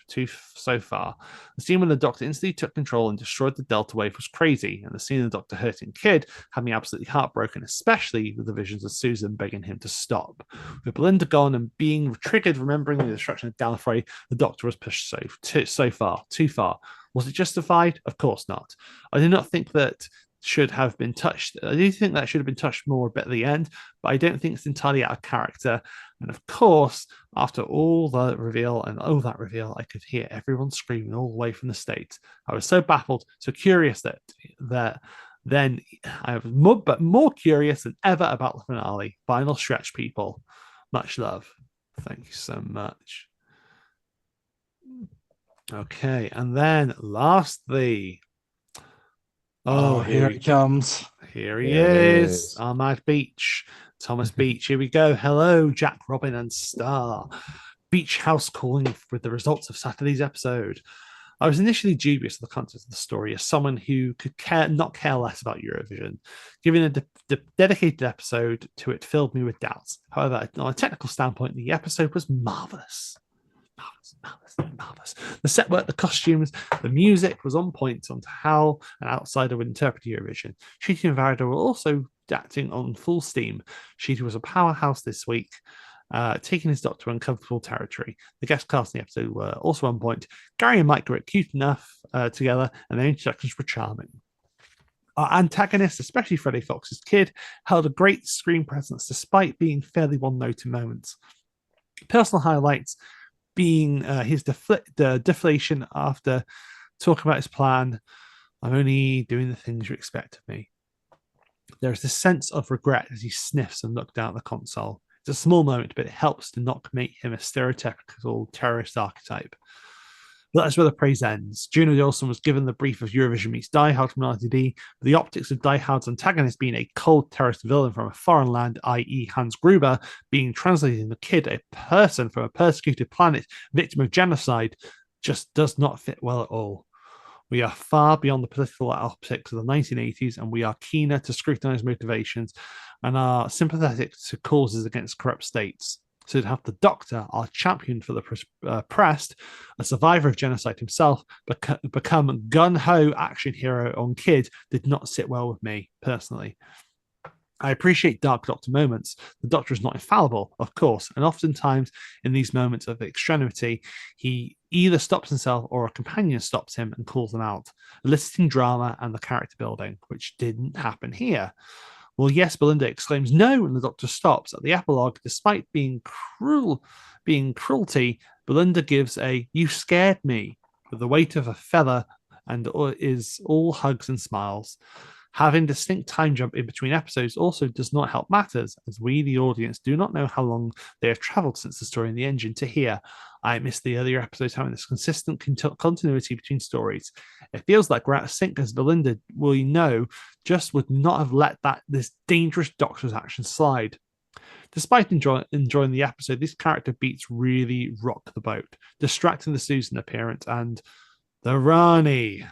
so far. The scene when the Doctor instantly took control and destroyed the Delta Wave was crazy, and the scene of the Doctor hurting Kid had me absolutely heartbroken, especially with the visions of Susan begging him to stop. With Belinda gone and being triggered, remembering the destruction of Gallifrey, the Doctor was pushed too far. Was it justified? Of course not. I do not think that should have been touched. I do think that should have been touched more a bit at the end, but I don't think it's entirely out of character. And of course, after all that reveal, I could hear everyone screaming all the way from the States. I was so baffled, so curious that then I was more curious than ever about the finale. Final stretch, people. Much love. Thank you so much. Okay, and then lastly, here it comes. Here he is. Ahmad Beach. Thomas Beach. Here we go. Hello, Jack, Robin, and Star. Beach House calling with the results of Saturday's episode. I was initially dubious of the content of the story as someone who could not care less about Eurovision. Giving a dedicated episode to it filled me with doubts. However, on a technical standpoint, the episode was marvelous. Marvelous. The set work, the costumes, the music was on point on how an outsider would interpret Eurovision. Sheety and Varda were also acting on full steam. Sheety was a powerhouse this week, taking his Doctor to uncomfortable territory. The guest cast in the episode were also on point. Gary and Mike were cute enough together, and their introductions were charming. Our antagonist, especially Freddie Fox's Kid, held a great screen presence despite being fairly one-note in moments. Personal highlights being his deflation after talking about his plan. I'm only doing the things you expect of me. There's this sense of regret as he sniffs and looks down at the console. It's a small moment, but it helps to not make him a stereotypical terrorist archetype. But that's where the praise ends. Juno Dawson was given the brief of Eurovision meets Die Hard from RTD, but the optics of Die Hard's antagonist being a cold terrorist villain from a foreign land, i.e. Hans Gruber, being translated in the Kid, a person from a persecuted planet, victim of genocide, just does not fit well at all. We are far beyond the political optics of the 1980s, and we are keener to scrutinize motivations and are sympathetic to causes against corrupt states. So to have the Doctor, our champion for the oppressed, a survivor of genocide himself, become gun-ho action hero on Kid did not sit well with me, personally. I appreciate Dark Doctor moments. The Doctor is not infallible, of course, and oftentimes in these moments of extremity, he either stops himself or a companion stops him and calls them out, eliciting drama and the character building, which didn't happen here. Well, yes, Belinda exclaims no, and the Doctor stops. At the epilogue, despite being cruelty, Belinda gives a "you scared me" with the weight of a feather and is all hugs and smiles. Having distinct time jump in between episodes also does not help matters, as we, the audience, do not know how long they have travelled since the story in the engine to here. I missed the earlier episodes having this consistent continuity between stories. It feels like we're out of sync, as Belinda, we know, just would not have let this dangerous Doctor's action slide. Despite enjoying the episode, these character beats really rock the boat, distracting the Susan appearance and the Rani.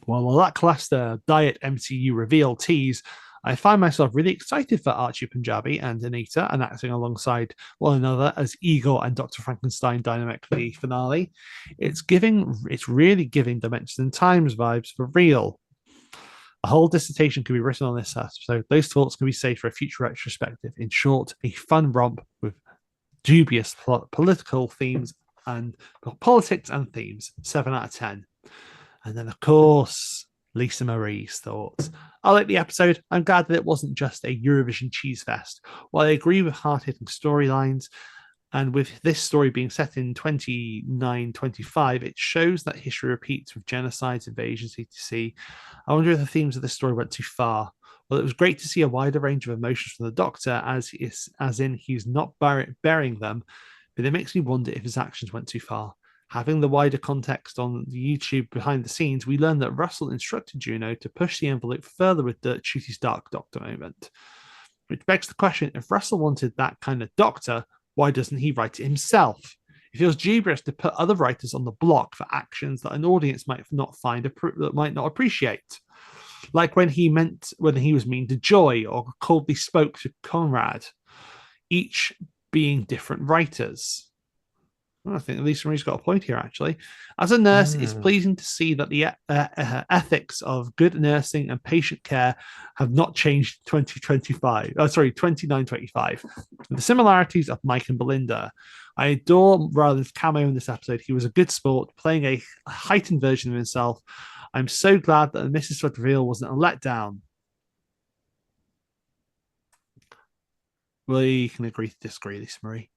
Well, while that cluster diet MCU reveal tease, I find myself really excited for Archie Punjabi and Anita and acting alongside one another as Igor and Dr. Frankenstein dynamic for the finale. It's really giving Dimensions and Times vibes for real. A whole dissertation could be written on this episode. Those thoughts can be saved for a future retrospective. In short, a fun romp with dubious political themes and politics and themes. 7 out of 10. And then, of course, Lisa Marie's thoughts. I like the episode. I'm glad that it wasn't just a Eurovision cheese fest. While I agree with hard-hitting storylines, and with this story being set in 2925, it shows that history repeats with genocides, invasions, etc. I wonder if the themes of this story went too far. Well, it was great to see a wider range of emotions from the Doctor, as in he's not burying them, but it makes me wonder if his actions went too far. Having the wider context on the YouTube behind the scenes, we learned that Russell instructed Juno to push the envelope further with Chuty's Dark Doctor moment. Which begs the question, if Russell wanted that kind of Doctor, why doesn't he write it himself? It feels dubious to put other writers on the block for actions that an audience might not appreciate. Like when he was mean to Joy or coldly spoke to Conrad, each being different writers. I think Lisa Marie's got a point here, actually. As a nurse, it's pleasing to see that the ethics of good nursing and patient care have not changed in 2925. The similarities of Mike and Belinda. I adore Ryland's cameo in this episode. He was a good sport, playing a heightened version of himself. I'm so glad that the Mrs. Flood reveal wasn't a letdown. We can agree to disagree, Lisa Marie.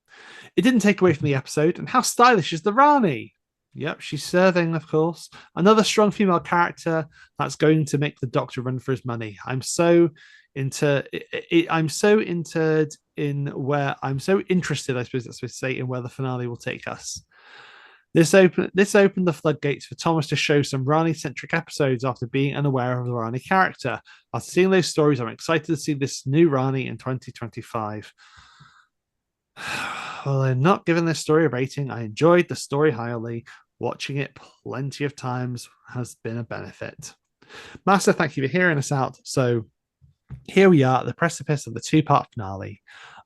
It didn't take away from the episode, and how stylish is the Rani? Yep, she's serving, of course. Another strong female character that's going to make the Doctor run for his money. I'm so interested, I suppose that's to say, in where the finale will take us. This opened the floodgates for Thomas to show some Rani-centric episodes after being unaware of the Rani character. After seeing those stories, I'm excited to see this new Rani in 2025. Well, I'm not giving this story a rating. I enjoyed the story highly. Watching it plenty of times has been a benefit. Master, thank you for hearing us out. So here we are at the precipice of the two-part finale.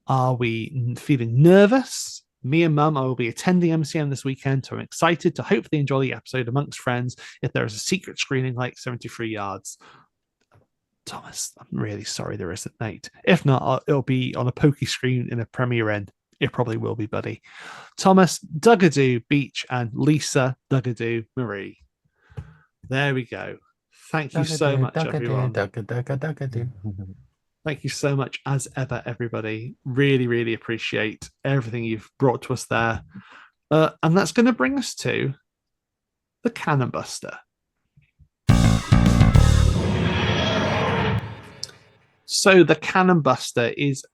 Are we feeling nervous? Me and Mum, I will be attending MCM this weekend, so I'm excited to hopefully enjoy the episode amongst friends if there is a secret screening like 73 Yards. Thomas, I'm really sorry there isn't, mate. If not, it'll be on a pokey screen in a premiere end. It probably will be, buddy. Thomas, Duggadoo, Beach, and Lisa, Duggadoo, Marie. There we go. Thank you so much, everyone. Thank you so much, as ever, everybody. Really, really appreciate everything you've brought to us there. And that's going to bring us to the Cannon Buster. So the Cannon Buster is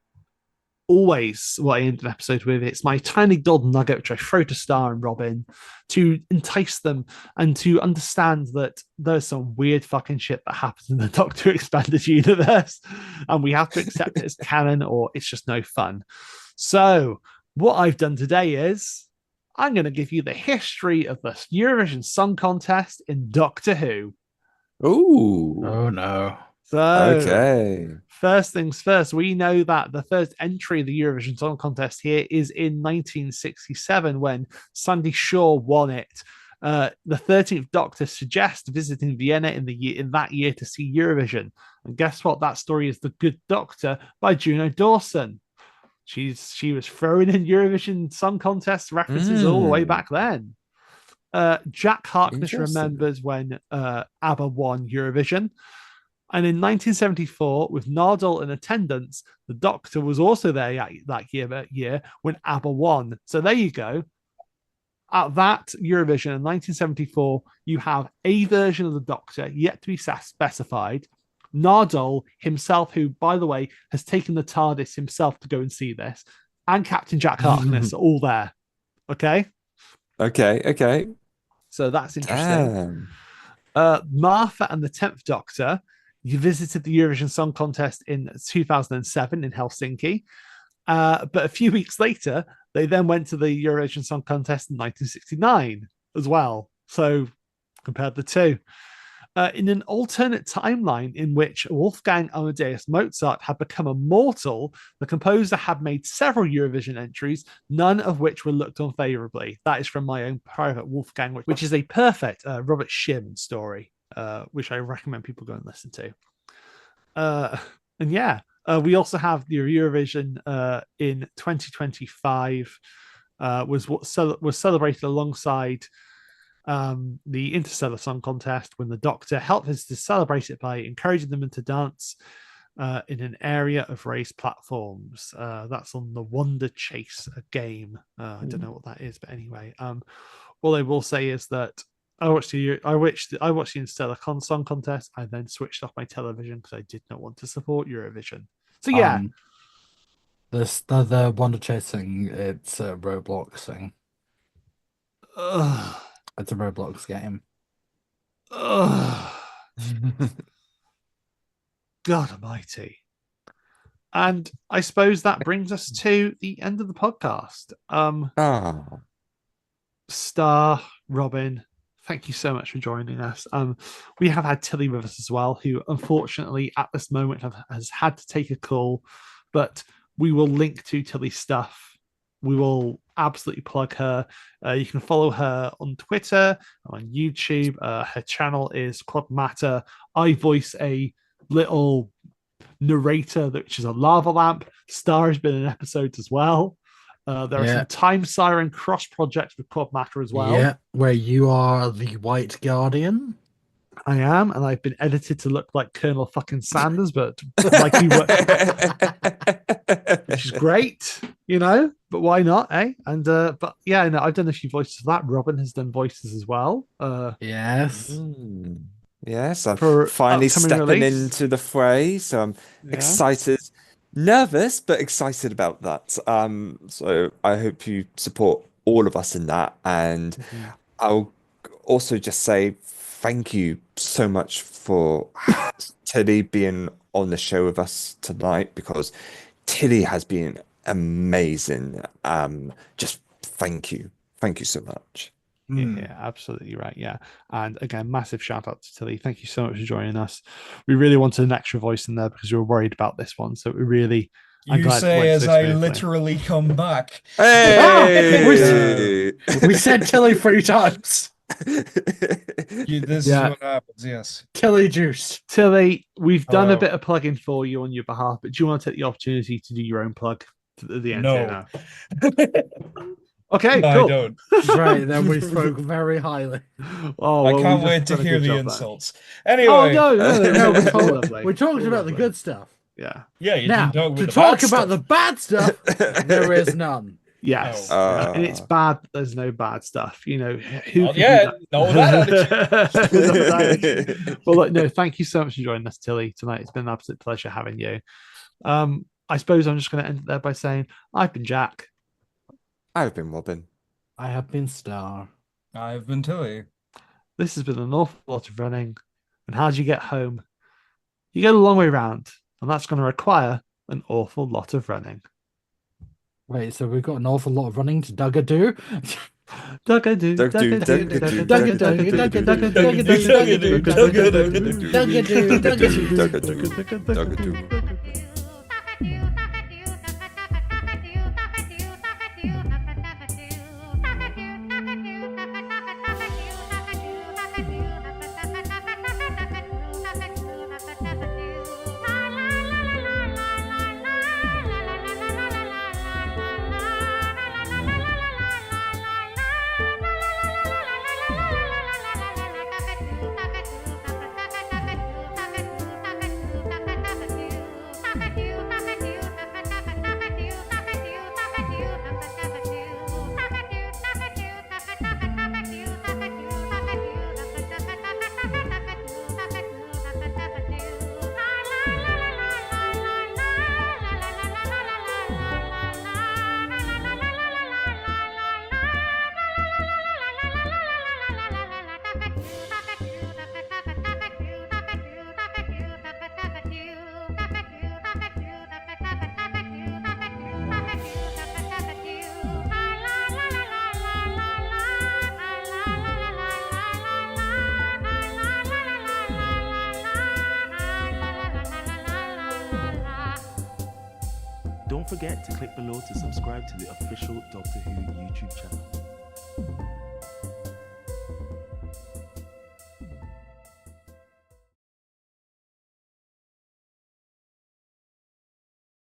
always what I end an episode with. It's my tiny golden nugget, which I throw to Star and Robin to entice them and to understand that there's some weird fucking shit that happens in the Doctor Expanded Universe, and we have to accept it as canon or it's just no fun. So what I've done today is I'm going to give you the history of the Eurovision Song Contest in Doctor Who. Ooh. Oh, no. So, okay. First things first, we know that the first entry of the Eurovision Song Contest here is in 1967 when Sandy Shaw won it. The 13th Doctor suggests visiting Vienna in that year to see Eurovision. And guess what? That story is The Good Doctor by Juno Dawson. She was throwing in Eurovision Song Contest references all the way back then. Jack Harkness remembers when ABBA won Eurovision. And in 1974, with Nardole in attendance, the Doctor was also there that year when ABBA won. So there you go. At that Eurovision in 1974, you have a version of the Doctor yet to be specified. Nardole himself, who, by the way, has taken the TARDIS himself to go and see this, and Captain Jack Harkness are all there. Okay? Okay. So that's interesting. Martha and the 10th Doctor, you visited the Eurovision Song Contest in 2007 in Helsinki. But a few weeks later, they then went to the Eurovision Song Contest in 1969 as well. So compared the two. In an alternate timeline in which Wolfgang Amadeus Mozart had become immortal, the composer had made several Eurovision entries, none of which were looked on favorably. That is from my own private Wolfgang, which is a perfect Robert Shim story, which I recommend people go and listen to. And yeah, we also have the Eurovision in 2025 was celebrated alongside the Interstellar Song Contest, when the Doctor helped us to celebrate it by encouraging them to dance in an area of raised platforms. That's on the Wonder Chase game. I don't know what that is, but anyway, all I will say is that I watched the Interstellar Song Contest. I then switched off my television because I did not want to support Eurovision. So yeah, the Wonder Chasing, it's a Roblox thing. It's a Roblox game. God almighty. And I suppose that brings us to the end of the podcast. Star, Robin, thank you so much for joining us. We have had Tilly with us as well, who unfortunately at this moment has had to take a call, but we will link to Tilly's stuff. We will absolutely plug her. You can follow her on Twitter, on YouTube. Her channel is Quad Matter. I voice a little narrator, which is a lava lamp. Star has been in episodes as well. There are some Time Siren cross projects with Quad Matter as well. Yeah, where you are the White Guardian. I am, and I've been edited to look like Colonel fucking Sanders, but like you were, which is great, you know. But why not, eh? And but yeah, no, I've done a few voices for that. Robin has done voices as well. Yes. Yes, I'm For finally upcoming stepping release. into the fray, so I'm excited, nervous, but excited about that. So I hope you support all of us in that, and I'll also just say thank you so much for Tilly being on the show with us tonight, because Tilly has been amazing. Just thank you so much. Yeah, absolutely right. Yeah. And again, massive shout out to Tilly. Thank you so much for joining us. We really wanted an extra voice in there because we were worried about this one. So we really, You say as I literally come back. Hey! We said Tilly 3 times. This is what happens, yes. Tilly juice. Tilly, we've done a bit of plugging for you on your behalf, but do you want to take the opportunity to do your own plug at the end here now? Okay, no, cool. I don't. Right, then we spoke very highly. I can't wait to hear the insults. Anyway. Oh, no, we talked about the good stuff. Yeah. Yeah, you now, didn't to talk about the bad stuff, there is none. Yes. And it's bad. There's no bad stuff. You know, who that. Well, look, no, thank you so much for joining us, Tilly, tonight. It's been an absolute pleasure having you. I suppose I'm just going to end it there by saying I've been Jack. I've been Robin. I have been Star. I've been Tilly. This has been an awful lot of running. And how do you get home? You go the long way round, and that's going to require an awful lot of running. Wait, so we've got an awful lot of running to Dugga do? Dugga do, Dugga do, Dugga do, Dugga do, Dugga do, Dugga do. Don't forget to click below to subscribe to the official Doctor Who YouTube channel.